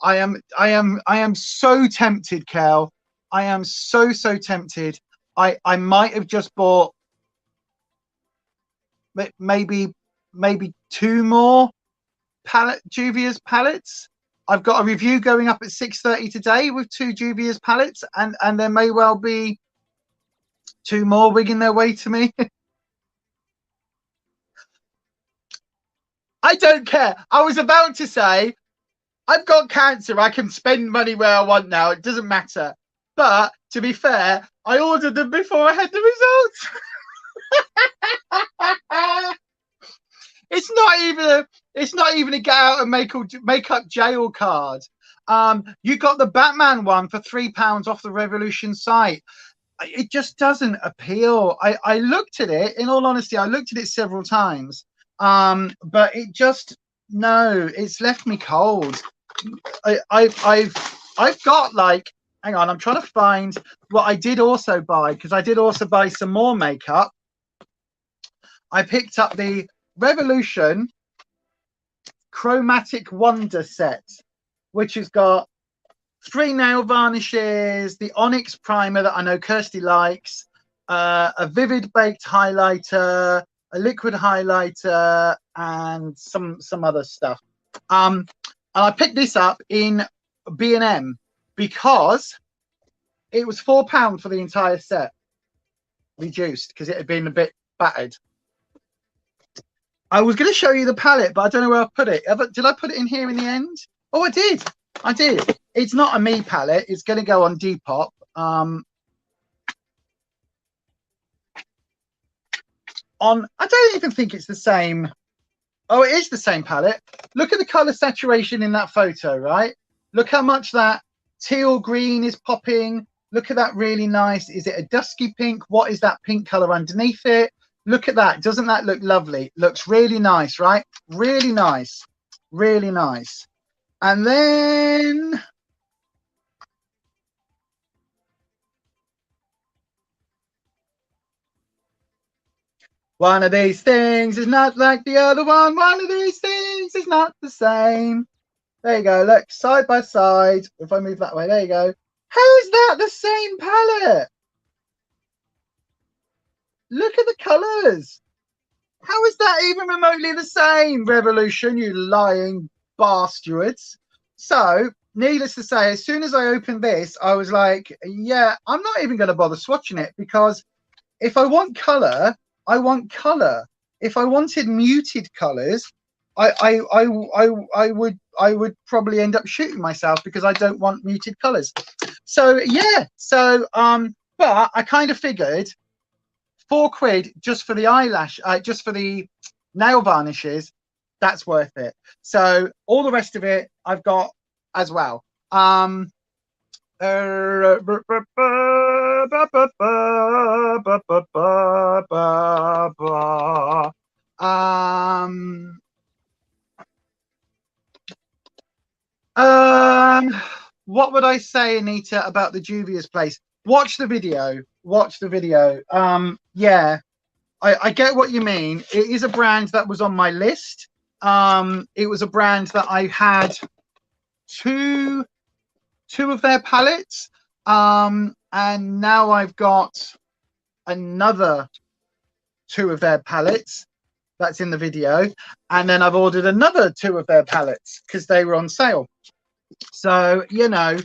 I am so tempted, Kel. I am so tempted. I might have just bought maybe 2 more Juvia's palettes. I've got a review going up at 6:30 today with 2 Juvia's palettes, and there may well be 2 more wigging their way to me. I don't care. I was about to say, I've got cancer. I can spend money where I want now. It doesn't matter. But to be fair, I ordered them before I had the results. It's not even a get out and makeup jail card. You got the Batman one for £3 off the Revolution site. It just doesn't appeal. I looked at it, in all honesty, I looked at it several times. But it just, no, it's left me cold. I've got, like, hang on, I'm trying to find what I did also buy, because I did also buy some more makeup. I picked up the Revolution Chromatic Wonder set, which has got 3 nail varnishes, the Onyx primer that I know Kirsty likes, a Vivid Baked highlighter, a liquid highlighter, and some other stuff. And I picked this up in B&M because it was £4 for the entire set, reduced because it had been a bit battered. I was going to show you the palette, but I don't know where I put it. Did I put it in here in the end? Oh, I did. It's not a me palette. It's going to go on Depop. I don't even think it's the same. Oh, it is the same palette. Look at the color saturation in that photo, right? Look how much that teal green is popping. Look at that, really nice. Is it a dusky pink? What is that pink color underneath it? Look at that. Doesn't that look lovely? Looks really nice, right? Really nice. Really nice. And then one of these things is not like the other one. One of these things is not the same. There you go. Look, side by side. If I move that way, there you go. How is that the same palette? Look at the colors. How is that even remotely the same? Revolution, you lying bastards. So, needless to say, as soon as I opened this, I was like, yeah, I'm not even going to bother swatching it, because if I want color, I want color. if I wanted muted colors, I would probably end up shooting myself because I don't want muted colors. So yeah, so but I kind of figured £4 just for the eyelash, just for the nail varnishes, that's worth it. So all the rest of it I've got as well. What would I say, Anita, about the Juvia's place? Watch the video. Watch the video. Yeah, I get what you mean. It is a brand that was on my list. It was a brand that I had two of their palettes, and now I've got another 2 of their palettes. That's in the video, and then I've ordered another 2 of their palettes because they were on sale. So you know,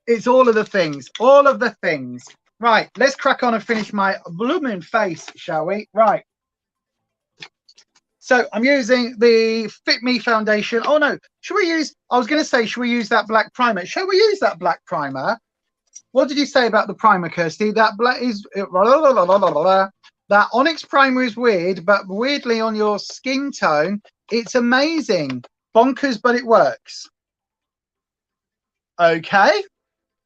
it's all of the things, all of the things. Right, let's crack on and finish my blooming face, shall we? Right. So I'm using the Fit Me foundation. Oh no, should we use, I was going to say, should we use that black primer? Shall we use that black primer? What did you say about the primer, Kirsty? That black is, that onyx primer is weird, but weirdly on your skin tone, it's amazing. Bonkers, but it works. Okay,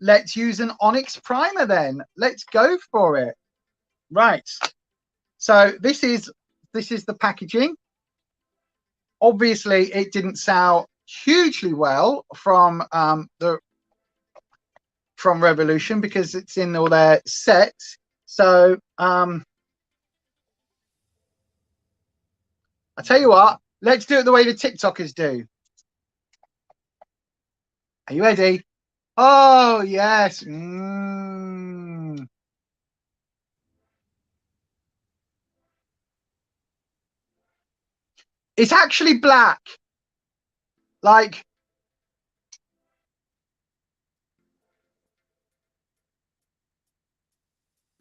let's use an onyx primer then. Let's go for it. Right. So this is the packaging. Obviously, it didn't sell hugely well from Revolution because it's in all their sets. So I tell you what, let's do it the way the TikTokers do. Are you ready? Oh yes. It's actually black. Like,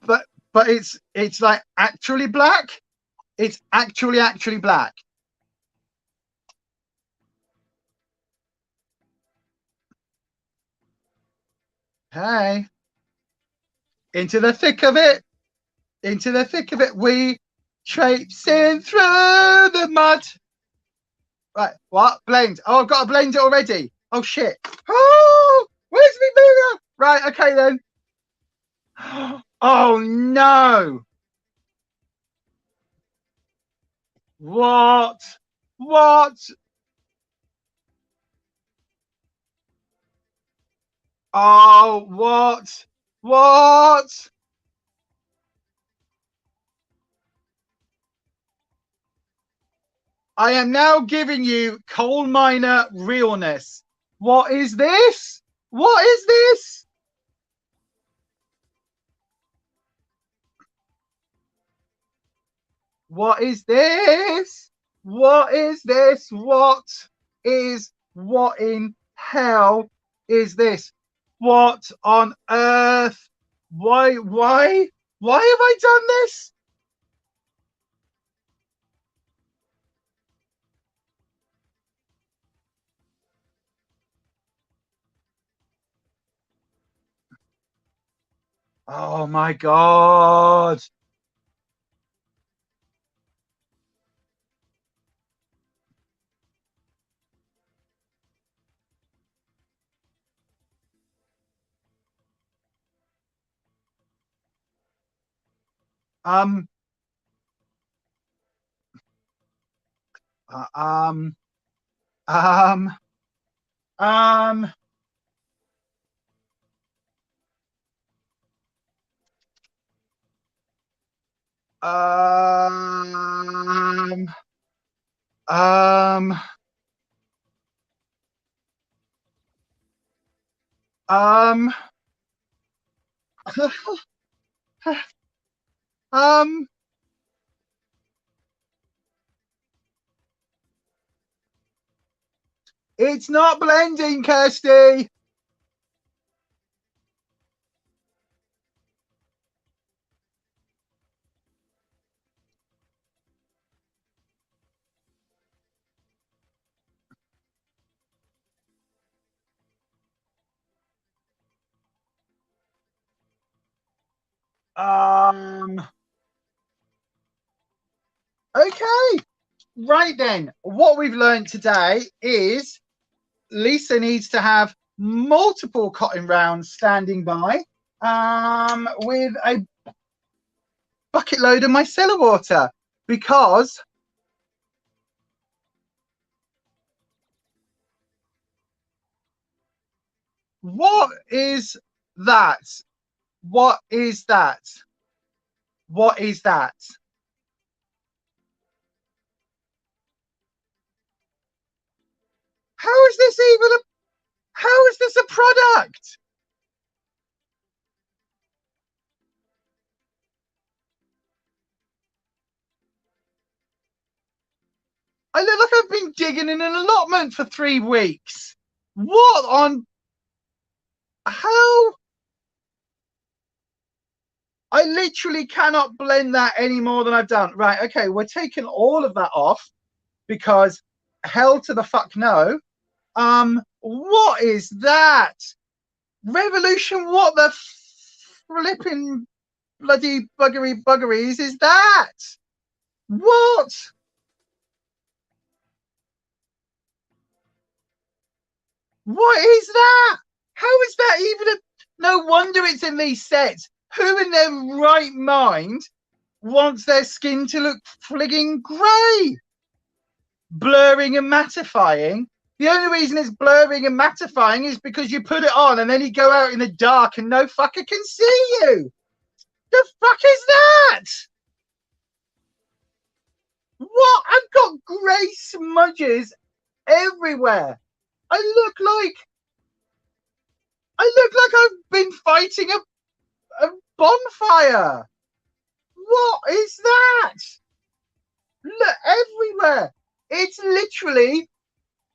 but it's like actually black. It's actually black. Hey, into the thick of it. Into the thick of it. We traipsing through the mud. Right, what? Blend. Oh, I've got to blend it already. Oh, shit. Oh, where's my mirror? Right, okay then. Oh, no. What? What? Oh, what? What? I am now giving you coal miner realness. What is this? What is this? What is this? What is this? What in hell is this? What on earth? Why have I done this? Oh my God. Um, uh, um, um, um, um, um, um, um, it's not blending, Kirsty. Okay, right then. What we've learned today is Lisa needs to have multiple cotton rounds standing by with a bucket load of micellar water, because what is that? What is that? What is that? How is this even a, how is this a product? I look like I've been digging in an allotment for 3 weeks. What on, how? I literally cannot blend that any more than I've done. Right, okay, we're taking all of that off because hell to the fuck no. What is that? Revolution, what the flipping bloody buggeries is that? What? What is that? How is that even a... No wonder it's in these sets. Who in their right mind wants their skin to look frigging grey? Blurring and mattifying. The only reason it's blurring and mattifying is because you put it on and then you go out in the dark and no fucker can see you. The fuck is that? What? I've got grey smudges everywhere. I look like I've been fighting a bonfire. What is that? Look everywhere. It's literally,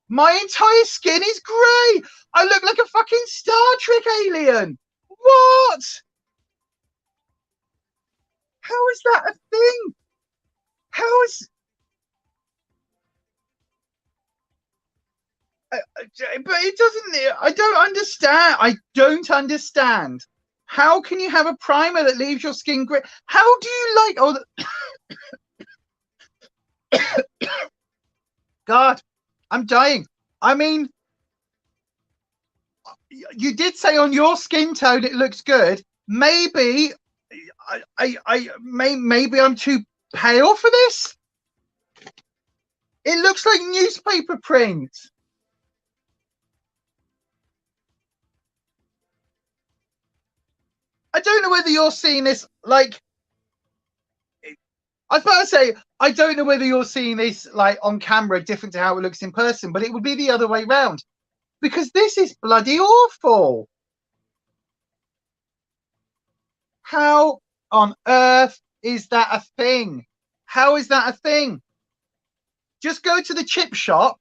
my entire skin is grey. I look like a fucking Star Trek alien. What? How is that a thing? How is... but it doesn't... I don't understand. I don't understand. How can you have a primer that leaves your skin grey? How do you like... Oh, God, I'm dying. I mean, you did say on your skin tone it looks good. Maybe maybe I'm too pale for this. It looks like newspaper print. I don't know whether you're seeing this, like, I was about to say, I don't know whether you're seeing this like on camera different to how it looks in person, but it would be the other way round, because this is bloody awful. How on earth is that a thing? How is that a thing? Just go to the chip shop.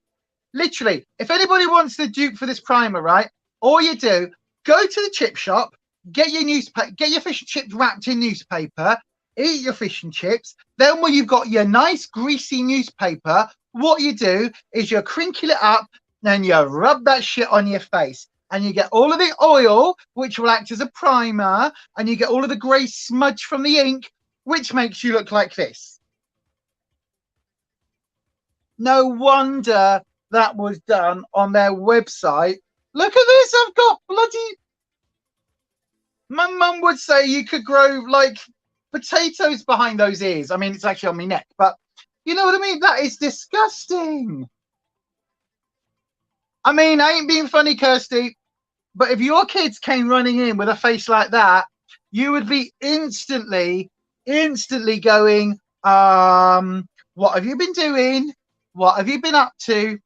Literally, if anybody wants the dupe for this primer, right, all you do, go to the chip shop, get your newspaper, get your fish and chips wrapped in newspaper, eat your fish and chips. Then when you've got your nice greasy newspaper, what you do is you crinkle it up and you rub that shit on your face, and you get all of the oil, which will act as a primer, and you get all of the grey smudge from the ink, which makes you look like this. No wonder that was done on their website. Look at this. I've got bloody... My mum would say you could grow like potatoes behind those ears. I mean, it's actually on my neck, but you know what I mean? That is disgusting. I mean, I ain't being funny, Kirsty, but if your kids came running in with a face like that, you would be instantly going, what have you been doing? What have you been up to?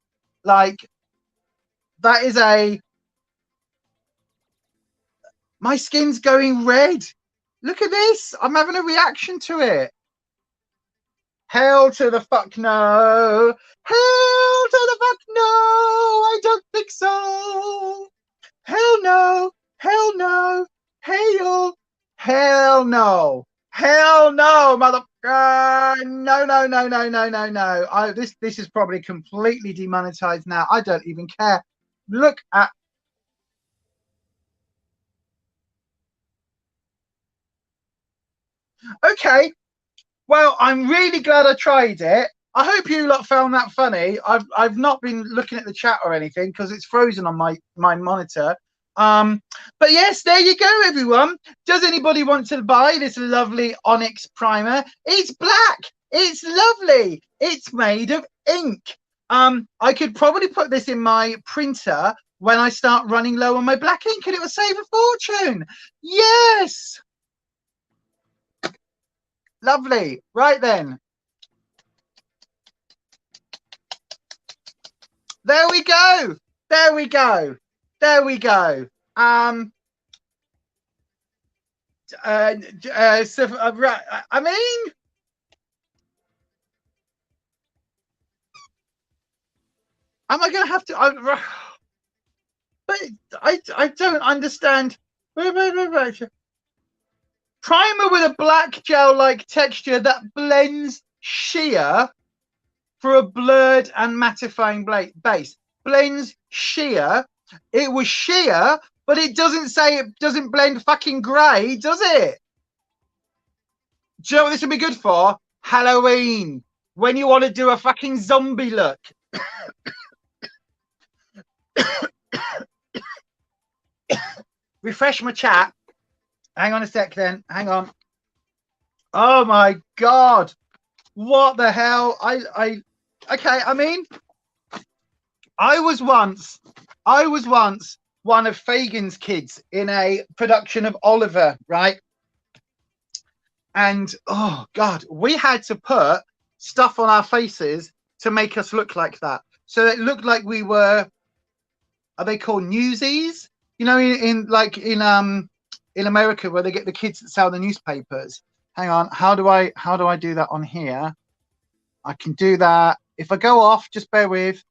Like, that is a... My skin's going red. Look at this. I'm having a reaction to it. Hell to the fuck no. Hell to the fuck no. I don't think so. Hell no. Hell no. Hell. Hell no. Hell no, motherfucker. No, no, no, no, no, no, no. This is probably completely demonetized now. I don't even care. Look at... Okay. Well, I'm really glad I tried it. I hope you lot found that funny. I've not been looking at the chat or anything because it's frozen on my monitor. But yes, there you go, everyone. Does anybody want to buy this lovely onyx primer? It's black. It's lovely. It's made of ink. I could probably put this in my printer when I start running low on my black ink, and it will save a fortune. Yes. Lovely. Right then. There we go. There we go. There we go. Right. I mean, am I going to have to? But I don't understand. Primer with a black gel-like texture that blends sheer for a blurred and mattifying base. Blends sheer. It was sheer, but it doesn't say it doesn't blend fucking grey, does it? Do you know what this would be good for? Halloween. When you want to do a fucking zombie look. Refresh my chat. Hang on a sec then. Hang on. Oh my God. What the hell? Okay, I mean, I was once one of Fagin's kids in a production of Oliver, right? And oh God, we had to put stuff on our faces to make us look like that. So it looked like we were, are they called newsies? You know, in America where they get the kids that sell the newspapers. Hang on, how do I do that on here? I can do that. If I go off, just bear with.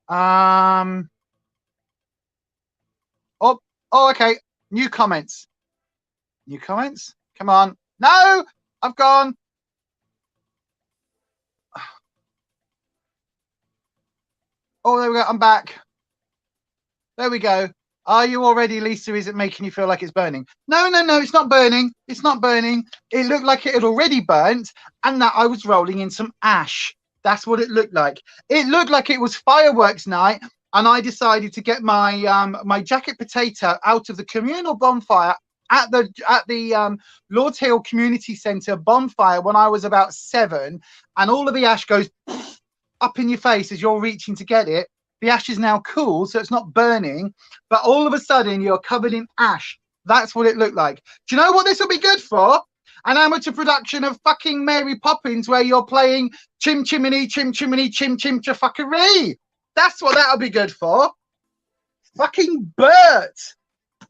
Oh, okay. New comments. New comments. Come on. No, I've gone. Oh, there we go. I'm back. There we go. Are you already, Lisa? Is it making you feel like it's burning? No, it's not burning. It's not burning. It looked like it had already burnt and that I was rolling in some ash. That's what it looked like. It looked like it was fireworks night and I decided to get my my jacket potato out of the communal bonfire at the Lord's Hill Community Centre bonfire when I was about 7, and all of the ash goes up in your face as you're reaching to get it. The ash is now cool, so it's not burning, but all of a sudden you're covered in ash. That's what it looked like. Do you know what this will be good for? An amateur production of fucking Mary Poppins where you're playing chim chimney, chim chimney, chim chim chafuckery. That's what that'll be good for. Fucking Bert.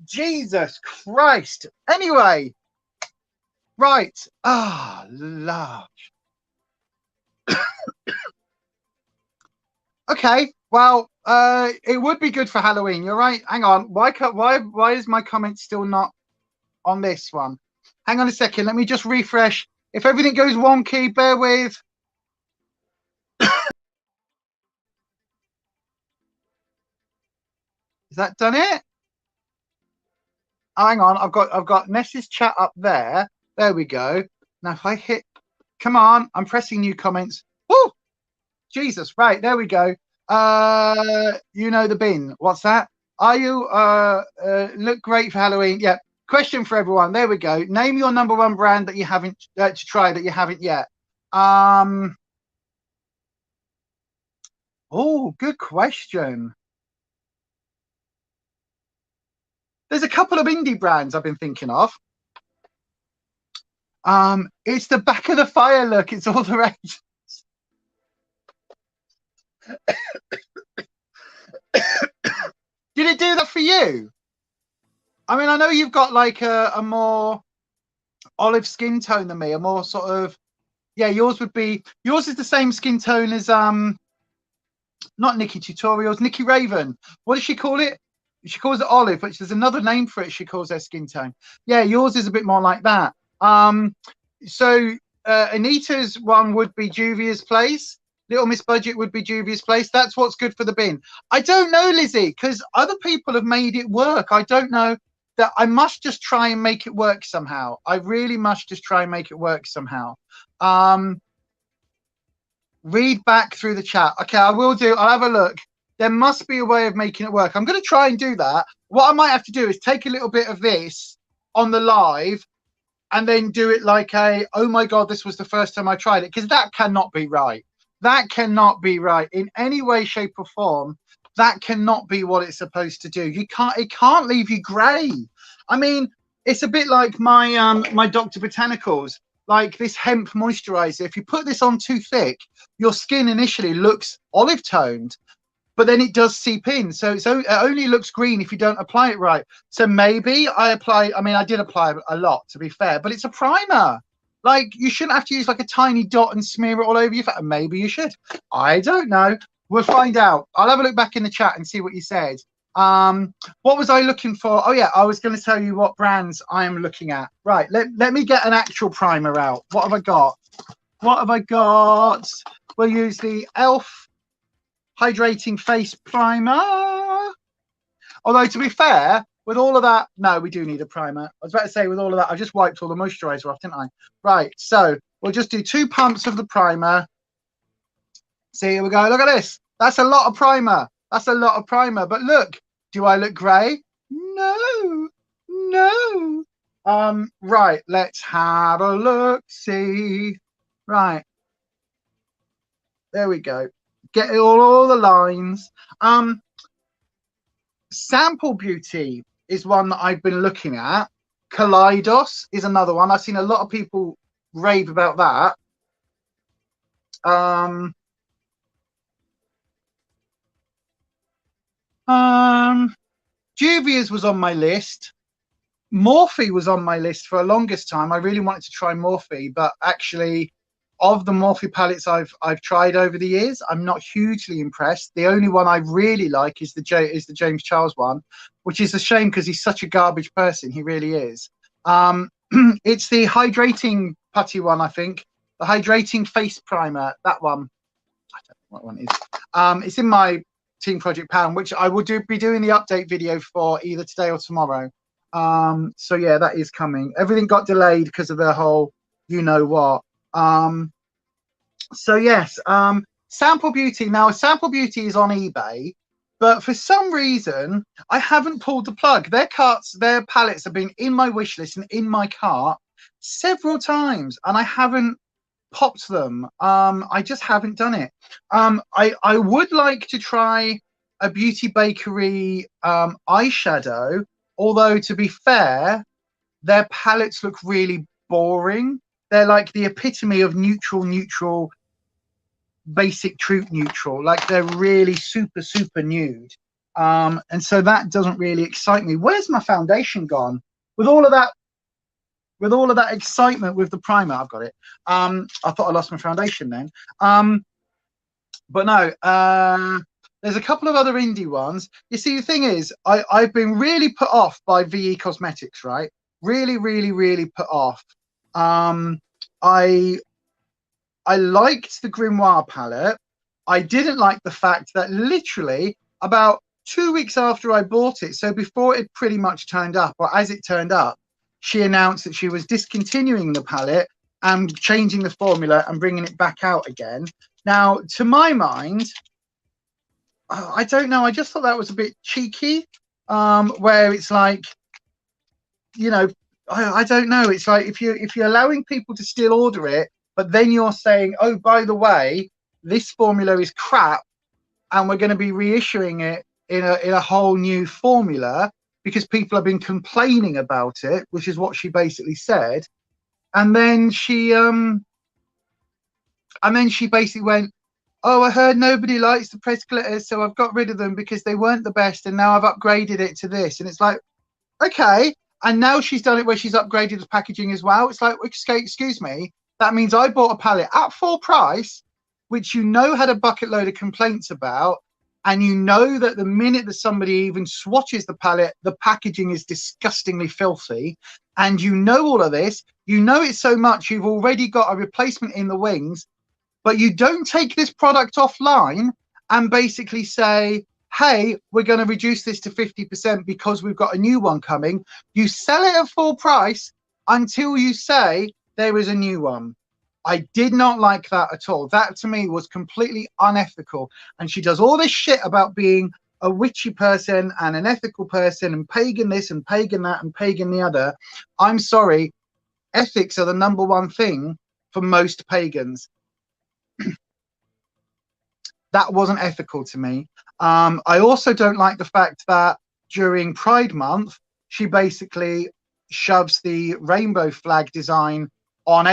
Jesus Christ. Anyway. Right. Ah, love. Okay. Well, it would be good for Halloween. You're right. Hang on. Why is my comment still not on this one? Hang on a second. Let me just refresh. If everything goes wonky, bear with. Is that done it? Oh, hang on. I've got Ness's chat up there. There we go. Now if I hit, come on. I'm pressing new comments. Oh, Jesus. Right. There we go. You know the bin. What's that? Are you look great for Halloween? Yeah. Question for everyone. There we go. Name your #1 brand that you haven't to try that you haven't yet. Oh, good question. There's a couple of indie brands I've been thinking of. It's the back of the fire look. It's all the rage. Did it do that for you? I mean, I know you've got like a more olive skin tone than me, a more sort of, yeah, yours is the same skin tone as not Nikki Tutorials, Nikki Raven. What does she call it? She calls it olive, but there's another name for it. She calls their skin tone. Yeah, yours is a bit more like that. So Anita's one would be Juvia's Place. Little Miss Budget would be Juvia's Place. That's what's good for the bin. I don't know, Lizzie, because other people have made it work. I don't know. that I must just try and make it work somehow. I really must just try and make it work somehow. Read back through the chat. Okay, I will do. I'll have a look. There must be a way of making it work. I'm going to try and do that. What I might have to do is take a little bit of this on the live and then do it like a, oh my God, this was the first time I tried it. Because that cannot be right. That cannot be right in any way, shape or form. That cannot be what it's supposed to do. You can't, it can't leave you grey. I mean, it's a bit like my my Dr. Botanicals, like this hemp moisturizer. If you put this on too thick, your skin initially looks olive toned, but then it does seep in. So it only looks green if you don't apply it right. So maybe I did apply a lot, to be fair, but it's a primer. Like, you shouldn't have to use like a tiny dot and smear it all over your face. Maybe you should. I don't know. We'll find out. I'll have a look back in the chat and see what you said. What was I looking for? Oh yeah, I was going to tell you what brands I am looking at. Right, let me get an actual primer out. What have I got? What have I got? We'll use the Elf Hydrating Face Primer. Although, to be fair, with all of that, no, we do need a primer. I was about to say, with all of that, I just wiped all the moisturizer off, didn't I? Right, so we'll just do 2 pumps of the primer. See, here we go. Look at this. That's a lot of primer. That's a lot of primer. But look, do I look grey? No, no. Right, let's have a look. See. Right. There we go. Get all the lines. Sample Beauty is one that I've been looking at. Kaleidos is another one. I've seen a lot of people rave about that. Juvia's was on my list. Morphe was on my list for the longest time. I really wanted to try Morphe, but actually, of the Morphe palettes I've tried over the years, I'm not hugely impressed. The only one I really like is the James Charles one, which is a shame because he's such a garbage person. He really is. It's the hydrating putty one, I think. The hydrating face primer. That one. I don't know what one is. It's in my Team Project Pound, which I will be doing the update video for either today or tomorrow. So yeah, that is coming. Everything got delayed because of the whole you know what. So yes, Sample Beauty. Now, Sample Beauty is on eBay, but for some reason I haven't pulled the plug. Their palettes have been in my wish list and in my cart several times, and I haven't popped them. I just haven't done it. I would like to try a Beauty Bakery eyeshadow, although to be fair, their palettes look really boring. They're like the epitome of neutral, basic trut neutral. Like, they're really super nude. And so that doesn't really excite me. Where's my foundation gone? With all of that excitement with the primer, I've got it. I thought I lost my foundation then. But no, there's a couple of other indie ones. You see, the thing is, I've been really put off by VE Cosmetics, right? Really put off. I liked the Grimoire palette. I didn't like the fact that literally about 2 weeks after I bought it, so before it pretty much turned up, or as it turned up, she announced that she was discontinuing the palette and changing the formula and bringing it back out again. Now, to my mind, I don't know. I just thought that was a bit cheeky, where it's like, you know, I don't know. It's like if you're allowing people to still order it, but then you're saying, oh, by the way, this formula is crap, and we're going to be reissuing it in a whole new formula because people have been complaining about it, which is what she basically said. And then she basically went, oh, I heard nobody likes the pressed glitters, so I've got rid of them because they weren't the best, and now I've upgraded it to this. And it's like, okay. And now she's done it where she's upgraded the packaging as well. It's like, excuse me, that means I bought a palette at full price, which you know had a bucket load of complaints about, and you know that the minute that somebody even swatches the palette, the packaging is disgustingly filthy, and you know all of this, you know it so much, you've already got a replacement in the wings, but you don't take this product offline and basically say, hey, we're going to reduce this to 50% because we've got a new one coming. You sell it at full price until you say there is a new one. I did not like that at all. That to me was completely unethical. And she does all this shit about being a witchy person and an ethical person and pagan this and pagan that and pagan the other. I'm sorry, ethics are the number one thing for most pagans. That wasn't ethical to me. I also don't like the fact that during Pride Month, she basically shoves the rainbow flag design on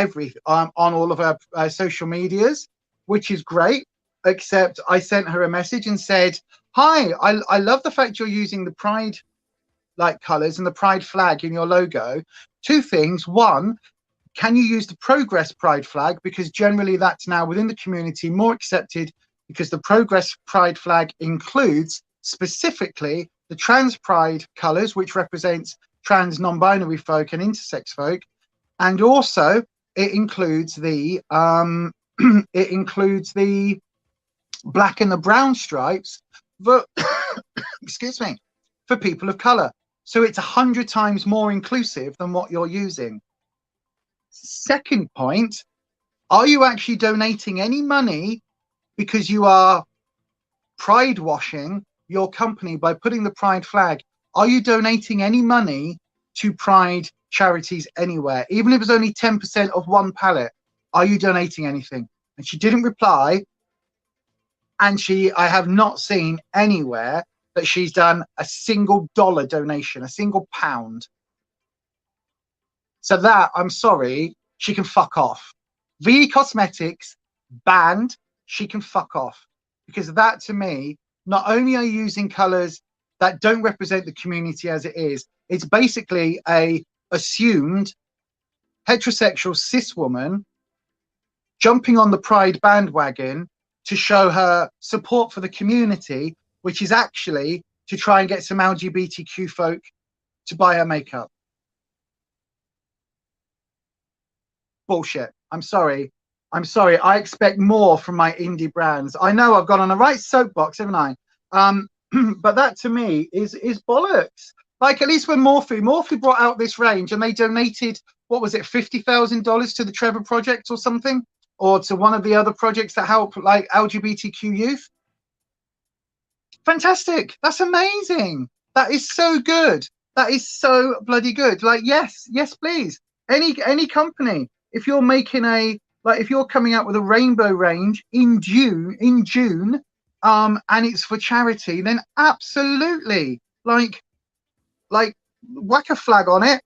all of her social medias, which is great. Except I sent her a message and said, "Hi, I love the fact you're using the Pride like colors and the Pride flag in your logo. Two things. One, can you use the Progress Pride flag? Because generally that's now within the community more accepted, because the Progress Pride flag includes specifically the trans pride colors, which represents trans, non-binary folk and intersex folk. And also it includes the it includes the black and the brown stripes for excuse me, for people of color. So it's 100 times more inclusive than what you're using." Second point, are you actually donating any money because you are pride washing your company by putting the pride flag? Are you donating any money to pride charities anywhere, even if it's only 10% of one pallet? Are you donating anything? And she didn't reply. And I have not seen anywhere that she's done a single dollar donation, a single pound. So that, I'm sorry, she can fuck off. VE Cosmetics, banned, she can fuck off. Because that, to me, not only are you using colours that don't represent the community as it is, it's basically a assumed heterosexual cis woman jumping on the pride bandwagon to show her support for the community, which is actually to try and get some LGBTQ folk to buy her makeup. Bullshit. I'm sorry. I expect more from my indie brands. I know I've gone on a right soapbox, haven't I? But that to me is bollocks. Like, at least when Morphe brought out this range and they donated, what was it, $50,000 to the Trevor Project or something, or to one of the other projects that help like LGBTQ youth. Fantastic. That's amazing. That is so good. That is so bloody good. Like, yes, please. Any company, if you're making if you're coming out with a rainbow range in June, and it's for charity, then absolutely, like whack a flag on it,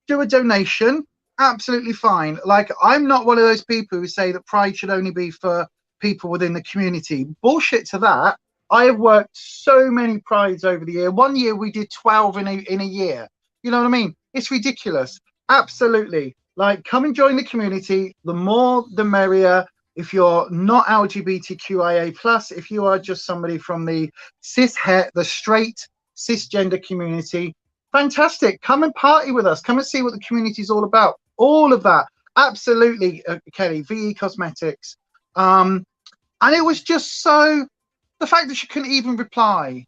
do a donation, absolutely fine. Like, I'm not one of those people who say that pride should only be for people within the community. Bullshit to that. I have worked so many prides over the year. One year we did 12 in a year. You know what I mean? It's ridiculous. Absolutely. Like, come and join the community. The more, the merrier. If you're not LGBTQIA+, if you are just somebody from the the straight cisgender community, fantastic. Come and party with us. Come and see what the community is all about. All of that. Absolutely, Kelly. VE Cosmetics. And it was just so, the fact that she couldn't even reply.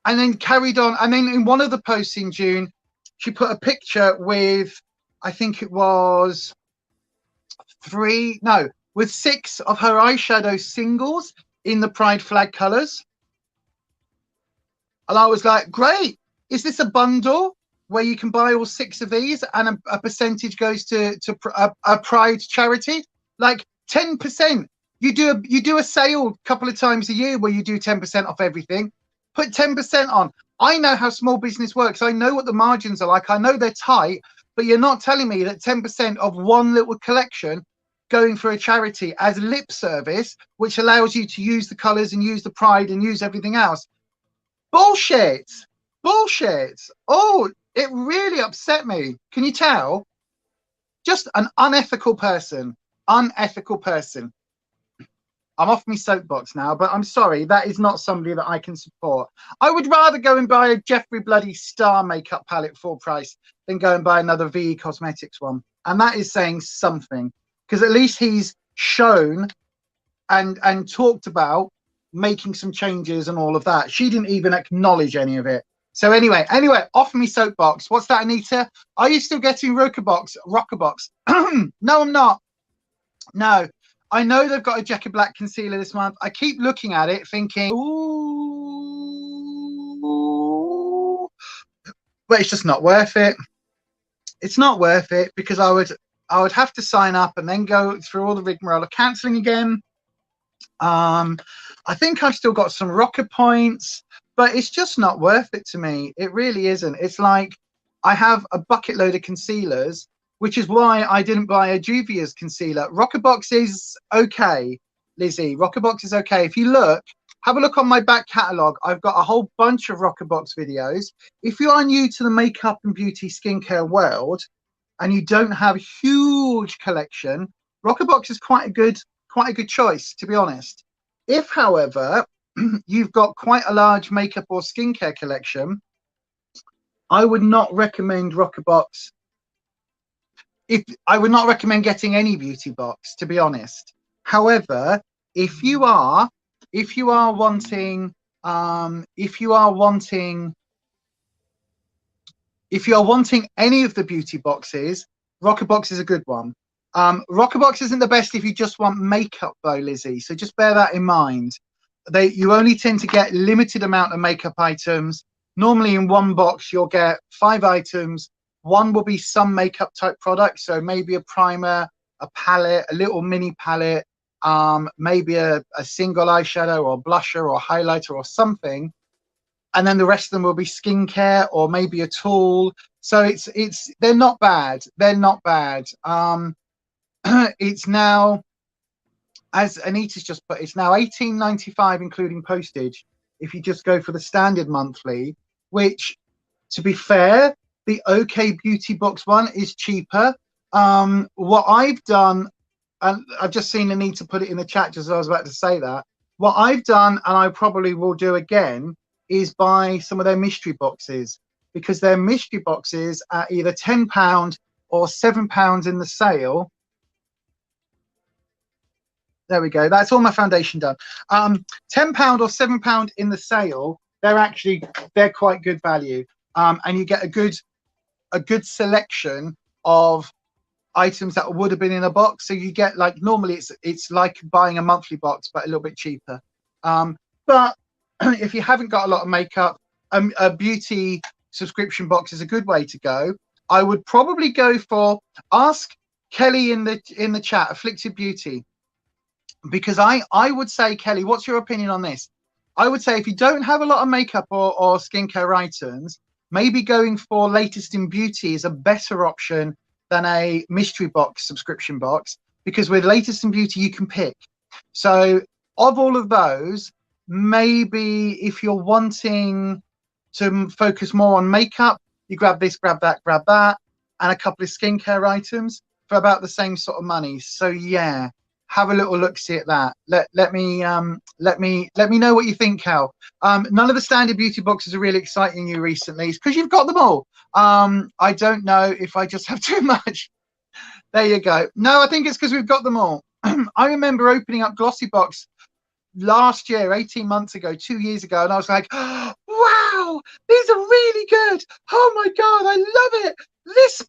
And then carried on. And then in one of the posts in June, she put a picture with, I think it was with 6 of her eyeshadow singles in the pride flag colors. And I was like, great. Is this a bundle where you can buy all 6 of these and a percentage goes to a pride charity? Like 10%. You do a sale a couple of times a year where you do 10% off everything. Put 10% on. I know how small business works. I know what the margins are like. I know they're tight, but you're not telling me that 10% of one little collection going for a charity as lip service, which allows you to use the colors and use the pride and use everything else. Bullshit. Oh, it really upset me. Can you tell? Just an unethical person. I'm off my soapbox now, but I'm sorry, that is not somebody that I can support. I would rather go and buy a Jeffree bloody Star makeup palette full price than go and buy another VE Cosmetics one. And that is saying something, because at least he's shown and talked about making some changes and all of that. She didn't even acknowledge any of it. So anyway, off me soapbox. What's that, Anita? Are you still getting Rockerbox? No, I'm not. No, I know they've got a Jackie Black concealer this month. I keep looking at it thinking, ooh, but it's just not worth it. It's not worth it because I would have to sign up and then go through all the rigmarole of cancelling again. I think I've still got some Rocker points, but it's just not worth it to me. It really isn't. It's like I have a bucket load of concealers, which is why I didn't buy a Juvia's concealer. Rockerbox is okay, Lizzie. Rockerbox is okay. If you look, have a look on my back catalogue. I've got a whole bunch of Rockerbox videos. If you are new to the makeup and beauty skincare world and you don't have a huge collection, Rockerbox is quite a good choice, to be honest. If, however, you've got quite a large makeup or skincare collection, I would not recommend Rockerbox. I would not recommend getting any beauty box, to be honest. However, if you are wanting any of the beauty boxes, Rockerbox is a good one. Rockerbox isn't the best if you just want makeup though, Lizzie, so just bear that in mind. You only tend to get limited amount of makeup items. Normally in one box you'll get 5 items. One will be some makeup type product, so maybe a primer, a palette, a little mini palette, maybe a single eyeshadow or blusher or highlighter or something, and then the rest of them will be skincare or maybe a tool. So they're not bad. They're not bad. It's now, as Anita's just put, it's now $18.95 including postage if you just go for the standard monthly, which, to be fair, the OK Beauty Box one is cheaper. What I've done, and I've just seen Anita put it in the chat just as I was about to say that, what I've done, and I probably will do again, is buy some of their mystery boxes, because their mystery boxes are either £10 or £7 in the sale. There we go. That's all my foundation done. £10 or £7 in the sale. They're quite good value, and you get a good selection of items that would have been in a box. So you get, like, normally it's like buying a monthly box but a little bit cheaper. But if you haven't got a lot of makeup, a beauty subscription box is a good way to go. I would probably go for, ask Kelly in the chat, Afflicted Beauty, because I would say, Kelly, what's your opinion on this? I would say if you don't have a lot of makeup or skincare items, maybe going for Latest in Beauty is a better option than a mystery box subscription box, because with Latest in Beauty you can pick. So of all of those, maybe if you're wanting to focus more on makeup, you grab this, grab that, and a couple of skincare items for about the same sort of money. So yeah, have a little look see at that. Let me know what you think, Cal. None of the standard beauty boxes are really exciting you recently. It's because you've got them all. I don't know if I just have too much. There you go. No, I think it's because we've got them all. I remember opening up Glossy Box last year, 18 months ago, 2 years ago, and I was like, oh, wow, these are really good. Oh my God, I love it. This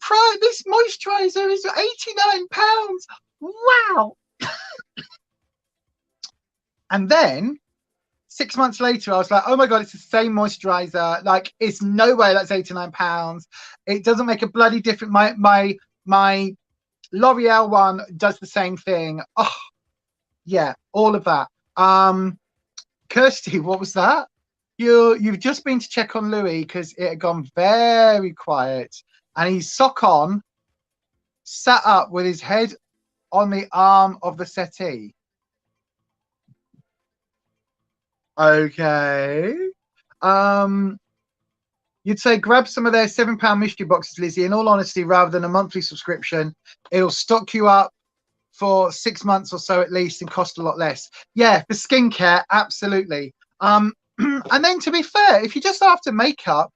moisturizer is £89. Wow. And then 6 months later, I was like, oh my God, it's the same moisturizer. Like, it's no way that's £89. It doesn't make a bloody difference. My L'Oreal one does the same thing. Oh, yeah, all of that. Kirsty, what was that? You've just been to check on Louis because it had gone very quiet, and he's sock on, sat up with his head on the arm of the settee. Okay. You'd say grab some of their £7 mystery boxes, Lizzie. In all honesty, rather than a monthly subscription, it'll stock you up for 6 months or so at least and cost a lot less. Yeah, for skincare, absolutely. And then, to be fair, if you're just after makeup,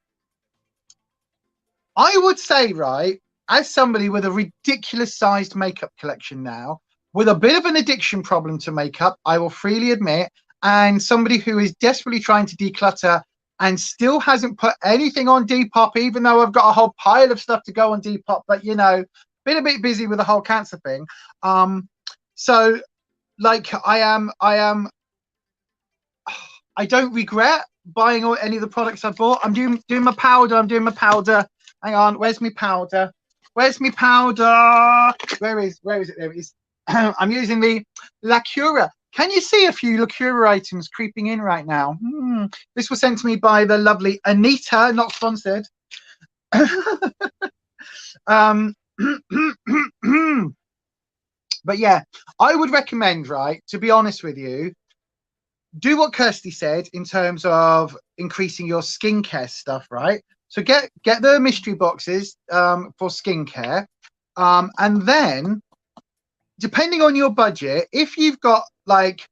I would say, right, as somebody with a ridiculous sized makeup collection now, with a bit of an addiction problem to makeup, I will freely admit, and somebody who is desperately trying to declutter and still hasn't put anything on Depop, even though I've got a whole pile of stuff to go on Depop, but you know, been a bit busy with the whole cancer thing. So like I don't regret buying any of the products I bought. I'm doing my powder. I'm doing my powder. Hang on, where's my powder? Where's my powder? Where is it? There it is. I'm using the Lacura. Can you see a few Lacura items creeping in right now? This was sent to me by the lovely Anita, not sponsored. But yeah, I would recommend, right, to be honest with you, do what Kirsty said in terms of increasing your skincare stuff, right? So get the mystery boxes for skincare, and then depending on your budget, if you've got like,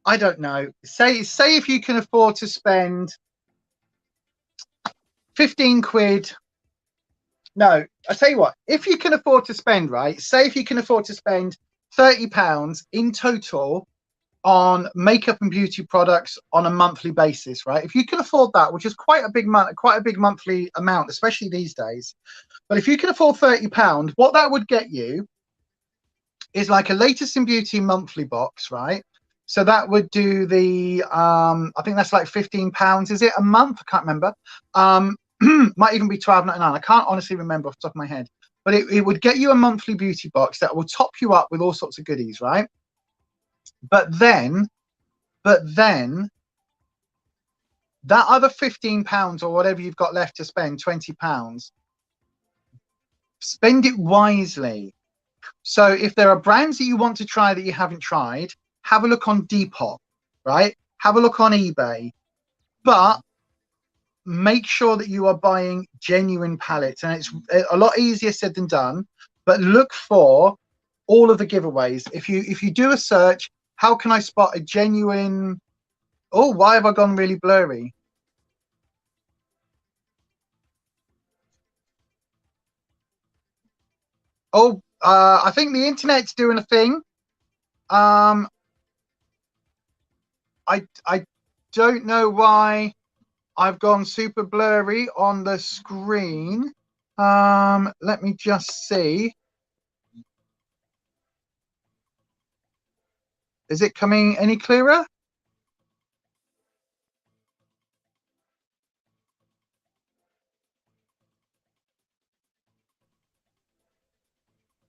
I don't know, say if you can afford to spend 15 quid. No, I tell you what, if you can afford to spend, right, say if you can afford to spend £30 in total on makeup and beauty products on a monthly basis, right? If you can afford that, which is quite a big monthly amount, especially these days. But if you can afford £30, what that would get you is like a latest in beauty monthly box, right? So that would do the I think that's like £15, is it a month? I can't remember. Might even be £12.99. I can't honestly remember off the top of my head, but it would get you a monthly beauty box that will top you up with all sorts of goodies, right? But then that other £15 or whatever you've got left to spend, £20, spend it wisely. So if there are brands that you want to try that you haven't tried, have a look on Depop, right? Have a look on eBay, but make sure that you are buying genuine palettes. And it's a lot easier said than done, but look for all of the giveaways. If you do a search, how can I spot a genuine... Oh, why have I gone really blurry? Oh, I think the internet's doing a thing. I don't know why I've gone super blurry on the screen. Let me just see. Is it coming any clearer?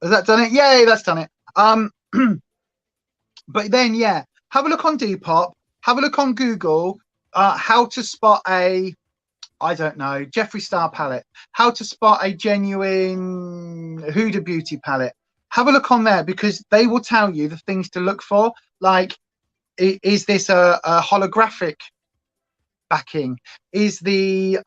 Has that done it? Yay, that's done it. But then, yeah, have a look on Depop, have a look on Google, how to spot a, I don't know, Jeffree Star palette, how to spot a genuine Huda Beauty palette. Have a look on there, because they will tell you the things to look for. Like, is this a holographic backing? Is the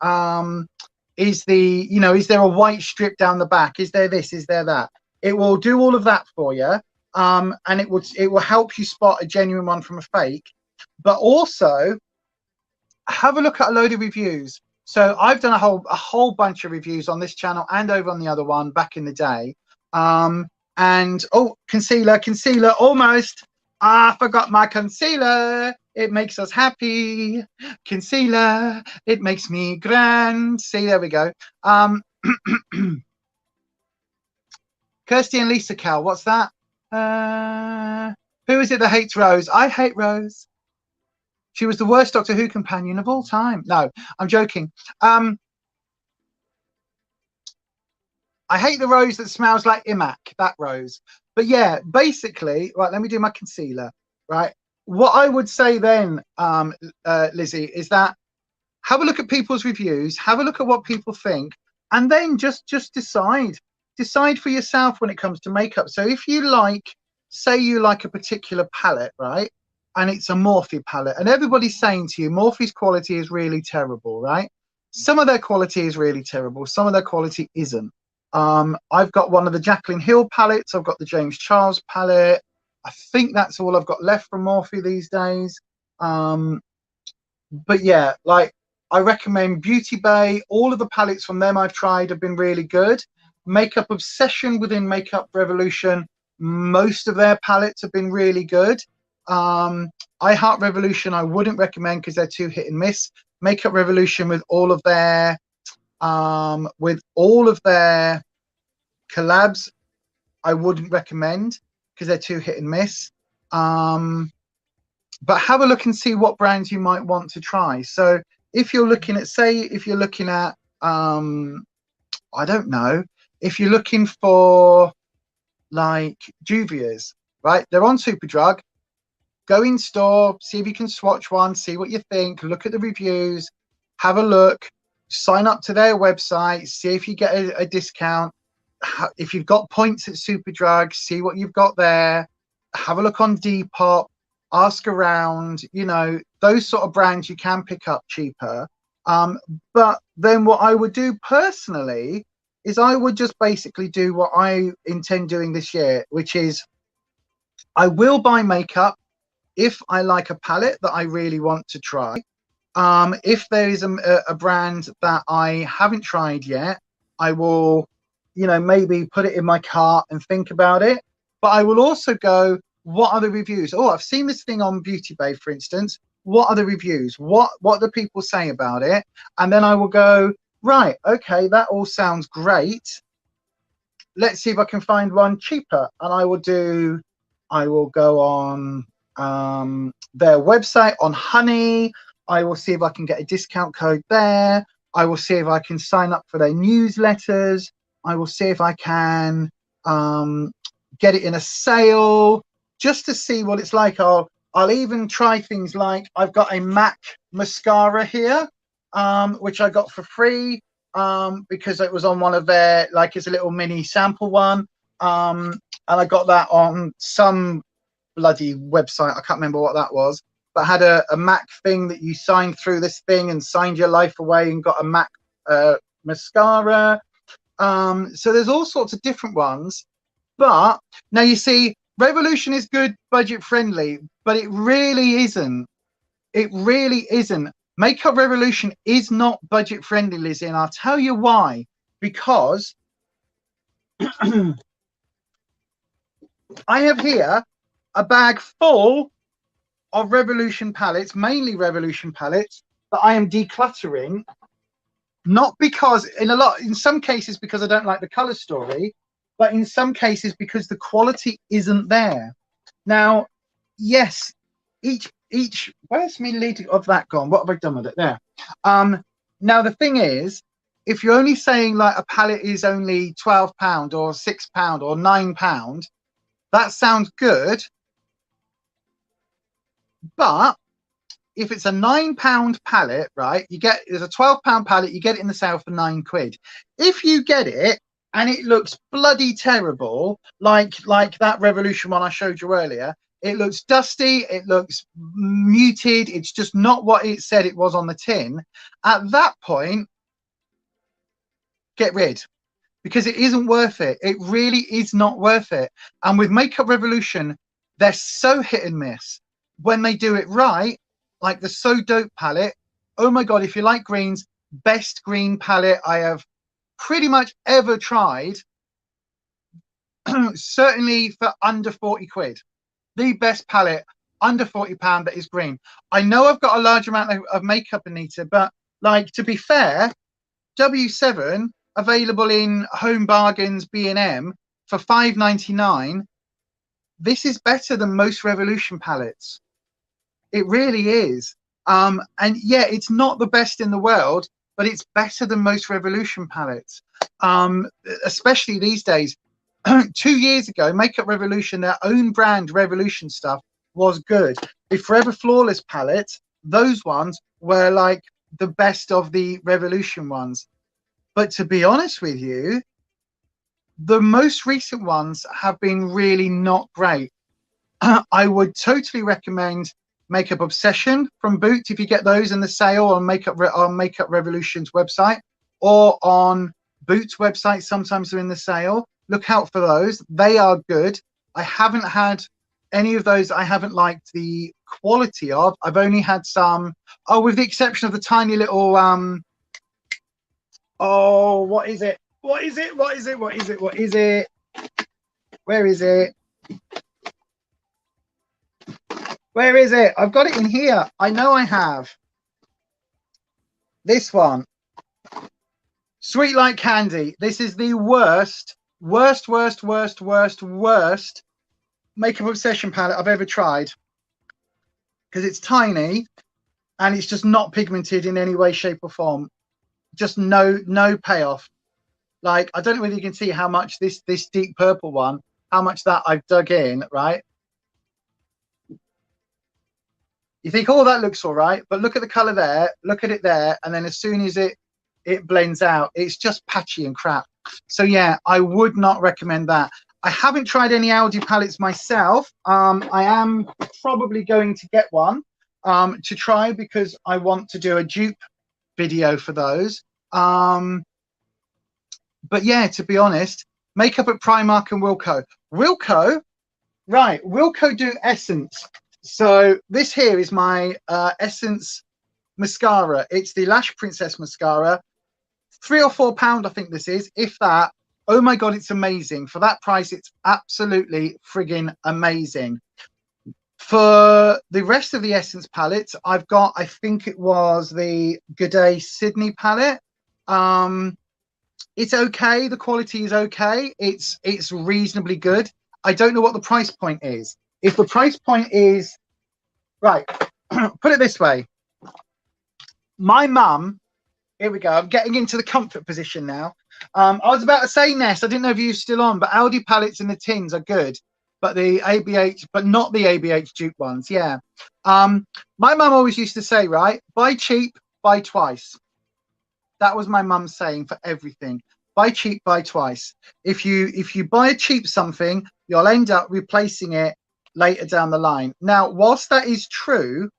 you know, is there a white strip down the back? Is there this? Is there that? It will do all of that for you, and it will help you spot a genuine one from a fake. But also have a look at a load of reviews. So I've done a whole bunch of reviews on this channel and over on the other one back in the day. And oh, concealer almost. I forgot my concealer. It makes us happy. Concealer, it makes me grand. See, there we go. Kirsty and Lisa Cal, what's that? Who is it that hates Rose? I hate Rose. She was the worst Doctor Who companion of all time. No, I'm joking. I hate the Rose that smells like Imac, that Rose. But yeah, basically, right, let me do my concealer, right? What I would say then, Lizzie, is that have a look at people's reviews, have a look at what people think, and then just decide for yourself when it comes to makeup. So if you like, say you like a particular palette, right? And it's a Morphe palette, and everybody's saying to you, Morphe's quality is really terrible, right? Some of their quality is really terrible. Some of their quality isn't. I've got one of the Jaclyn Hill palettes. I've got the James Charles palette. I think that's all I've got left from Morphe these days. But yeah, like, I recommend Beauty Bay. All of the palettes from them I've tried have been really good. Makeup Obsession within Makeup Revolution, most of their palettes have been really good. I Heart Revolution I wouldn't recommend because they're too hit and miss. Makeup Revolution with all of their collabs, I wouldn't recommend because they're too hit and miss. But have a look and see what brands you might want to try. So if you're looking at, say, if you're looking at, I don't know, if you're looking for like Juvia's, right? They're on Superdrug. Go in store, see if you can swatch one, see what you think, look at the reviews, have a look, sign up to their website, see if you get a discount. If you've got points at Superdrug, see what you've got there. Have a look on Depop, ask around, you know, those sort of brands you can pick up cheaper. But then what I would do personally is I would just basically do what I intend doing this year, which is I will buy makeup if I like a palette that I really want to try. If there is a brand that I haven't tried yet, I will, you know, maybe put it in my cart and think about it. But I will also go, what are the reviews? Oh, I've seen this thing on Beauty Bay, for instance. What are the reviews? What do people say about it? And then I will go, right, okay, that all sounds great. Let's see if I can find one cheaper. And I will go on their website on Honey. I will see if I can get a discount code there. I will see if I can sign up for their newsletters. I will see if I can get it in a sale just to see what it's like. I'll even try things like I've got a MAC mascara here, which I got for free because it was on one of their, like, it's a little mini sample one. And I got that on some bloody website. I can't remember what that was, but had a MAC thing that you signed through this thing and signed your life away and got a MAC mascara. So there's all sorts of different ones. But now you see, Revolution is good, budget friendly, but it really isn't. It really isn't. Makeup Revolution is not budget friendly, Lizzie, and I'll tell you why. Because I have here a bag full of Revolution palettes, mainly Revolution palettes, that I am decluttering. Not because, in some cases, because I don't like the color story, but in some cases because the quality isn't there. Now, yes, each where's my lid of that gone? What have I done with it? There. Now the thing is, if you're only saying like a palette is only £12 or £6 or £9, that sounds good. But if it's a £9 palette, right, there's a £12 palette, you get it in the sale for £9. If you get it and it looks bloody terrible, like that Revolution one I showed you earlier, it looks dusty, it looks muted, it's just not what it said it was on the tin, at that point, get rid. Because it isn't worth it. It really is not worth it. And with Makeup Revolution, they're so hit and miss. When they do it right, like the So Dope palette, oh my God, if you like greens, best green palette I have pretty much ever tried. Certainly for under 40 quid. The best palette under £40 that is green. I know I've got a large amount of makeup, Anita, but like, to be fair, W7 available in Home Bargains B&M for £5.99. This is better than most Revolution palettes. It really is. And yeah, it's not the best in the world, but it's better than most Revolution palettes, especially these days. 2 years ago, Makeup Revolution, their own brand Revolution stuff was good. The Forever Flawless palettes, those ones were like the best of the Revolution ones. But to be honest with you, the most recent ones have been really not great. I would totally recommend Makeup Obsession from Boots if you get those in the sale on Makeup Revolution's website, or on Boots' website. Sometimes they're in the sale. Look out for those. They are good. I haven't had any of those I haven't liked the quality of. I've only had some, with the exception of the tiny little what is it? Where is it? Where is it? I've got it in here. I know I have. This one. Sweet Like Candy. This is the worst Makeup Obsession palette I've ever tried. Because it's tiny and it's just not pigmented in any way, shape or form. Just no payoff. Like, I don't know whether you can see how much this deep purple one, how much that I've dug in, right? You think, oh, that looks all right, but look at the color there, look at it there, and then as soon as it blends out, it's just patchy and crap. So yeah, I would not recommend that. I haven't tried any Aldi palettes myself. I am probably going to get one to try because I want to do a dupe video for those. But yeah, to be honest, makeup at Primark and Wilko. Wilko do Essence. So this here is my Essence mascara. It's the Lash Princess mascara. £3 or £4, I think this is, if that. Oh my god, it's amazing. For that price, it's absolutely friggin' amazing. For the rest of the Essence palettes, I've got, I think it was the Good Day Sydney palette. It's okay. The quality is okay. It's reasonably good. I don't know what the price point is. If the price point is right, put it this way. My mum, here we go. I'm getting into the comfort position now. I was about to say Ness. I didn't know if you were still on, but Aldi palettes in the tins are good, but the ABH, but not the ABH dupe ones. Yeah. My mum always used to say, right, buy cheap, buy twice. That was my mum's saying for everything. Buy cheap, buy twice. If you buy a cheap something, you'll end up replacing it later down the line. Now, whilst that is true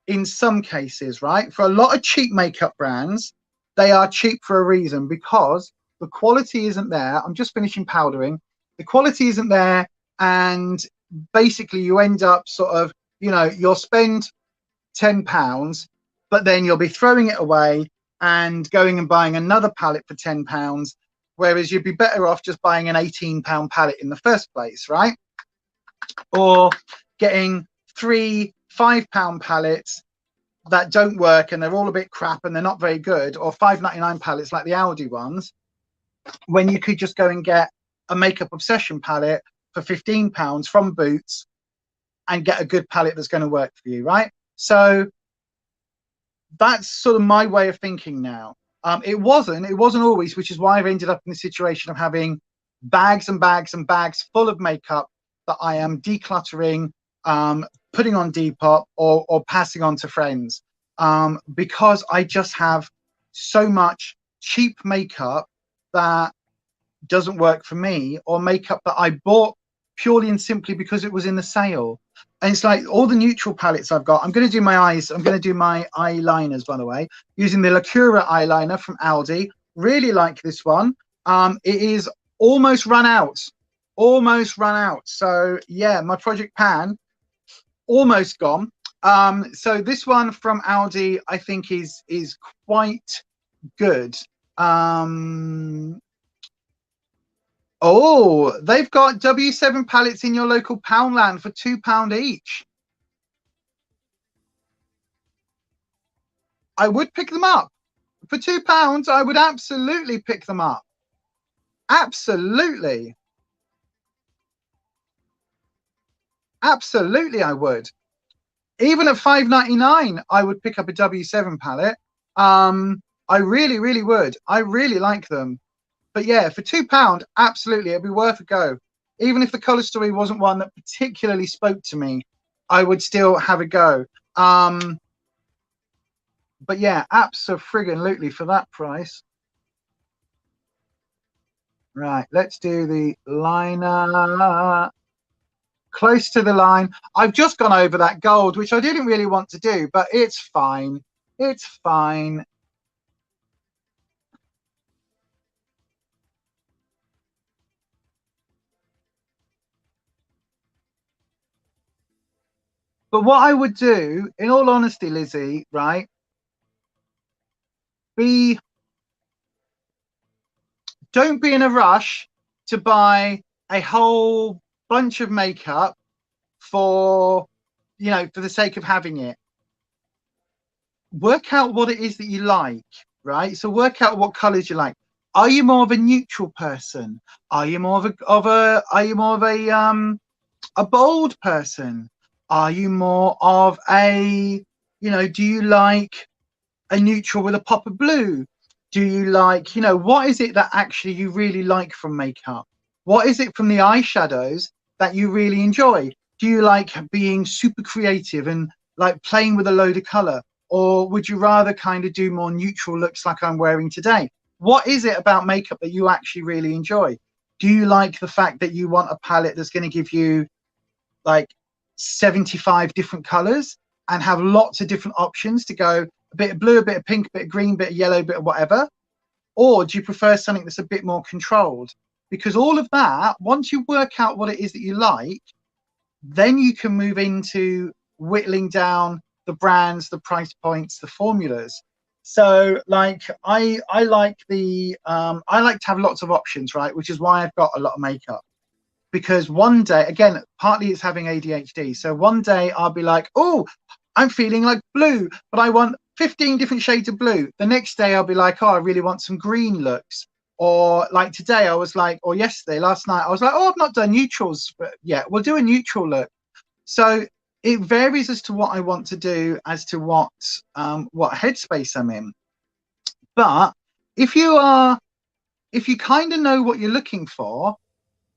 in some cases, right, for a lot of cheap makeup brands, they are cheap for a reason, because the quality isn't there. I'm just finishing powdering. The quality isn't there, and basically you end up sort of, you know, you'll spend £10, but then you'll be throwing it away and going and buying another palette for £10, whereas you'd be better off just buying an £18 palette in the first place, right? Or getting 3 £5 palettes that don't work and they're all a bit crap and they're not very good, or £5.99 palettes like the Aldi ones, when you could just go and get a Makeup Obsession palette for £15 from Boots and get a good palette that's going to work for you, right? So that's sort of my way of thinking now. It wasn't always, which is why I've ended up in the situation of having bags and bags and bags full of makeup that I am decluttering, putting on Depop or passing on to friends, because I just have so much cheap makeup that doesn't work for me, or makeup that I bought purely and simply because it was in the sale. And it's like all the neutral palettes I've got. I'm going to do my eyes. I'm going to do my eyeliners, by the way, using the Lacura eyeliner from Aldi. Really like this one. It is almost run out. So yeah, my Project Pan almost gone. So this one from Aldi, I think is quite good. Oh, they've got W7 palettes in your local Poundland for £2 each. I would pick them up. For £2, I would absolutely pick them up. Absolutely. Absolutely, I would. Even at £5.99, I would pick up a W7 palette. I really, really would. I really like them. But yeah, for £2, absolutely, it'd be worth a go. Even if the colour story wasn't one that particularly spoke to me, I would still have a go. But yeah, absolutely for that price. Right, let's do the liner. Close to the line. I've just gone over that gold, which I didn't really want to do, but it's fine. It's fine. But what I would do, in all honesty, Lizzie, right, don't be in a rush to buy a whole bunch of makeup for you know, for the sake of having it. Work out what it is that you like, right? So work out what colors you like. Are you more of a neutral person? Are you more of a bold person? Are you more of a, you know, do you like a neutral with a pop of blue? Do you like, you know, what is it that actually you really like from makeup? What is it from the eyeshadows that you really enjoy? Do you like being super creative and like playing with a load of color? Or would you rather kind of do more neutral looks like I'm wearing today? What is it about makeup that you actually really enjoy? Do you like the fact that you want a palette that's going to give you like 75 different colors and have lots of different options to go a bit of blue, a bit of pink, a bit of green, a bit of yellow, a bit of whatever? Or do you prefer something that's a bit more controlled? Because all of that, once you work out what it is that you like, then you can move into whittling down the brands, the price points, the formulas. So like I like the I like to have lots of options, right? Which is why I've got a lot of makeup. Because one day, again, partly it's having ADHD. So one day I'll be like, oh, I'm feeling like blue, but I want 15 different shades of blue. The next day I'll be like, oh, I really want some green looks. Or like today I was like, or yesterday, last night, I was like, oh, I've not done neutrals yet. We'll do a neutral look. So it varies as to what I want to do, as to what headspace I'm in. But if you kind of know what you're looking for,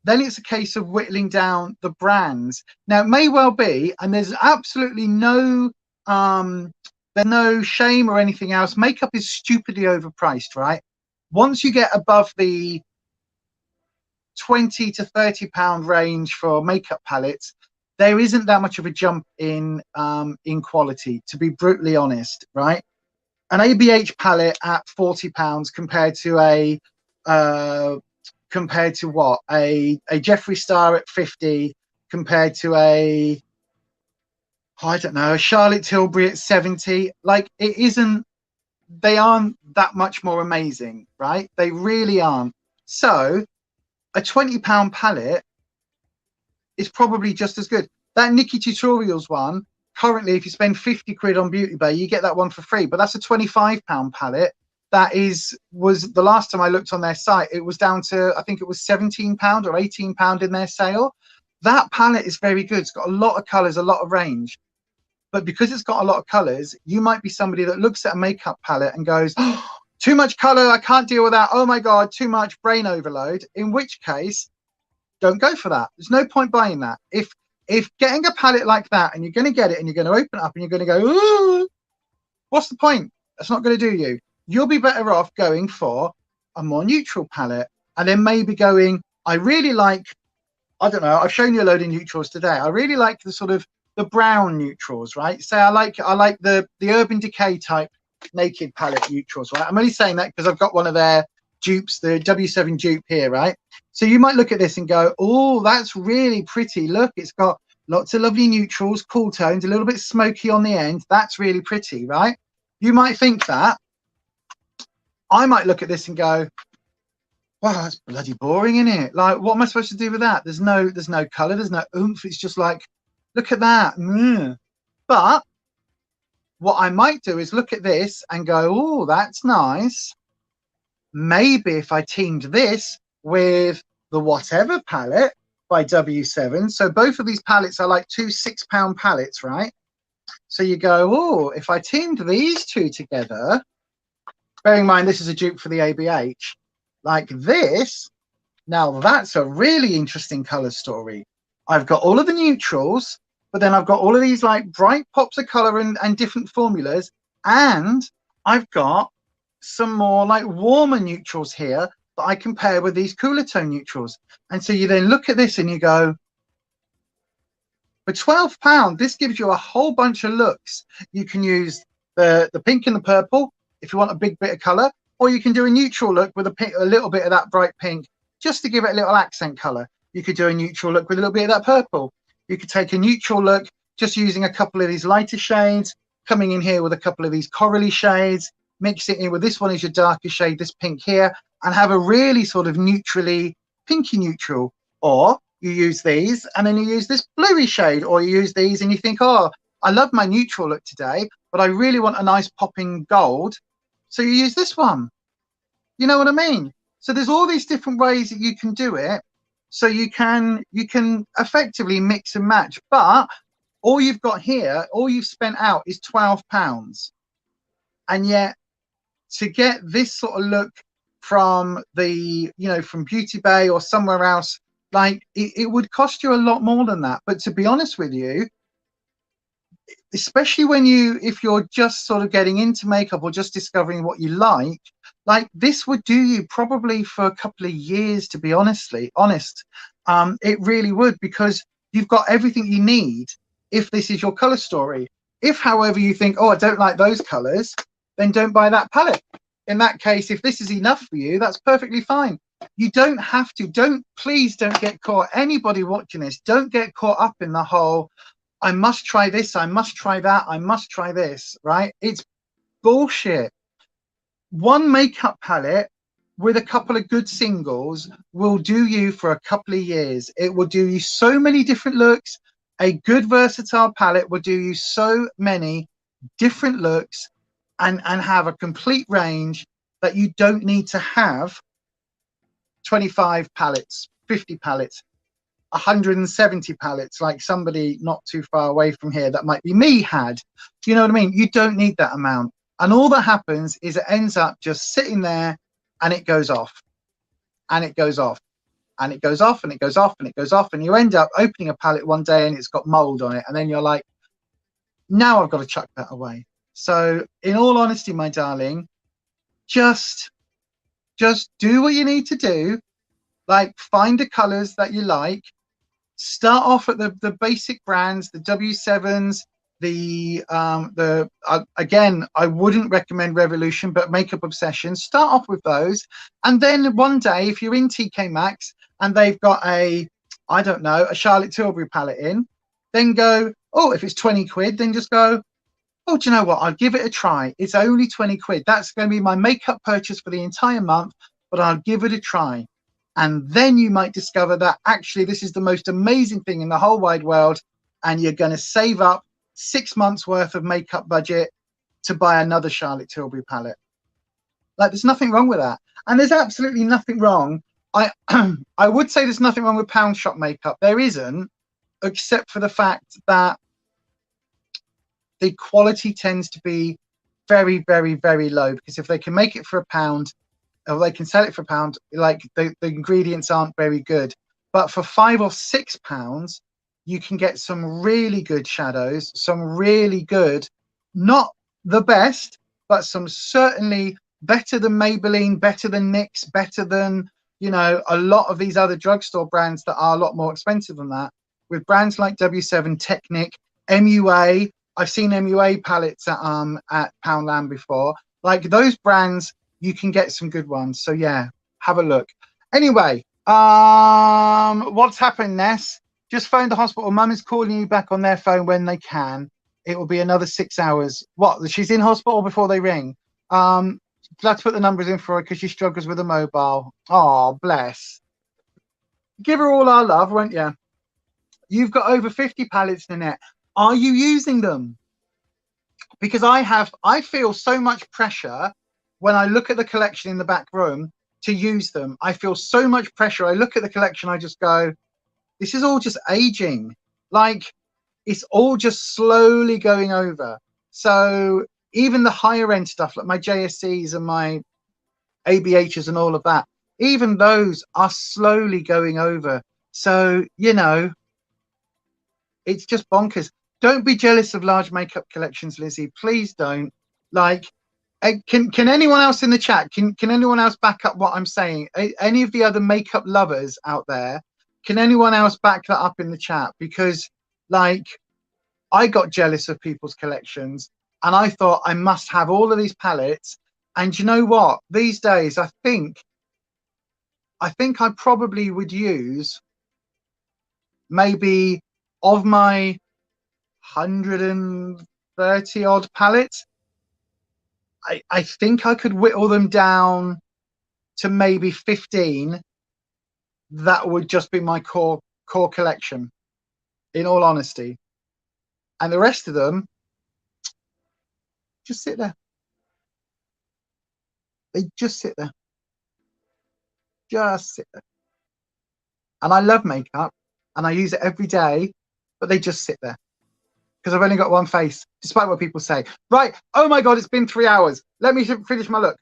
then it's a case of whittling down the brands. Now, it may well be, and there's absolutely no shame or anything else. Makeup is stupidly overpriced, right? Once you get above the 20 to 30 pound range for makeup palettes, there isn't that much of a jump in quality, to be brutally honest, right? An ABH palette at £40 compared to a what? A Jeffree Star at 50, compared to a, I don't know, a Charlotte Tilbury at 70. Like, it isn't, they aren't that much more amazing, right? They really aren't. So a £20 palette is probably just as good. That Nikki Tutorials one, currently, if you spend 50 quid on Beauty Bay, you get that one for free, but that's a £25 palette. That was the last time I looked on their site, it was down to, I think it was £17 or £18 in their sale. That palette is very good. It's got a lot of colors, a lot of range. But because it's got a lot of colors, you might be somebody that looks at a makeup palette and goes, oh, too much color, I can't deal with that. Oh my God, too much, brain overload. In which case, don't go for that. There's no point buying that. If getting a palette like that, and you're going to get it and you're going to open it up and you're going to go, ooh, what's the point? That's not going to do you. You'll be better off going for a more neutral palette, and then maybe going, I really like, I don't know, I've shown you a load of neutrals today. I really like the sort of the brown neutrals, right? Say I like the Urban Decay type naked palette neutrals, right? I'm only saying that because I've got one of their dupes, the W7 dupe here, right? So you might look at this and go, oh, that's really pretty. Look, it's got lots of lovely neutrals, cool tones, a little bit smoky on the end. That's really pretty, right? You might think that. I might look at this and go, wow, that's bloody boring, isn't it? Like, what am I supposed to do with that? There's no color, there's no oomph. It's just like, look at that. But what I might do is look at this and go, oh, that's nice. Maybe if I teamed this with the Whatever palette by W7. So both of these palettes are like two £6 palettes, right? So you go, oh, if I teamed these two together, bearing in mind this is a dupe for the ABH, like this, now that's a really interesting color story. I've got all of the neutrals, but then I've got all of these like bright pops of color and different formulas, and I've got some more like warmer neutrals here that I compare with these cooler tone neutrals. And so you then look at this and you go, for £12, this gives you a whole bunch of looks. You can use the pink and the purple if you want a big bit of color, or you can do a neutral look with a little bit of that bright pink just to give it a little accent color. You could do a neutral look with a little bit of that purple. You could take a neutral look just using a couple of these lighter shades, coming in here with a couple of these corally shades, mix it in with this one is your darker shade, this pink here, and have a really sort of neutrally pinky neutral. Or you use these, and then you use this bluey shade, or you use these and you think, oh, I love my neutral look today, but I really want a nice popping gold. So you use this one. You know what I mean? So there's all these different ways that you can do it. So you can effectively mix and match, but all you've got here, all you've spent out is £12. And yet to get this sort of look from the, you know, from Beauty Bay or somewhere else, like it would cost you a lot more than that. But to be honest with you, especially when if you're just sort of getting into makeup or just discovering what you like this would do you probably for a couple of years, to be honest. It really would, because you've got everything you need if this is your color story. If, however, you think, oh, I don't like those colors, then don't buy that palette. In that case, if this is enough for you, that's perfectly fine. You don't have to. Please don't get caught. Anybody watching this, don't get caught up in the whole, I must try this, I must try that, I must try this, right? It's bullshit. One makeup palette with a couple of good singles will do you for a couple of years. It will do you so many different looks. A good versatile palette will do you so many different looks and have a complete range that you don't need to have 25 palettes, 50 palettes, 170 palettes like somebody not too far away from here that might be me had. Do you know what I mean? You don't need that amount. And all that happens is it ends up just sitting there and it goes off and it goes off and it goes off and it goes off and it goes off, and you end up opening a palette one day and it's got mold on it, and then you're like, now I've got to chuck that away. So in all honesty, my darling, just do what you need to do. Like, find the colors that you like. Start off at the basic brands, the W7s, again, I wouldn't recommend Revolution, but Makeup Obsession. Start off with those, and then one day, if you're in TK Maxx and they've got a, I don't know, a Charlotte Tilbury palette in, then go, oh, if it's 20 quid, then just go, oh, do you know what? I'll give it a try. It's only 20 quid. That's going to be my makeup purchase for the entire month, but I'll give it a try. And then you might discover that actually this is the most amazing thing in the whole wide world, and you're going to save up 6 months worth of makeup budget to buy another Charlotte Tilbury palette. Like, there's nothing wrong with that. And there's absolutely nothing wrong. I would say there's nothing wrong with pound shop makeup. There isn't, except for the fact that the quality tends to be very, very, very low, because if they can make it for £1, or they can sell it for £1, like the ingredients aren't very good. But for £5 or £6, you can get some really good shadows, some really good, not the best, but some certainly better than Maybelline, better than NYX, better than, you know, a lot of these other drugstore brands that are a lot more expensive than that. With brands like W7, Technic, MUA. I've seen MUA palettes at Poundland before. Like, those brands, you can get some good ones. So yeah, have a look. Anyway, what's happened, Ness? Just phoned the hospital. Mum is calling you back on their phone when they can. It will be another 6 hours. What? She's in hospital before they ring. Let's put the numbers in for her because she struggles with a mobile. Oh, bless. Give her all our love, won't you? You've got over 50 palettes, Nanette. Are you using them? Because I feel so much pressure when I look at the collection in the back room to use them. I feel so much pressure. I look at the collection, I just go, this is all just aging. Like, it's all just slowly going over. So even the higher end stuff, like my JSCs and my ABHs and all of that, even those are slowly going over. So, you know, it's just bonkers. Don't be jealous of large makeup collections, Lizzie. Please don't. Like, can anyone else in the chat, can anyone else back up what I'm saying? Any of the other makeup lovers out there, can anyone else back that up in the chat? Because, like, I got jealous of people's collections and I thought I must have all of these palettes. And you know what? These days, I think I probably would use maybe, of my 130 odd palettes, I think I could whittle them down to maybe 15 that would just be my core core collection, in all honesty. And the rest of them just sit there. They just sit there. Just sit there. And I love makeup and I use it every day, but they just sit there because I've only got one face, despite what people say. Right. Oh my God, it's been 3 hours. Let me finish my look.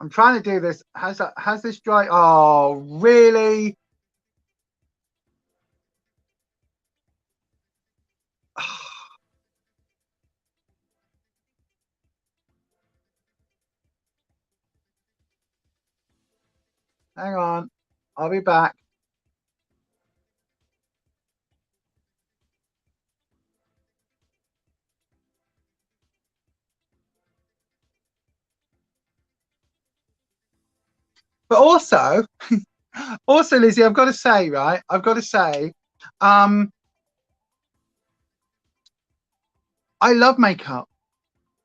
I'm trying to do this. Has this dry? Oh, really? Hang on. I'll be back. But also, Lizzie, I've got to say, right? I've got to say, I love makeup.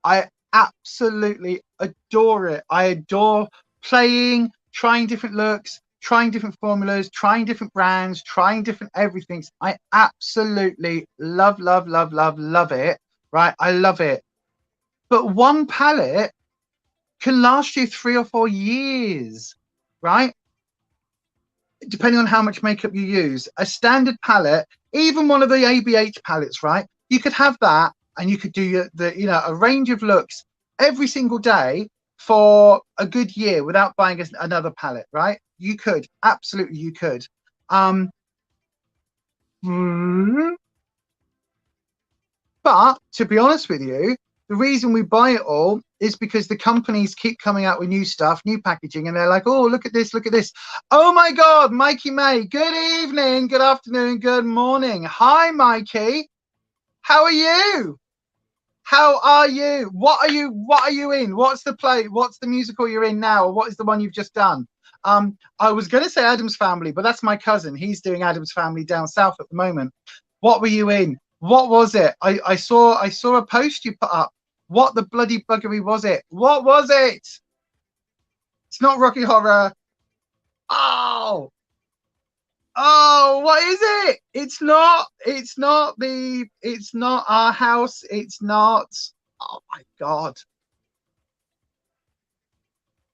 I absolutely adore it. I adore playing, trying different looks, trying different formulas, trying different brands, trying different everything. I absolutely love it. Right? I love it. But one palette can last you 3 or 4 years, right? Depending on how much makeup you use. A standard palette, even one of the ABH palettes, right? You could have that and you could do a range of looks every single day for a good year without buying another palette, right? You could, absolutely you could. But to be honest with you, the reason we buy it all is because the companies keep coming out with new stuff, new packaging, and they're like, oh, look at this, look at this. Oh my God, Mikey May, good evening, good afternoon, good morning. Hi, Mikey. How are you? How are you? What are you in? What's the play? What's the musical you're in now? Or what is the one you've just done? I was going to say Addams Family, but that's my cousin. He's doing Addams Family down south at the moment. What were you in? What was it? I saw a post you put up. What the bloody buggery was it? What was it? It's not Rocky Horror. Oh, what is it? It's not Our House. It's not. Oh my God.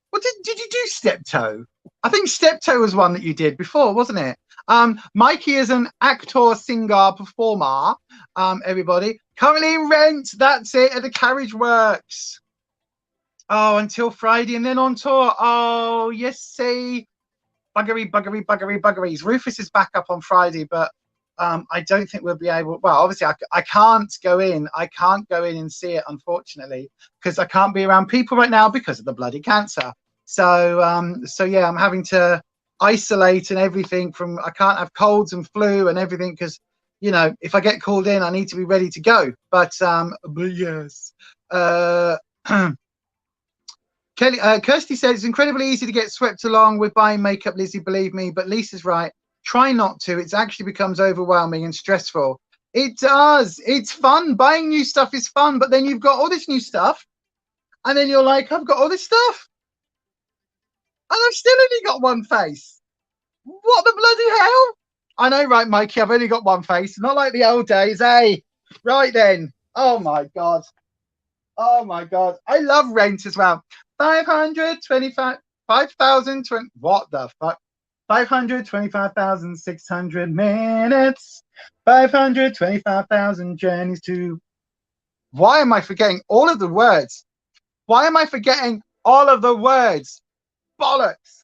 What did you do, Steptoe? I think Steptoe was one that you did before, wasn't it? Mikey is an actor, singer, performer. Everybody currently in Rent. That's it, at the Carriage Works. Oh, until Friday and then on tour. Oh, yes, see. Buggeries. Rufus is back up on Friday, but I don't think we'll be able. Well, obviously, I can't go in. I can't go in and see it, unfortunately, because I can't be around people right now because of the bloody cancer. So yeah, I'm having to isolate and everything. I can't have colds and flu and everything because, you know, if I get called in, I need to be ready to go. But yes. Kelly, Kirsty says it's incredibly easy to get swept along with buying makeup, Lizzie, believe me, but Lisa's right. Try not to. It actually becomes overwhelming and stressful. It does. It's fun. Buying new stuff is fun, but then you've got all this new stuff, and then you're like, I've got all this stuff, and I've still only got one face. What the bloody hell? I know, right, Mikey? I've only got one face. Not like the old days, eh? Right then. Oh, my God. Oh, my God. I love Rent as well. 5,020. What the fuck? 525,600 minutes. 525,000 journeys to. Why am I forgetting all of the words? Why am I forgetting all of the words? Bollocks.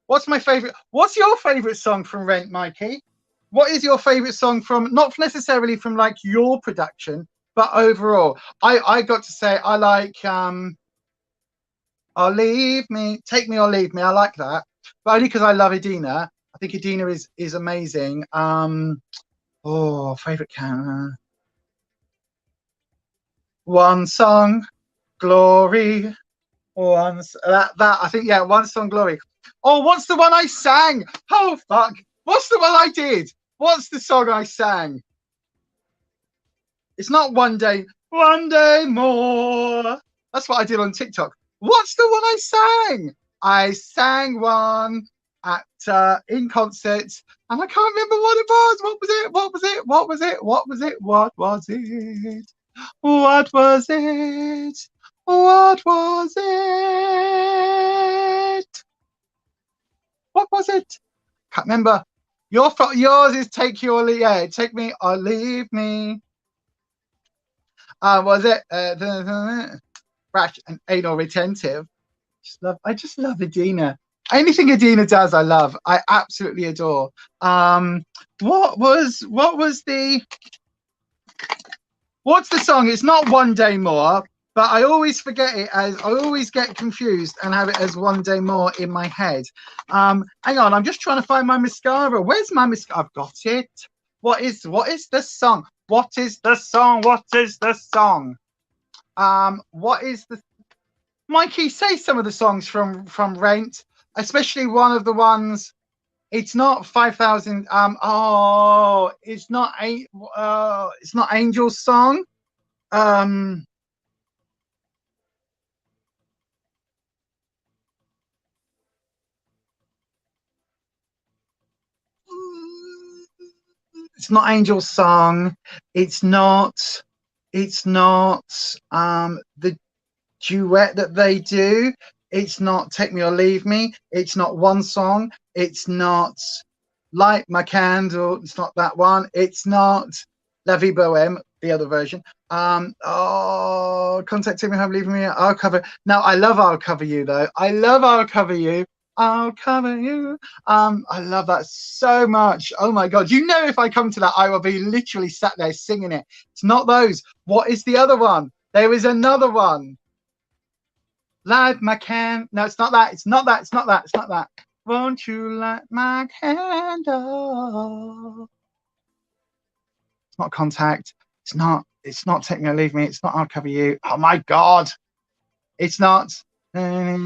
What's my favorite? What's your favorite song from Rent, Mikey? What is your favorite song from? Not necessarily from like your production, but overall. I got to say I like I'll Leave Me, Take Me or Leave Me. I like that, but only because I love Edina. I think Edina is amazing. Favorite can. One Song, Glory. That I think, yeah, One Song, Glory. Oh, what's the one I sang? Oh fuck! What's the one I did? What's the song I sang? It's not One Day More. That's what I did on TikTok. What's the one I sang? I sang one at in concerts, and I can't remember what it was. What was it? What was it? What was it? What was it? What was it? What was it? What was it? What was it? Can't remember. Yours is take you or leave. Yeah, take me or leave me. Was it rash and anal retentive? I just love Adina. Anything Adina does, I love. I absolutely adore. What's the song? It's not One Day More, but I always forget it as I always get confused and have it as One Day More in my head. Hang on, I'm just trying to find my mascara. Where's my mascara? I've got it. What is the song? What is the song? What is the song? What is the Mikey, say some of the songs from Rent, especially one of the ones. It's not 5,000. It's not it's not Angel's song. It's not Angel's song. It's not. It's not the duet that they do. It's not Take Me or Leave Me. It's not One Song. It's not Light My Candle. It's not that one. It's not La Vie Bohème, the other version. Contact Me, Have Leave Me. I'll cover. Now I love I'll Cover You though. I love I'll Cover You. I'll cover you. I love that so much. Oh my god. You know, if I come to that, I will be literally sat there singing it. It's not those. What is the other one? There is another one. Light my can. No, it's not that. It's not that. It's not that. It's not that. Won't you light my candle? It's not Contact. It's not. It's not Take Me or Leave Me. It's not I'll Cover You. Oh my god. It's not. Last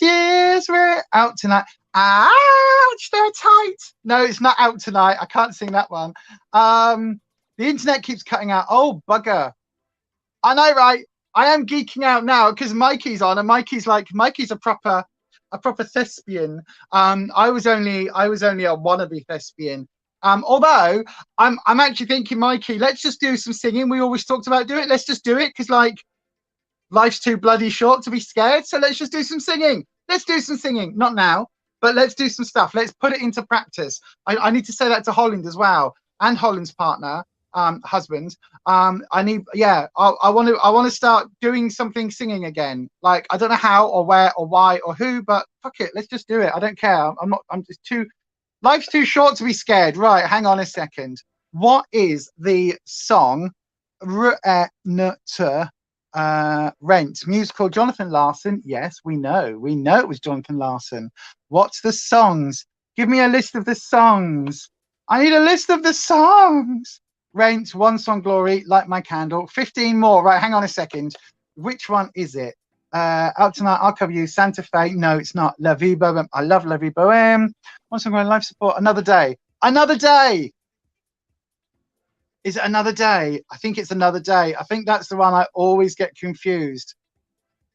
year's we're out tonight. Ouch, they're tight. No, it's not Out Tonight. I can't sing that one. The internet keeps cutting out. Oh, bugger. I know, right? I am geeking out now because Mikey's on, and Mikey's a proper thespian. I was only a wannabe thespian. Although I'm actually thinking, Mikey, let's just do some singing. We always talked about doing it. Let's just do it because life's too bloody short to be scared. So let's just do some singing. Let's do some singing. Not now, but let's do some stuff. Let's put it into practice. I need to say that to Holland as well, and Holland's partner, husband. I want to start doing something singing again. Like, I don't know how or where or why or who, but fuck it, let's just do it. I don't care. I'm just too. Life's too short to be scared. Right, hang on a second. What is the song Rent musical? Jonathan Larson. Yes, we know it was Jonathan Larson. What's the songs? Give me a list of the songs. I need a list of the songs. Rent, One Song Glory, Light My Candle, 15 more. Right, hang on a second. Which one is it? Out Tonight, I'll Cover You, Santa Fe. No, it's not. La Vie Bohème. I love La Vie Bohème. One Song Glory, Life Support. Another Day. Another Day. Is it Another Day? I think it's Another Day. I think that's the one I always get confused.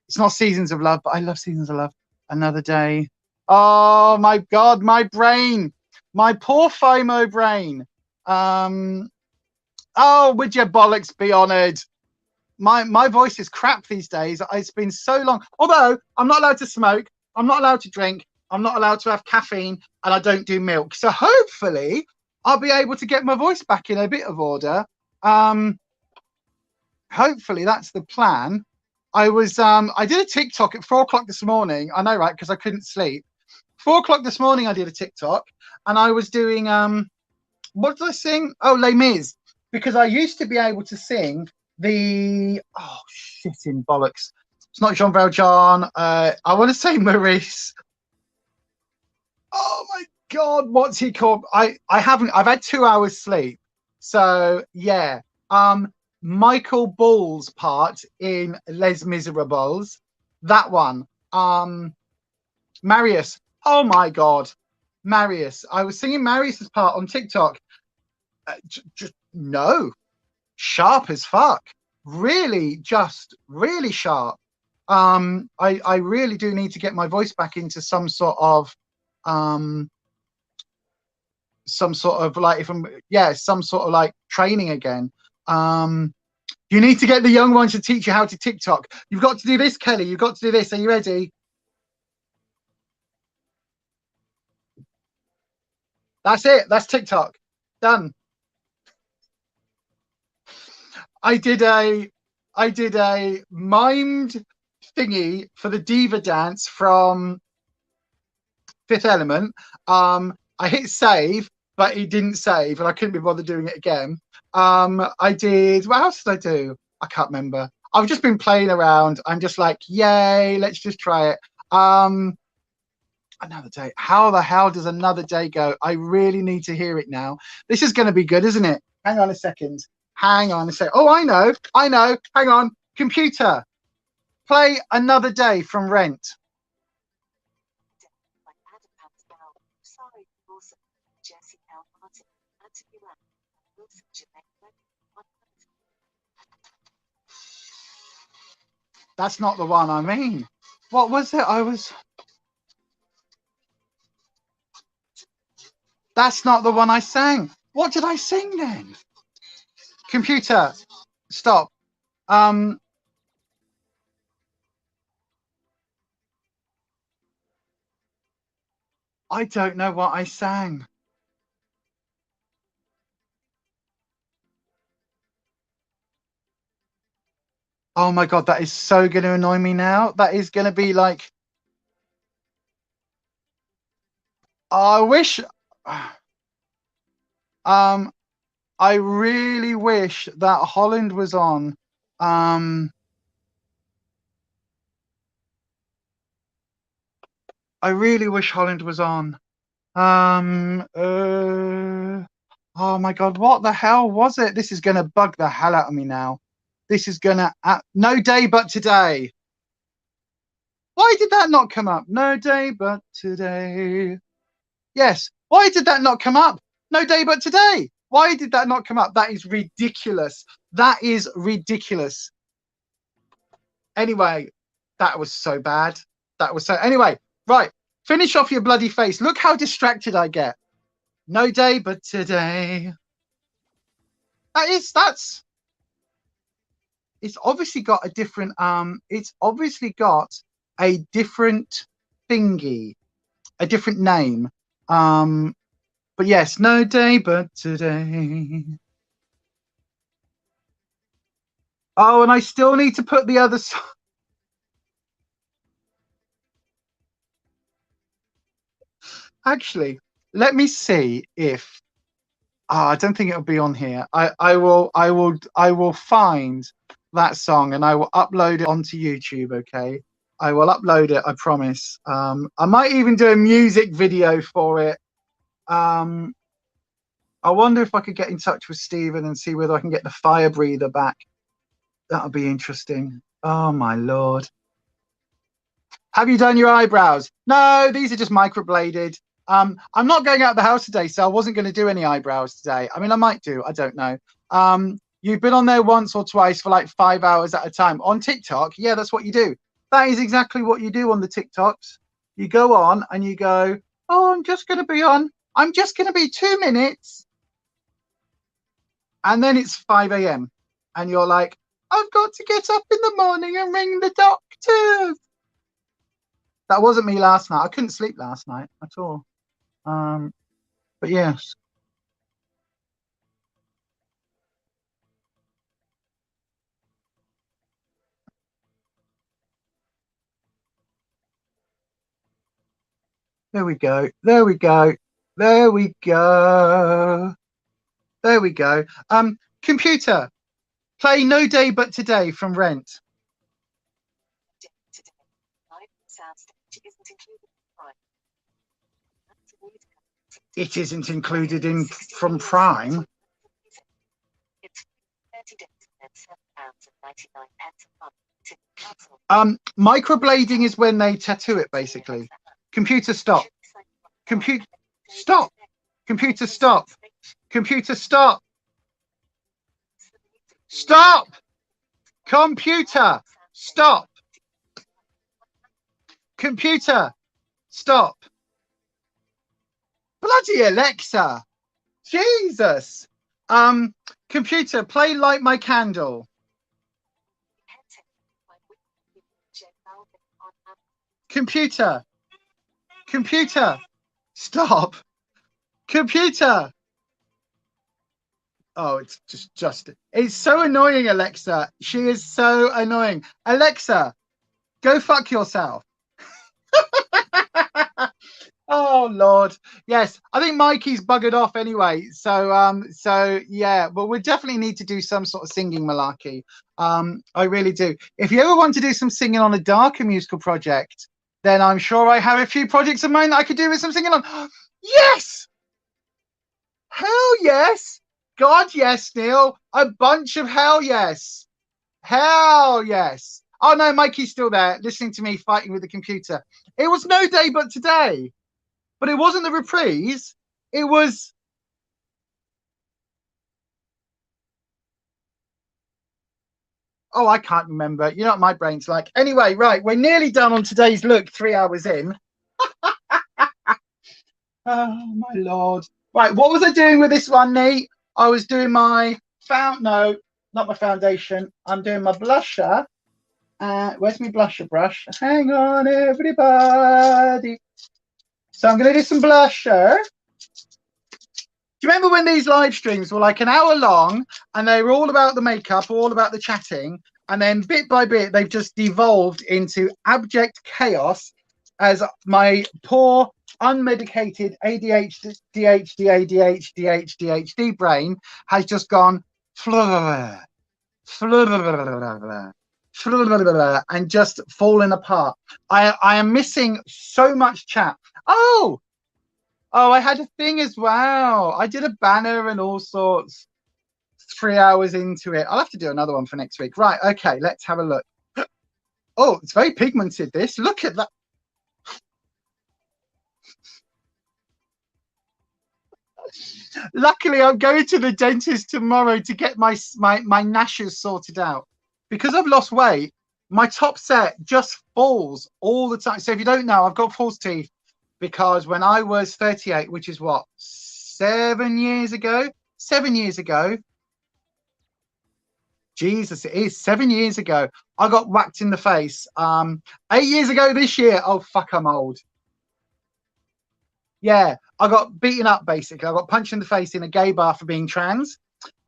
It's not Seasons of Love, but I love Seasons of Love. Another Day. Oh my god, my brain. My poor FOMO brain. Oh, would your bollocks be honoured? My voice is crap these days. It's been so long. Although I'm not allowed to smoke, I'm not allowed to drink, I'm not allowed to have caffeine, and I don't do milk. So hopefully I'll be able to get my voice back in a bit of order. Hopefully that's the plan. I did a TikTok at 4 o'clock this morning. I know, right? Because I couldn't sleep. 4 o'clock this morning, I did a TikTok, and I was doing what did I sing? Oh, Les Mis, because I used to be able to sing the shitting bollocks. It's not Jean Valjean. I want to say Maurice. Oh my god, what's he called? I've had 2 hours sleep. So yeah. Michael Ball's part in Les Miserables. That one. Marius. Oh my god. Marius. I was singing Marius's part on TikTok. No. sharp as fuck. Really, just really sharp. I really do need to get my voice back into some sort of like, if I'm, yeah, some sort of like training again. You need to get the young ones to teach you how to TikTok. You've got to do this, Kelly. You've got to do this. Are you ready? That's it. That's TikTok. Done. I did a mimed thingy for the diva dance from Fifth Element. I hit save, but it didn't save, and I couldn't be bothered doing it again. I did. What else did I do? I can't remember. I've just been playing around. I'm just like, yay, let's just try it. Another day. How the hell does another day go? I really need to hear it now. This is going to be good, isn't it? Hang on a second. Hang on a sec. Oh, I know. Hang on. Computer, play Another Day from Rent. That's not the one I mean. What was it? That's not the one I sang. What did I sing then? Computer, stop. I don't know what I sang. Oh my God, that is so going to annoy me now. That is going to be like, I wish, I really wish that Holland was on. I really wish Holland was on. Oh my God, what the hell was it? This is going to bug the hell out of me now. This is going to, No Day But Today. Why did that not come up? No Day But Today. Yes. Why did that not come up? No Day But Today. Why did that not come up? That is ridiculous. That is ridiculous. Anyway, that was so bad. Anyway, right. Finish off your bloody face. Look how distracted I get. No Day But Today. That's it's obviously got a different thingy, a different name. But yes, No Day But Today. Oh, and I still need to put the other song. Actually, let me see if I don't think it'll be on here. I will find that song and I will upload it onto YouTube. Okay, I will upload it. I promise. I might even do a music video for it. I wonder if I could get in touch with Stephen and see whether I can get the fire breather back. That'll be interesting. Oh my Lord. Have you done your eyebrows? No, these are just microbladed. I'm not going out of the house today, so I wasn't going to do any eyebrows today. I mean, I might do. I don't know. You've been on there once or twice for like 5 hours at a time. On TikTok, yeah, that's what you do. That is exactly what you do on the TikToks. You go on and you go, oh, I'm just going to be 2 minutes. And then it's 5 a.m. And you're like, I've got to get up in the morning and ring the doctors. That wasn't me last night. I couldn't sleep last night at all. But yes. There we go. There we go. There we go. There we go. Computer, play No Day But Today from Rent. It isn't included in from Prime. Microblading is when they tattoo it, basically. Computer, stop. Computer, stop. Computer, stop. Computer, stop. Stop. Computer, stop. Computer, stop. Bloody Alexa. Jesus. Computer, play Light My Candle. Computer, stop. Computer. Oh, it's just it's so annoying, Alexa. She is so annoying. Alexa, go fuck yourself. Oh Lord, yes. I think Mikey's buggered off anyway. So yeah, but we definitely need to do some sort of singing malarkey. I really do. If you ever want to do some singing on a darker musical project, then I'm sure I have a few projects of mine that I could do with some singing on. Yes! Hell yes! God yes, Neil. A bunch of hell yes. Hell yes. Oh no, Mikey's still there, listening to me fighting with the computer. It was no day but today. But it wasn't the reprise. It was. Oh, I can't remember. You know what my brain's like. Anyway, right. We're nearly done on today's look, 3 hours in. Oh, my Lord. Right. What was I doing with this one, Nate? I was doing my no, not my foundation. I'm doing my blusher. Where's my blusher brush? Hang on, everybody. So I'm going to do some blusher. Do you remember when these live streams were like an hour long and they were all about the makeup, all about the chatting, and then bit by bit they've just devolved into abject chaos as my poor unmedicated ADHD brain has just gone and just fallen apart. I am missing so much chat. Oh, I had a thing as well. I did a banner and all sorts 3 hours into it. I'll have to do another one for next week. Right, okay, let's have a look. Oh, it's very pigmented, this. Look at that. Luckily, I'm going to the dentist tomorrow to get my gnashes sorted out. Because I've lost weight, my top set just falls all the time. So if you don't know, I've got false teeth because when I was 38, which is what, 7 years ago? 7 years ago. Jesus, it is 7 years ago. I got whacked in the face. 8 years ago this year. Oh, fuck, I'm old. Yeah, I got beaten up, basically. I got punched in the face in a gay bar for being trans.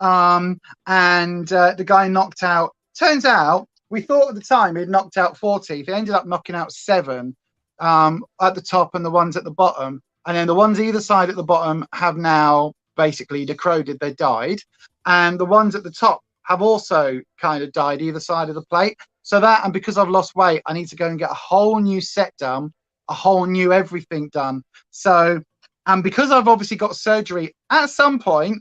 And the guy knocked out, turns out, we thought at the time he'd knocked out 4 teeth. He ended up knocking out 7 at the top and the ones at the bottom. And then the ones either side at the bottom have now basically decroded, they died. And the ones at the top have also kind of died either side of the plate. So that, and because I've lost weight, I need to go and get a whole new set done, a whole new everything done. So, and because I've obviously got surgery at some point,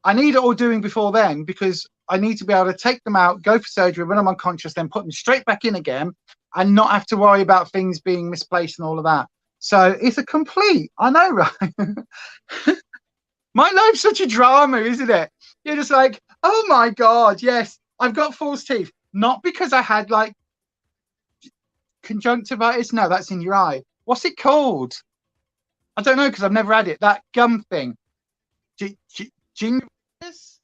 I need it all doing before then because I need to be able to take them out, go for surgery when I'm unconscious, then put them straight back in again and not have to worry about things being misplaced and all of that. So it's a complete, I know, right? My life's such a drama, isn't it? You're just like, oh my God, yes, I've got false teeth. Not because I had like conjunctivitis. No, that's in your eye. What's it called? I don't know because I've never had it. That gum thing. Gingivitis?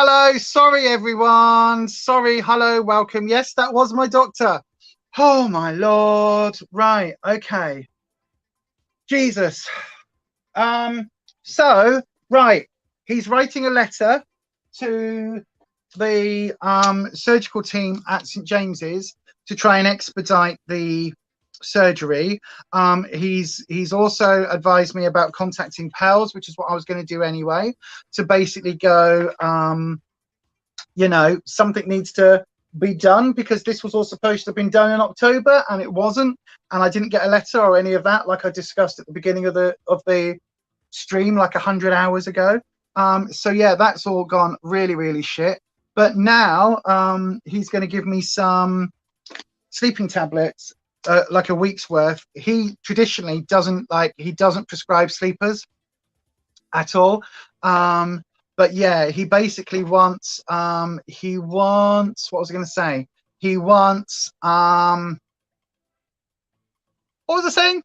Hello, sorry everyone. Sorry, hello, welcome. Yes, that was my doctor. Oh my Lord. Right, okay. Jesus. So, right, he's writing a letter to the surgical team at St James's to try and expedite the surgery. He's also advised me about contacting pals, which is what I was going to do anyway, to basically go, you know, something needs to be done, because this was all supposed to have been done in October and it wasn't, and I didn't get a letter or any of that, like I discussed at the beginning of the stream, like 100 hours ago. So yeah, that's all gone really shit. But now he's going to give me some sleeping tablets, like a week's worth. He traditionally doesn't prescribe sleepers at all. But yeah, he basically wants what was I going to say? He wants what was I saying?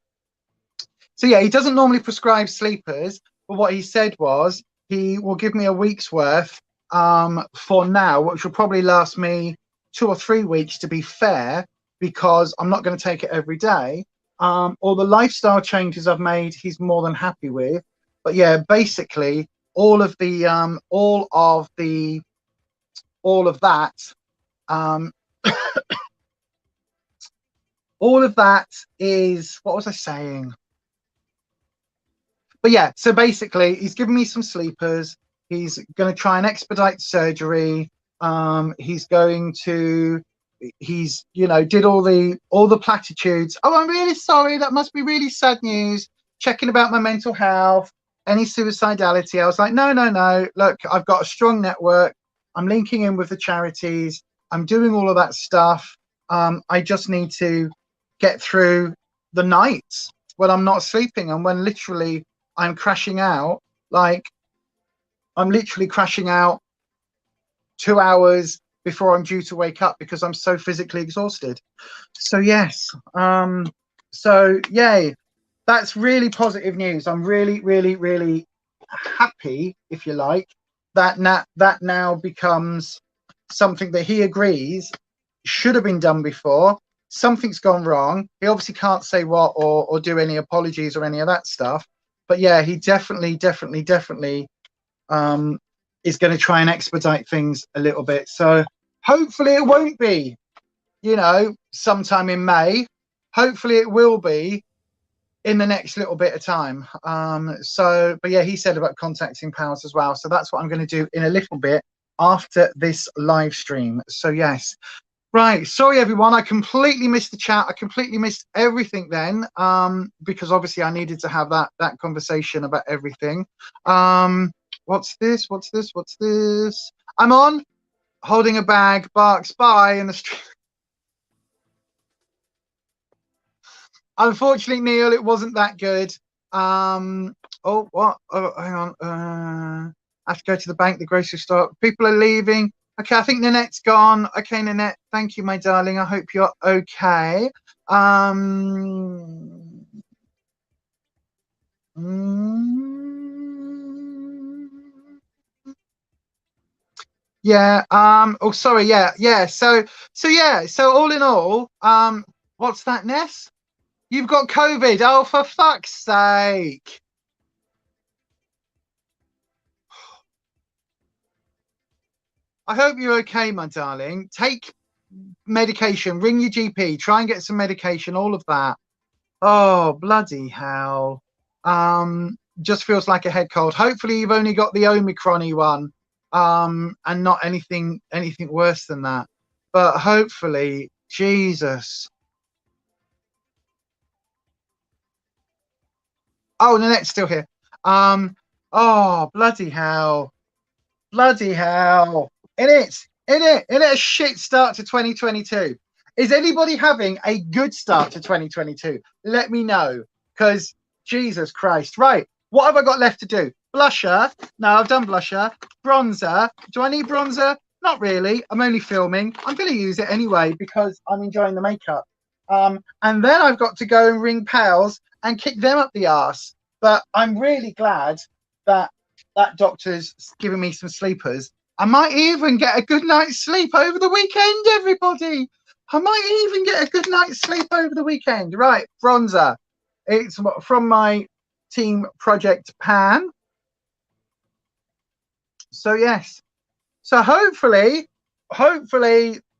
So yeah, he doesn't normally prescribe sleepers, but what he said was he will give me a week's worth for now, which will probably last me 2 or 3 weeks, to be fair, because I'm not going to take it every day. All the lifestyle changes I've made, he's more than happy with. But yeah, basically all of that all of that is, what was I saying? But yeah, so basically he's given me some sleepers. He's going to try and expedite surgery. He's did all the platitudes. Oh, I'm really sorry. That must be really sad news. Checking about my mental health, any suicidality. I was like, no. Look, I've got a strong network. I'm linking in with the charities. I'm doing all of that stuff. I just need to get through the nights when I'm not sleeping and when literally I'm crashing out. Like, I'm literally crashing out 2 hours before I'm due to wake up because I'm so physically exhausted. So yes, so yay, that's really positive news. I'm really happy, if you like, that now becomes something that he agrees should have been done before. Something's gone wrong. He obviously can't say what or do any apologies or any of that stuff, but yeah, he definitely is going to try and expedite things a little bit. So hopefully it won't be, sometime in May. Hopefully it will be in the next little bit of time. But yeah, he said about contacting pals as well. So that's what I'm going to do in a little bit after this live stream. So yes. Right, sorry everyone, I completely missed the chat. I completely missed everything then, because obviously I needed to have that conversation about everything. What's this? I'm on, holding a bag, barks by in the street. Unfortunately, Neil, it wasn't that good. Oh, what? Oh, hang on. I have to go to the bank, the grocery store. People are leaving. Okay, I think Nanette's gone. Okay, Nanette, thank you, my darling. I hope you're okay. Yeah. Oh, sorry. Yeah. So yeah. So all in all, what's that, Ness? You've got COVID. Oh, for fuck's sake. I hope you're okay, my darling. Take medication. Ring your GP. Try and get some medication. All of that. Oh, bloody hell. Just feels like a head cold. Hopefully you've only got the Omicron-y one, and not anything worse than that. But hopefully, Jesus. Oh, Nanette's still here. Oh, bloody hell. Bloody hell. In it a shit start to 2022. Is anybody having a good start to 2022? Let me know, because Jesus Christ. Right, what have I got left to do? Blusher. No, I've done blusher. Bronzer. Do I need bronzer? Not really. I'm only filming. I'm going to use it anyway because I'm enjoying the makeup. And then I've got to go and ring pals and kick them up the arse. But I'm really glad that doctor's giving me some sleepers, I might even get a good night's sleep over the weekend, everybody. I might even get a good night's sleep over the weekend. Right, bronzer. It's from my team Project Pan. So yes. So hopefully,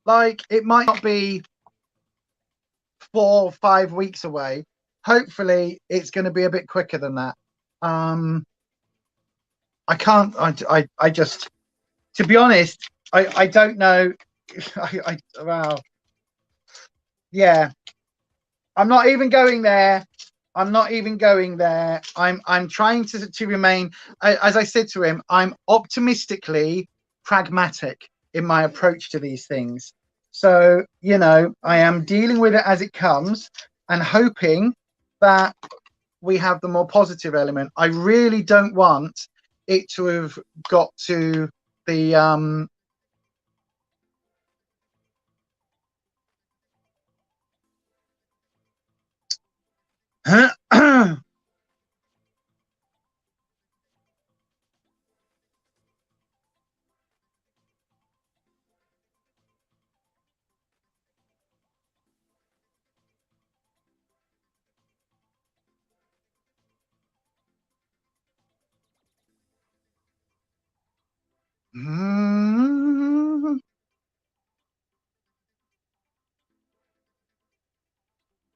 like it might not be 4 or 5 weeks away. Hopefully it's going to be a bit quicker than that. I can't, I just, to be honest, I don't know. Wow. Yeah. I'm not even going there. I'm not even going there. I'm trying to remain, as I said to him, I'm optimistically pragmatic in my approach to these things. So, you know, I am dealing with it as it comes and hoping that we have the more positive element. I really don't want it to have got to the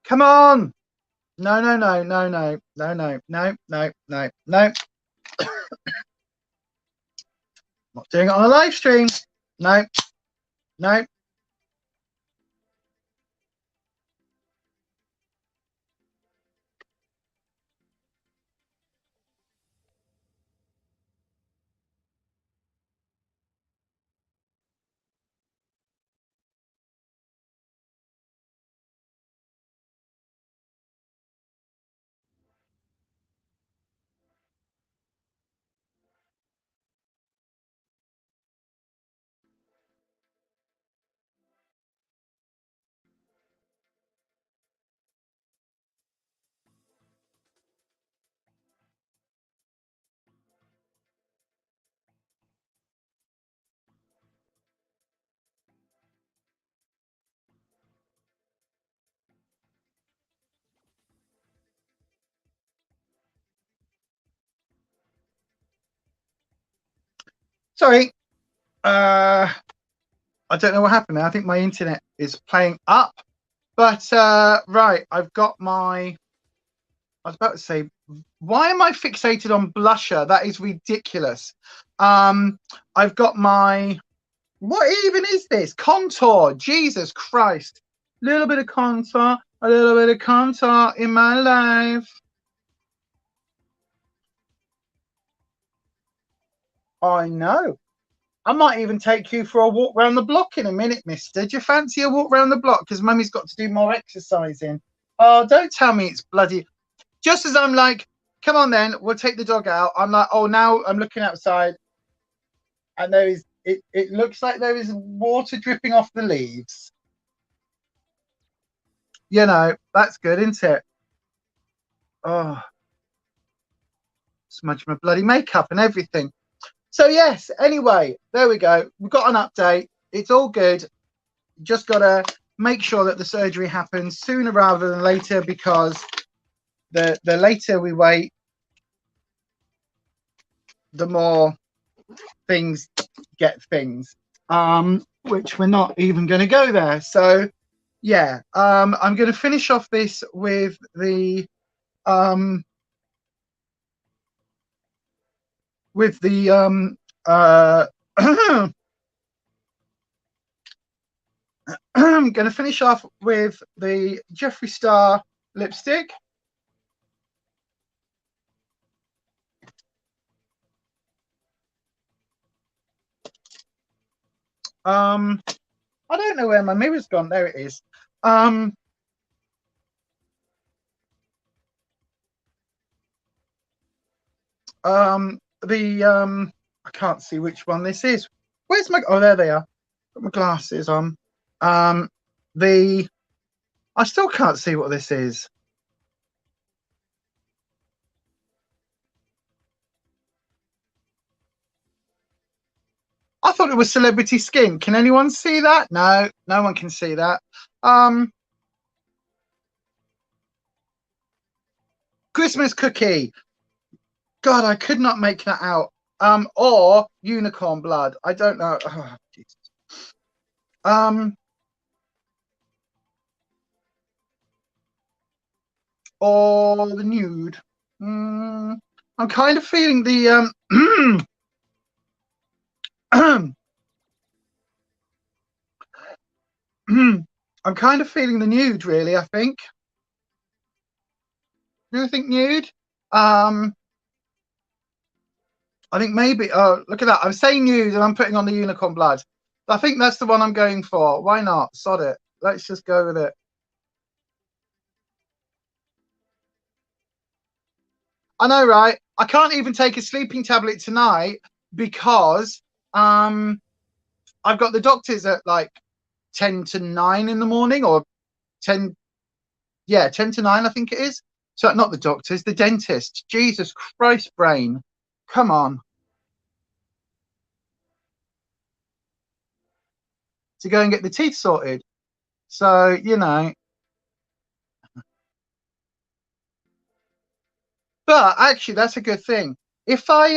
come on. No, no, no, no, no, no, no, no, no, no, no. Not doing it on a live stream. No, no. Sorry. I don't know what happened there. I think my internet is playing up. But right, I've got my, I was about to say, why am I fixated on blusher? That is ridiculous. I've got my, what even is this? Contour. Jesus Christ. A little bit of contour, a little bit of contour in my life. I know. I might even take you for a walk around the block in a minute, mister. Do you fancy a walk around the block? Because mummy's got to do more exercising. Oh, don't tell me it's bloody. Just as I'm like, come on then, we'll take the dog out. I'm like, oh, now I'm looking outside and there is, it looks like there is water dripping off the leaves. You know, that's good, isn't it? Oh, smudge my bloody makeup and everything. So yes, anyway, there we go. We've got an update. It's all good. Just got to make sure that the surgery happens sooner rather than later, because the later we wait, the more things get things, which we're not even going to go there. So yeah, I'm going to finish off this with the I'm going to finish off with the Jeffree Star lipstick. I don't know where my mirror's gone. There it is. I can't see which one this is. Where's my, oh, there they are. Got my glasses on. I still can't see what this is. I thought it was celebrity skin. Can anyone see that? No, no one can see that. Christmas cookie. God, I could not make that out. Or unicorn blood. I don't know. Oh, Jesus. Or the nude. I'm kind of feeling the I'm kind of feeling the nude, really. I think. Do you think nude? I think maybe. Oh, look at that! I'm saying nude, and I'm putting on the unicorn blood. I think that's the one I'm going for. Why not? Sod it. Let's just go with it. I know, right? I can't even take a sleeping tablet tonight because I've got the doctors at like 10 to 9 in the morning, or 10, yeah, 10 to 9, I think it is. So not the doctors, the dentist. Jesus Christ, brain. Come on. To go and get the teeth sorted. So, you know. But actually that's a good thing. If I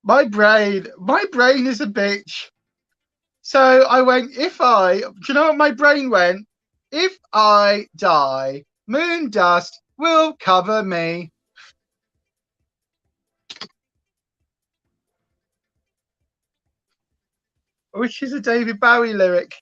my brain is a bitch. So I went, do you know what my brain went? If I die, moon dust will cover me. Which is a David Bowie lyric.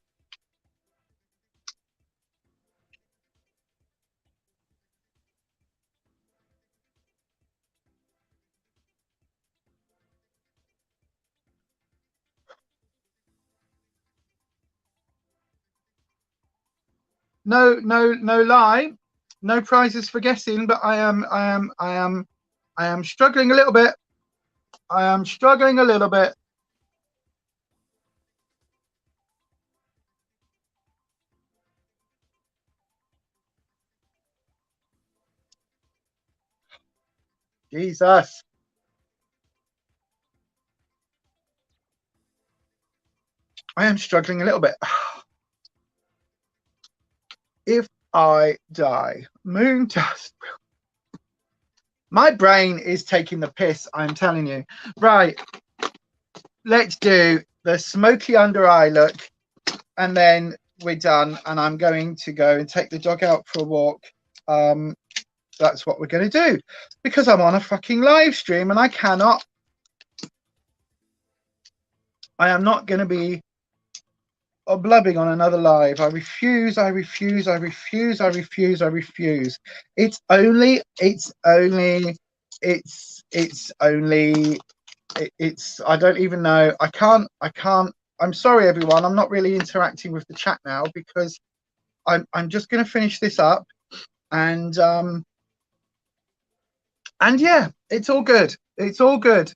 No lie. No prizes for guessing, but I am struggling a little bit. I am struggling a little bit. Jesus. I am struggling a little bit. If I die, moon dust. My brain is taking the piss, I'm telling you. Right. Let's do the smoky under eye look, and then we're done. And I'm going to go and take the dog out for a walk. That's what we're going to do, because I'm on a fucking live stream and I am not going to be blubbing on another live. I refuse. It's only I don't even know. I can't. I'm sorry, everyone. I'm not really interacting with the chat now because I'm just going to finish this up, and yeah, it's all good. It's all good.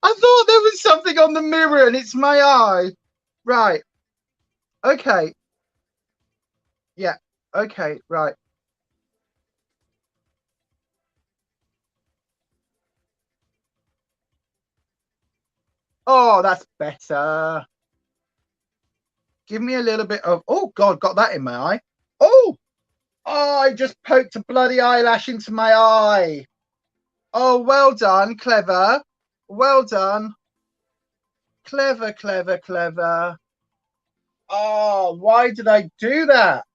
I thought there was something on the mirror and it's my eye. Right. Okay. Yeah. Okay. Right. Oh, that's better. Give me a little bit of, oh God, got that in my eye. Oh, I just poked a bloody eyelash into my eye. Oh, well done. Clever. Well done. Clever, clever, clever. Oh, why did I do that?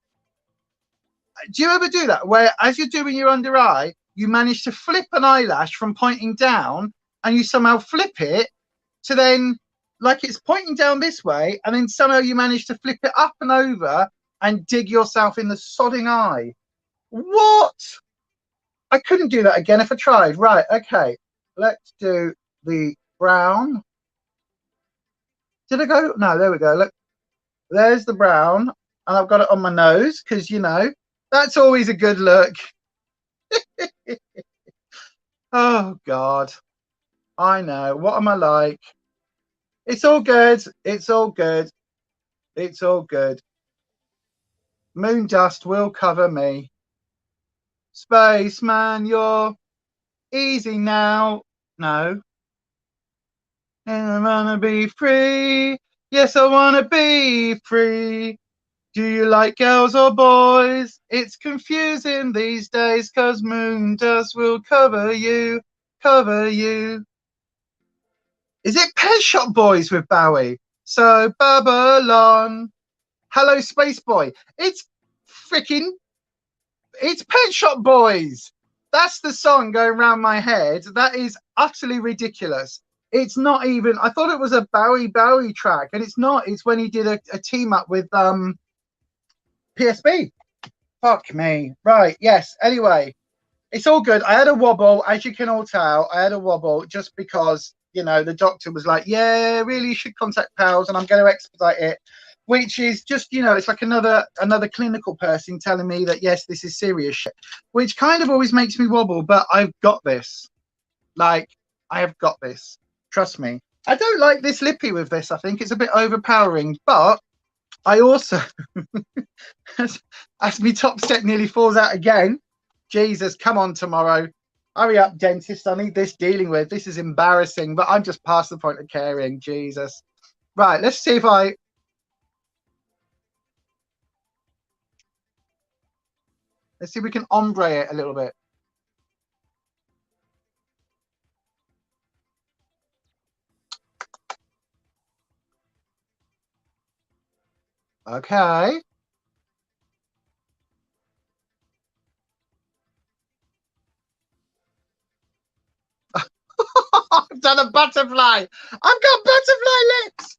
Do you ever do that where as you're doing your under eye, you manage to flip an eyelash from pointing down and you somehow flip it to then, like, it's pointing down this way, and then somehow you manage to flip it up and over and dig yourself in the sodding eye? What? I couldn't do that again if I tried. Right, okay. Let's do the brown. Did I go? No, there we go. Look, there's the brown, and I've got it on my nose because, you know, that's always a good look. Oh, God. I know. What am I like? It's all good. It's all good. It's all good. Moon dust will cover me. Spaceman, you're easy now. No. And I wanna be free. Yes, I wanna be free. Do you like girls or boys? It's confusing these days, 'cause moon dust will cover you, cover you. Is it Pet Shop Boys with Bowie? So Babylon. Hello, Space Boy. It's freaking, it's Pet Shop Boys. That's the song going around my head. That is utterly ridiculous. It's not even, I thought it was a Bowie track, and it's not. It's when he did a team up with PSB. Fuck me. Right, yes. Anyway, it's all good. I had a wobble, as you can all tell. I had a wobble just because, you know, the doctor was like, yeah, really you should contact pals, and I'm going to expedite it, which is just, you know, it's like another clinical person telling me that, yes, this is serious shit, which kind of always makes me wobble, but I've got this. Like, I have got this. Trust me. I don't like this lippy with this. I think it's a bit overpowering, but I also, as me top step nearly falls out again. Jesus, come on tomorrow. Hurry up, dentist. I need this dealing with. This is embarrassing, but I'm just past the point of caring. Jesus. Right, let's see if let's see if we can ombre it a little bit. Okay. I've done a butterfly. I've got butterfly lips.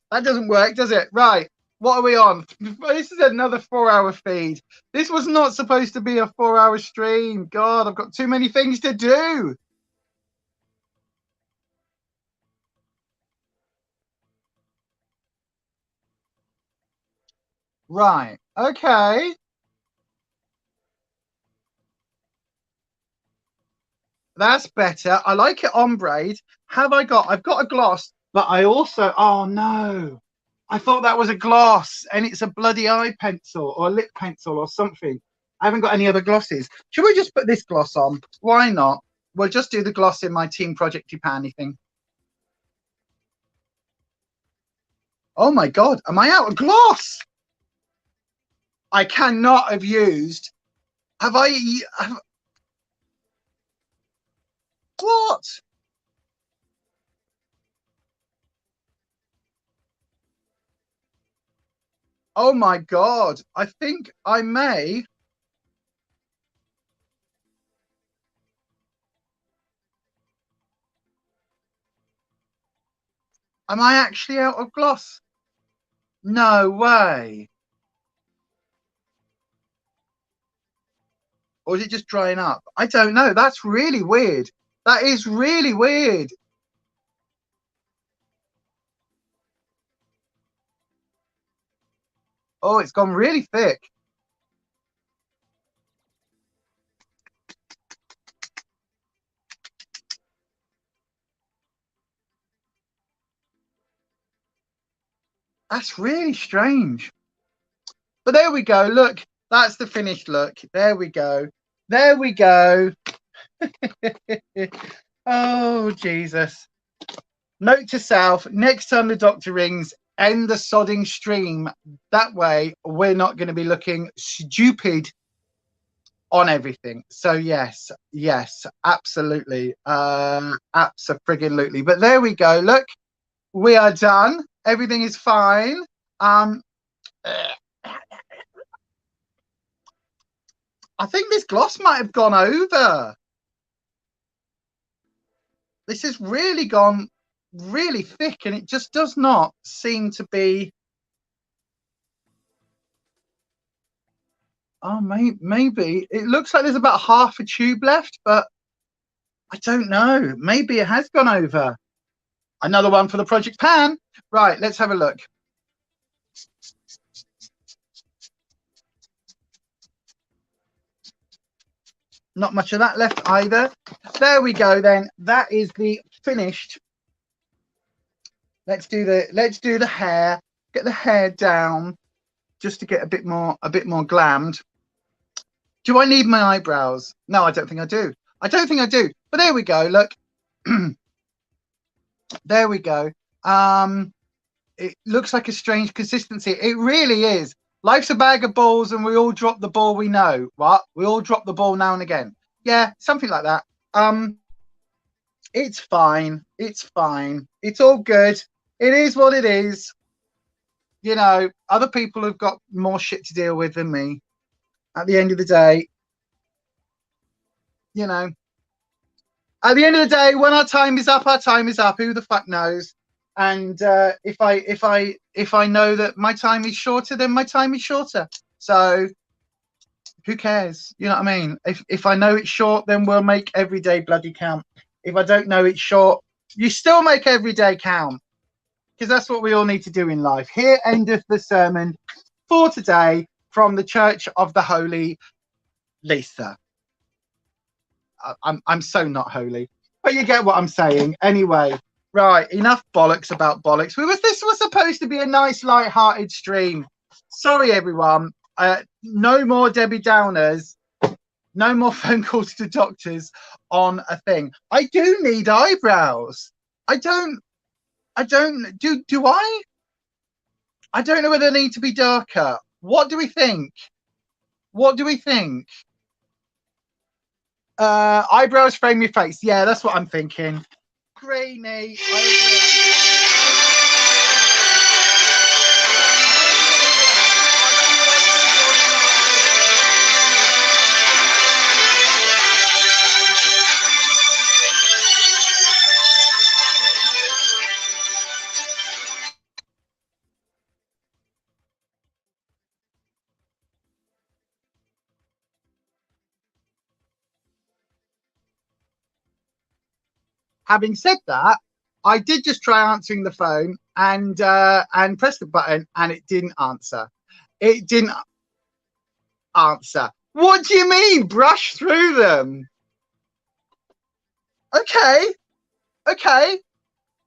That doesn't work, does it? Right. What are we on? This is another 4-hour feed. This was not supposed to be a 4-hour stream. God, I've got too many things to do. Right. Okay. That's better. I like it ombre'd. I've got a gloss, but I also, oh no, I thought that was a gloss and it's a bloody eye pencil or a lip pencil or something. I haven't got any other glosses. Should we just put this gloss on? Why not? We'll just do the gloss in my Team Project Japan thing. Oh my God, am I out of gloss? I cannot have used, what? Oh my God, I think I may. Am I actually out of gloss? No way. Or is it just drying up? I don't know. That's really weird. That is really weird. Oh, it's gone really thick. That's really strange. But there we go. Look, that's the finished look. There we go. There we go. Oh, Jesus. Note to self, next time the doctor rings, end the sodding stream. That way, we're not going to be looking stupid on everything. So yes, absolutely. Abso-friggin-lutely. But there we go. Look, we are done. Everything is fine. I think this gloss might have gone over. This has really gone really thick, and it just does not seem to be. Oh, maybe it looks like there's about half a tube left, but I don't know. Maybe it has gone over. Another one for the Project Pan. Right, let's have a look. Not much of that left either. There we go then. That is the finished Let's do the hair. Get the hair down just to get a bit more glammed. Do I need my eyebrows? No, I don't think I do. I don't think I do. But there we go. Look. There we go. It looks like a strange consistency. It really is. Life's a bag of balls and we all drop the ball we know. What? We all drop the ball now and again. Yeah, something like that. It's fine. It's fine. It's all good. It is what it is. You know, other people have got more shit to deal with than me. At the end of the day, you know, at the end of the day, when our time is up, our time is up. Who the fuck knows? And if I know that my time is shorter, then my time is shorter. So who cares? You know what I mean? If I know it's short, then we'll make every day bloody count. If I don't know it's short, you still make every day count, because that's what we all need to do in life. Here endeth the sermon for today from the Church of the Holy Lisa. I'm so not holy, but you get what I'm saying. Anyway, right, enough bollocks about bollocks. This was supposed to be a nice light-hearted stream. Sorry everyone, no more Debbie Downers, no more phone calls to doctors on a thing. I do need eyebrows. I don't do I don't know whether they need to be darker. What do we think? Eyebrows frame your face. Yeah, that's what I'm thinking. Grainy. Having said that, I did just try answering the phone and press the button and it didn't answer. It didn't answer. What do you mean? Brush through them? Okay.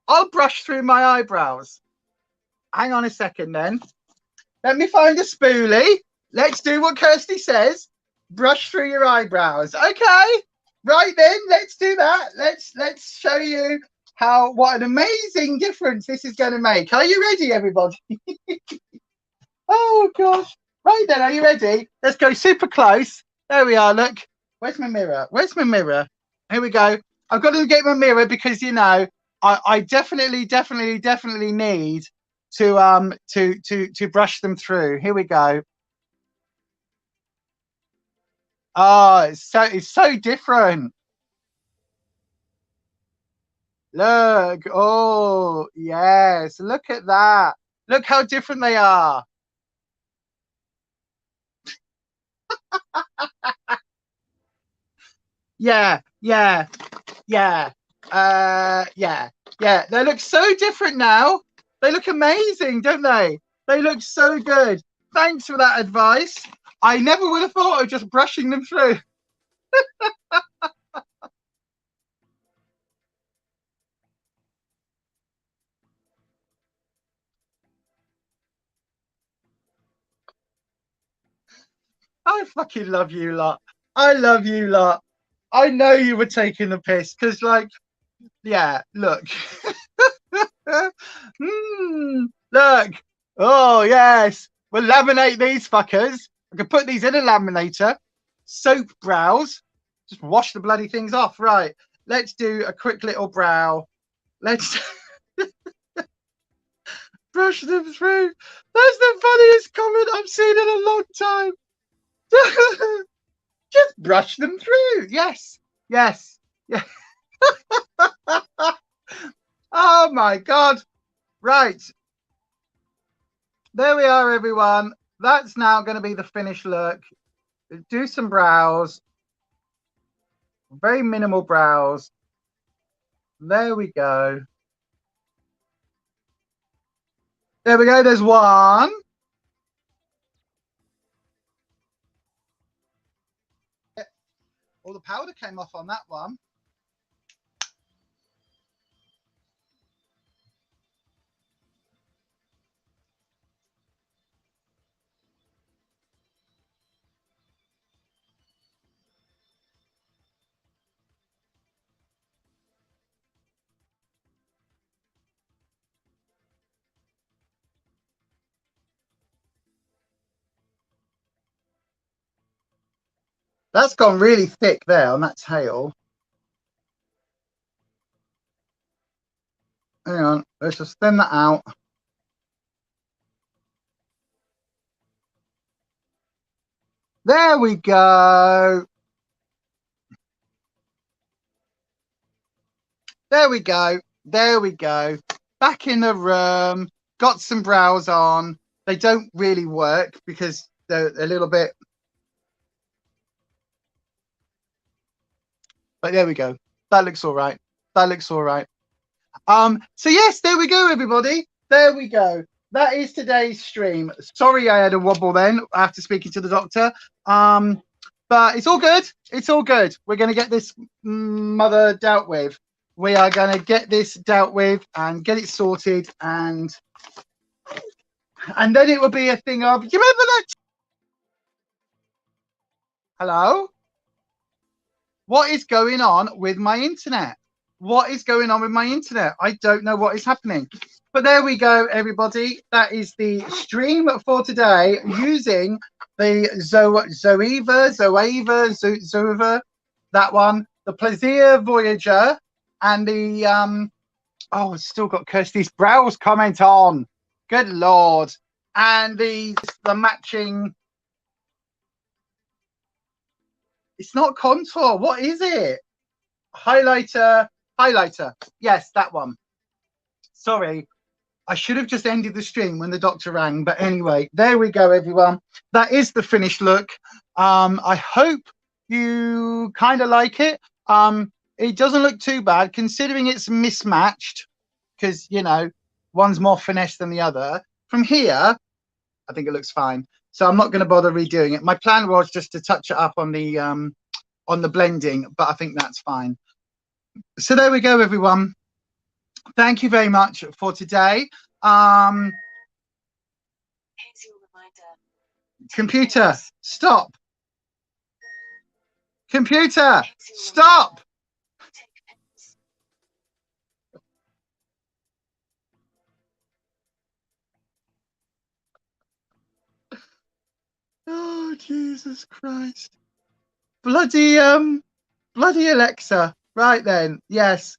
I'll brush through my eyebrows. Hang on a second then. Let me find a spoolie. Let's do what Kirsty says. Brush through your eyebrows. Okay. Right then, let's do that. Let's show you what an amazing difference this is going to make. Are you ready, everybody? Oh gosh. Right then, are you ready? Let's go super close. There we are. Look. Where's my mirror? Here we go. I've got to get my mirror because you know I definitely need to brush them through. Here we go. Oh, it's so different. Look. Oh yes, look at that. Look how different they are. Yeah. They look so different now. They look amazing, don't they? They look so good. Thanks for that advice. I never would have thought of just brushing them through. I fucking love you lot. I love you lot. I know you were taking the piss because, like, yeah, look. Look. Oh, yes. We'll laminate these fuckers. I can put these in a laminator. Soap brows. Just wash the bloody things off. Right. Let's do a quick little brow. Let's brush them through. That's the funniest comment I've seen in a long time. Just brush them through. Yes. Oh my God. Right. There we are, everyone. That's now going to be the finished look. Do some brows. Very minimal brows. There we go. There we go. There's one. All the powder came off on that one. That's gone really thick there on that tail. Hang on, let's just thin that out. There we go. There we go. There we go. Back in the room. Got some brows on. They don't really work because they're a little bit. But there we go. That looks all right. That looks all right. So yes, there we go, everybody. There we go. That is today's stream. Sorry I had a wobble then after speaking to the doctor. But it's all good. It's all good. We're going to get this mother dealt with. We are going to get this dealt with and get it sorted, and then it will be a thing of, you remember that? Hello? What is going on with my internet? What is going on with my internet? I don't know what is happening. But there we go, everybody. That is the stream for today using the Zoeva, that one, the Plaisir Voyager, and the oh, it's still got Kirsty's brows comment on. Good Lord. And the matching. It's not contour. What is it? Highlighter. Yes, that one. Sorry. I should have just ended the stream when the doctor rang. But anyway, there we go, everyone. That is the finished look. I hope you kind of like it. It doesn't look too bad considering it's mismatched, because, you know, one's more finesse than the other. From here, I think it looks fine. So I'm not going to bother redoing it. My plan was just to touch it up on the blending, but I think that's fine. So there we go, everyone. Thank you very much for today. Here's your reminder. Computer, stop. Computer, stop. Oh, Jesus Christ. Bloody Alexa. Right then. Yes.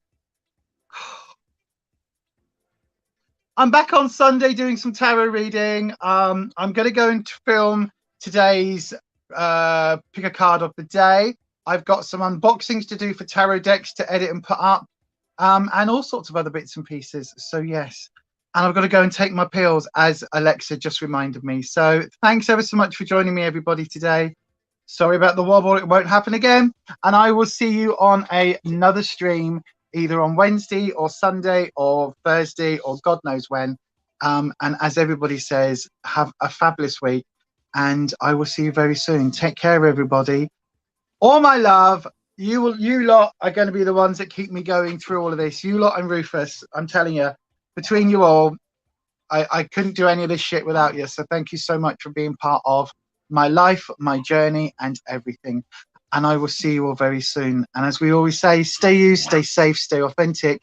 I'm back on Sunday doing some tarot reading. I'm going to go and film today's pick a card of the day. I've got some unboxings to do for tarot decks to edit and put up, and all sorts of other bits and pieces. So yes, and I've got to go and take my pills, as Alexa just reminded me. So thanks ever so much for joining me, everybody, today. Sorry about the wobble. It won't happen again. And I will see you on another stream, either on Wednesday or Sunday or Thursday or God knows when. And as everybody says, have a fabulous week. And I will see you very soon. Take care, everybody. All my love. You lot are going to be the ones that keep me going through all of this. You lot and Rufus, I'm telling you, between you all, I couldn't do any of this shit without you. So thank you so much for being part of my life, my journey, and everything. And I will see you all very soon. And as we always say, stay you, stay safe, stay authentic.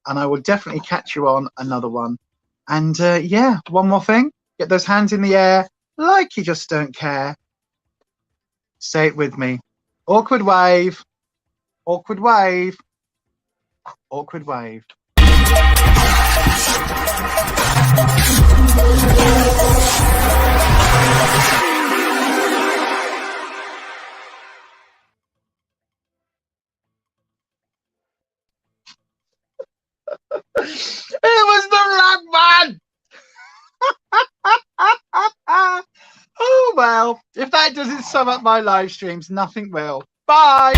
And I will definitely catch you on another one. And yeah, one more thing. Get those hands in the air like you just don't care. Say it with me. Awkward wave. Awkward wave. Awkward wave. It was the wrong one. Oh well, if that doesn't sum up my live streams, nothing will. Bye.